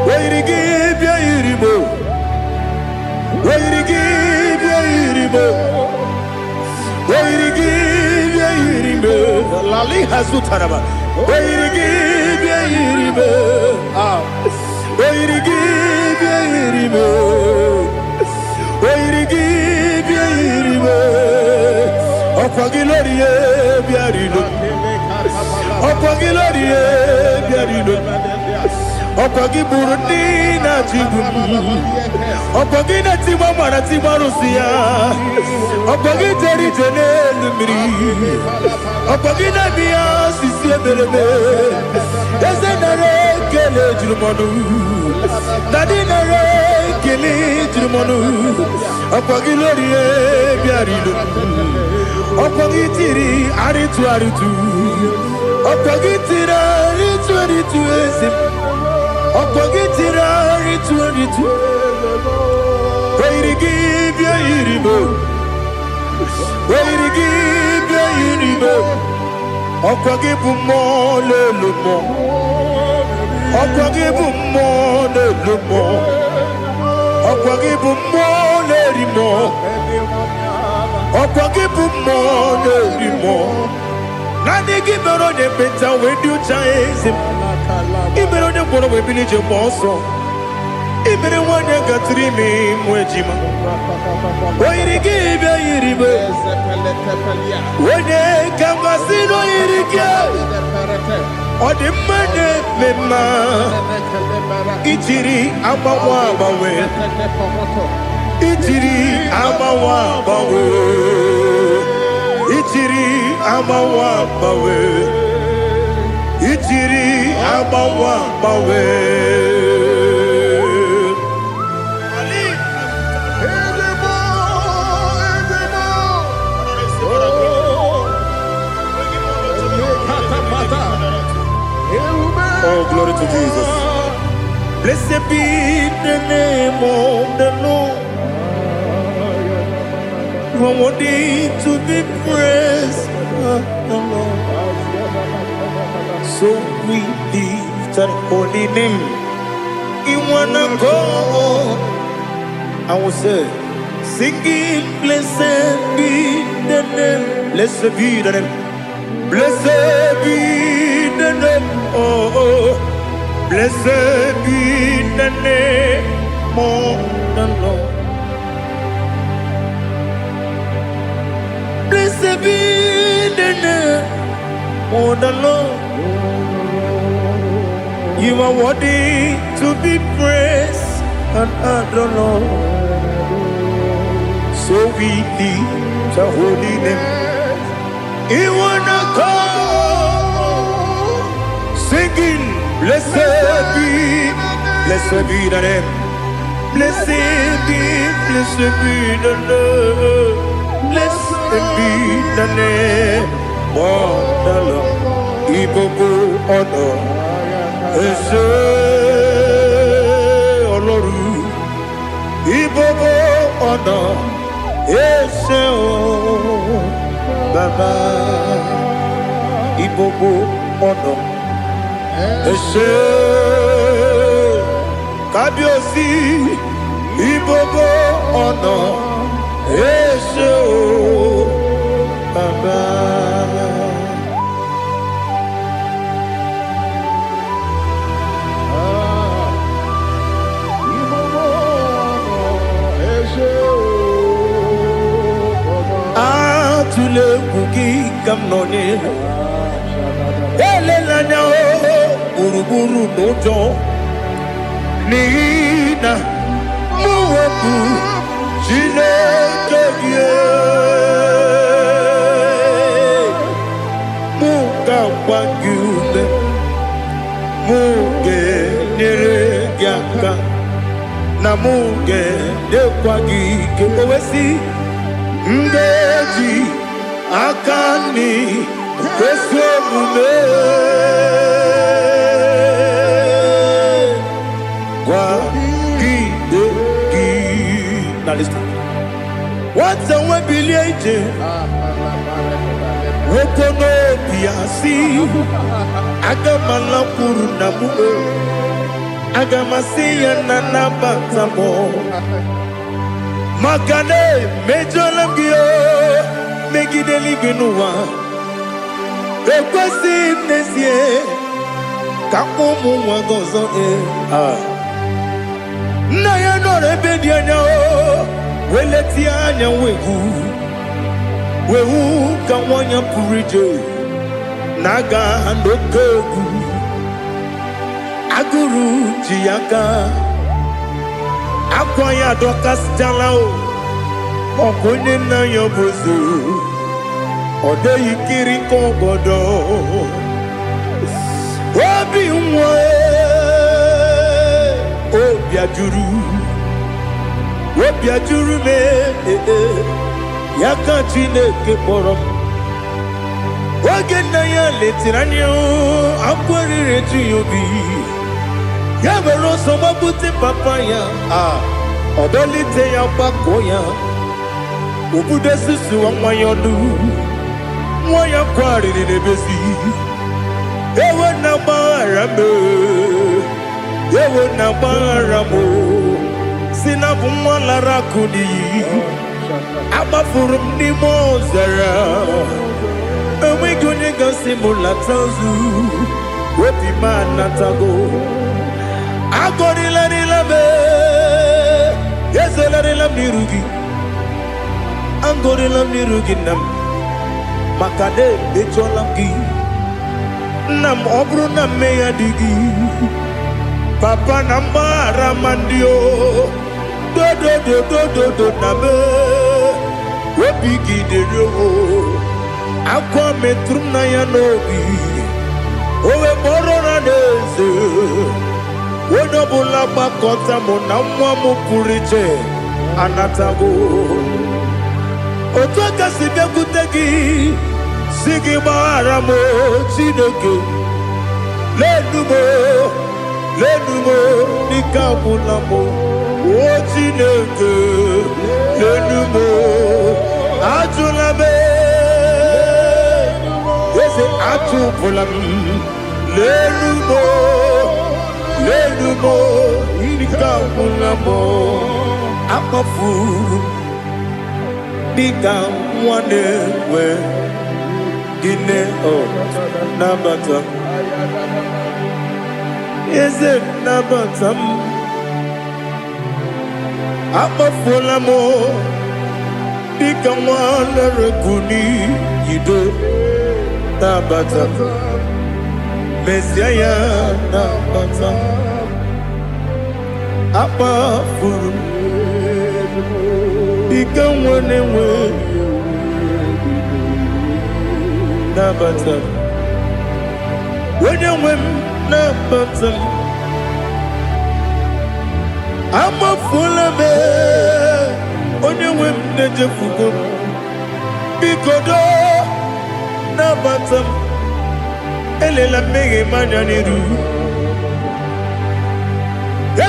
Weirigi bia iribo. Weirigi bia iribo. Weirigi bia iribo. Lali hazutaraba. Weirigi bia iribo. Weirigi bia iribo. Weirigi bia iribo. Okwagilorie bia iribo. Okwagilorie bia iribo. Okwagiburundi na jibu. Okwagina timama na timarusia. Okwagiteri jenelu miri. Okwagina biya sisi eberebe. Ezenare kele jirumonu. Nadinare kele jirumonu. Okwagilorie bia iribo. Okwagitiri aritu aritu. Okwagitira aritu aritu esim. Okwagitira aritu aritu. Weirigi bia iribo. Weirigi bia iribo. Okwagibu mo lelumo. Okwagibu mo lelumo. Okwagibu mo lerimo. Okwagibu mo lerimo. Nani gimero de beta when you chase him. Gimero de bono we village moso. Ibere wanya gatrimi mwejima. Oirigi bia iribe. Wene kamasino irigia. Odimane mema. Ichiri amawa bawe. Ichiri amawa bawe. Ichiri amawa bawe. Ichiri amawa bawe. Oh, glory to Jesus. Blessed be the name of the Lord. You are worthy to be praised, the Lord. So we lift that holy name. You wanna go? I will say, singing, blessed be the name. Blessed be the name. Blessed be the name. Oh, blessed be the name of the Lord. Blessed be the name of the Lord. You are worthy to be praised and adored, Lord. So we lift the holy name. You wanna call, singing, blessed be the name. Blessed be the Lord. Blessed be the name of the Lord. Ibogo honor, Ese Oloru. Ibogo honor, Ese Baba. Ibogo honor, Ese Kabiosi. Ibogo honor, Ese Baba. Atule kuki kamnone. Elelanya o buruburu nojo. Nina muwebu Chineke muka wangule muge nere gyaka na muge dekwagi kewesi ndeji akani kwesomume kwa gidegi. Now listen. What's the way biliaje? Wokono biasi agamala puru na muwe agamasiya na nabatamo makane mejolamgio megideli binuwa ekwesi nesie kakumu wagozo na ya nore bedianya weleti anya wehu kawanya purije naga ndokogu aguru jiyaka akwanya dokas jalao okonye na yobozu ode yikiri kogodo obi nwa obi ajuru me yaka Chineke kpọrọ m oge nna ya letiri anya akwarịrị eju ya obi ya mere ọsọ gbapute papa ya ọdọlite ya gbakọ ya obodo susu nwa ya ọnụ nwa ya kwarịrị n'ebezi ewe na gbaghara m si na bụ nwa lara akụ n'iyi agbafuru m n'ime ọzara enweghị onye gasị m lata ozu obi m anatago agọrịlarịla be Ezelarela mirugi, angorela mirugi nam, makade becholamgi, nam obru nam meya digi, papa namba ramandio, do nabe, webigi de yo, akwa metrum na yanobi, owe morona neze. Wonobula bakota mona mwamu puriche anatago otoka sibekutegi sigi baramo chineke lenumo nikabulamo o chineke lenumo ajulame ese ajupulam lenumo Lenumo, Nikamulamo, Akafu, Nikam one way, Dine o Nabata. Is it Nabatam? Akafulamo, Nikam one Rekuni, Yido Nabata. Messiah Nabata Apa Furu Become one away Nabata When you win Nabata I'm a full of it On your whim Nejafugo Bikodo Nabata Elela mege mananiru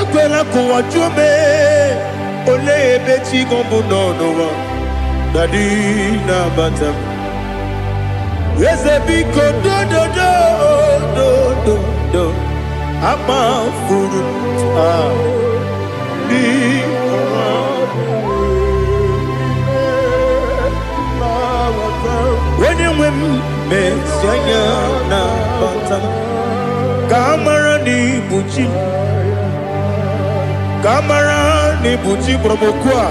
Ekwela kuwa chume Ole ebechi gombu nonowa Dadi na batam Eze biko do Ama furu Di When you win Messiah na batam Kamara ni buchi promokwa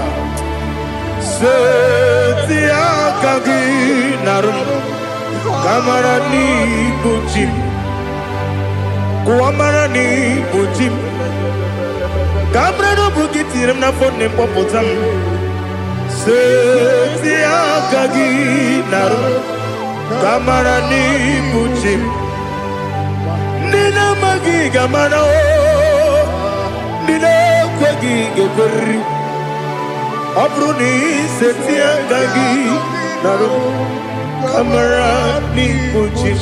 Setia kagi narum Kamara ni buchi Kuamara ni buchi Kamara no bukitiram na phone popotam Setia kagi narum Kamara ni buchi Nina magi gamana o Nina kwagi geberi Abruni setia gagi Naru Kamara ni buchi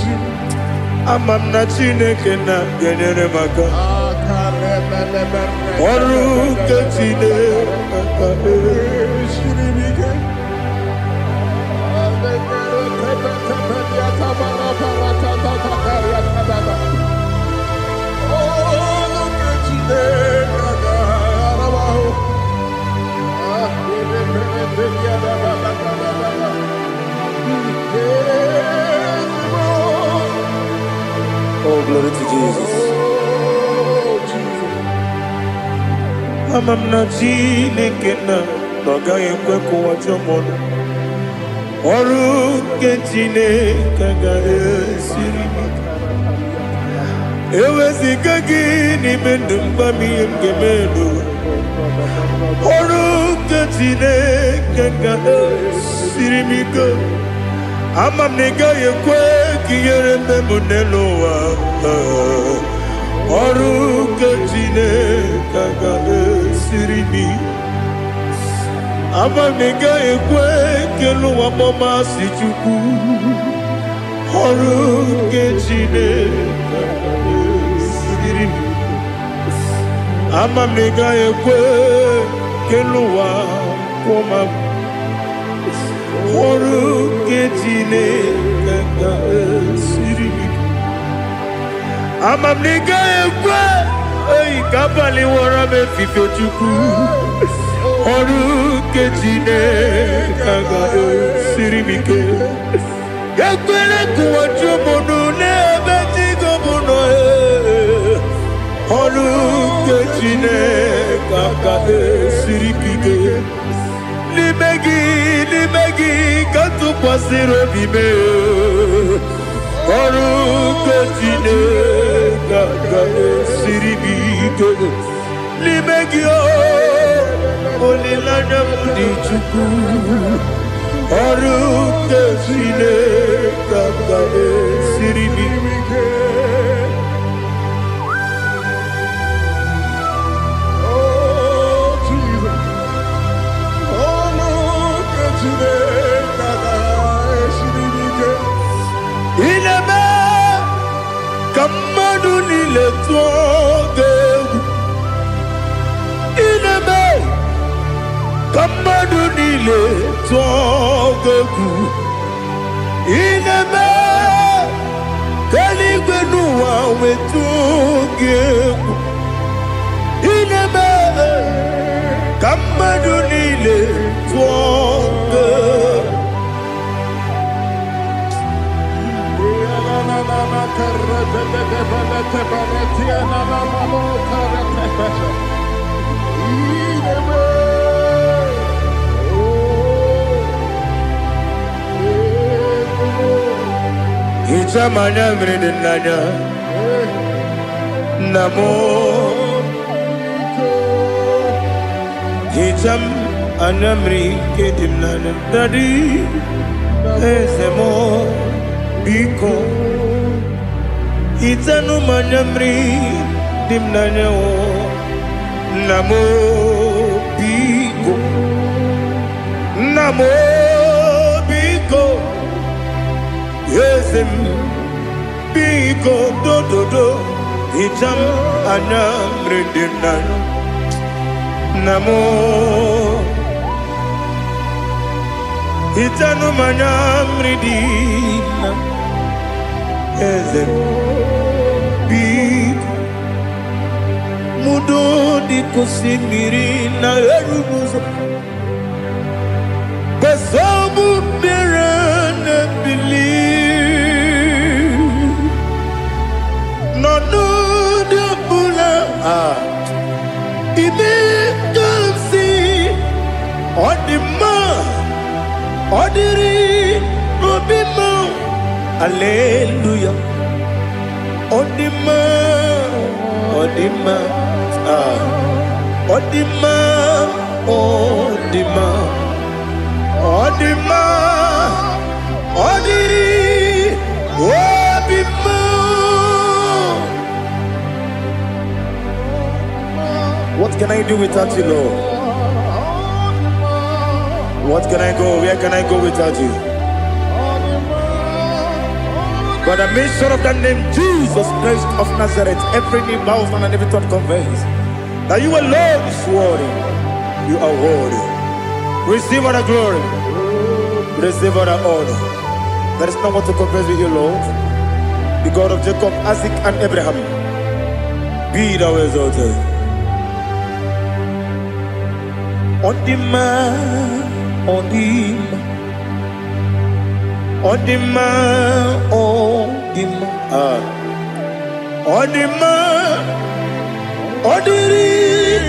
Amam na chineke na genere maka Oru kachine Oh, glory to Jesus. Amam na chineke na noga yekwe kuwa chomono Oru kechine kaga esiri Ewezi kagi ni mendumba miyem gemelu Oru kechine kaga esiri miko Amam nega yekwe kiyere memunelo wa Oru kechine kaga esiri miko Amam nega yekwe kelu wa mama si chuku Oru kechine kaga esiri miko Amam nega yekwe kelu wa mama Oru kechine kaga esiri miko Amam nega yekwe Ei kabali wara me fife chuku Oru kechine kaga esiri miko Yakwele kuwa chumono nebe chigo mono Oru kechine kaka sirikike. Limegi katu pasiro bime. Oruke tine kaka sirikike. Limegi olilana mudi chuku. Oruke tine kaka sirikike. Kamadunile togeku inebe kaligbenuwa wetugeku inebe kamadunile togeku. Itamanya mridinanya namo Itam anamri kedimnana dadi ezemo biko Itanu manamri dimnanya o namo biko namo biko Yesem biko do Itam anamri dimnanya namo Itanu manamri dimnanya Ezem biko mudo di kusimiri na erunuzo Basabu birana believe no de bula Ibe kamsi odima odiri obima Hallelujah. Odima, Odima, Odima, Odima, Odima, Odiri, Odima. What can I do without you, Lord? What can I go? Where can I go without you? By the mention of the name Jesus Christ of Nazareth, every knee bows and every tongue confesses that you alone is worthy. You are worthy. Receive all the glory. Receive all the honor. There is no one to compare with you, Lord. The God of Jacob, Isaac, and Abraham. Be thou exalted. On the man, on the man. Odima, Odima, Odiri.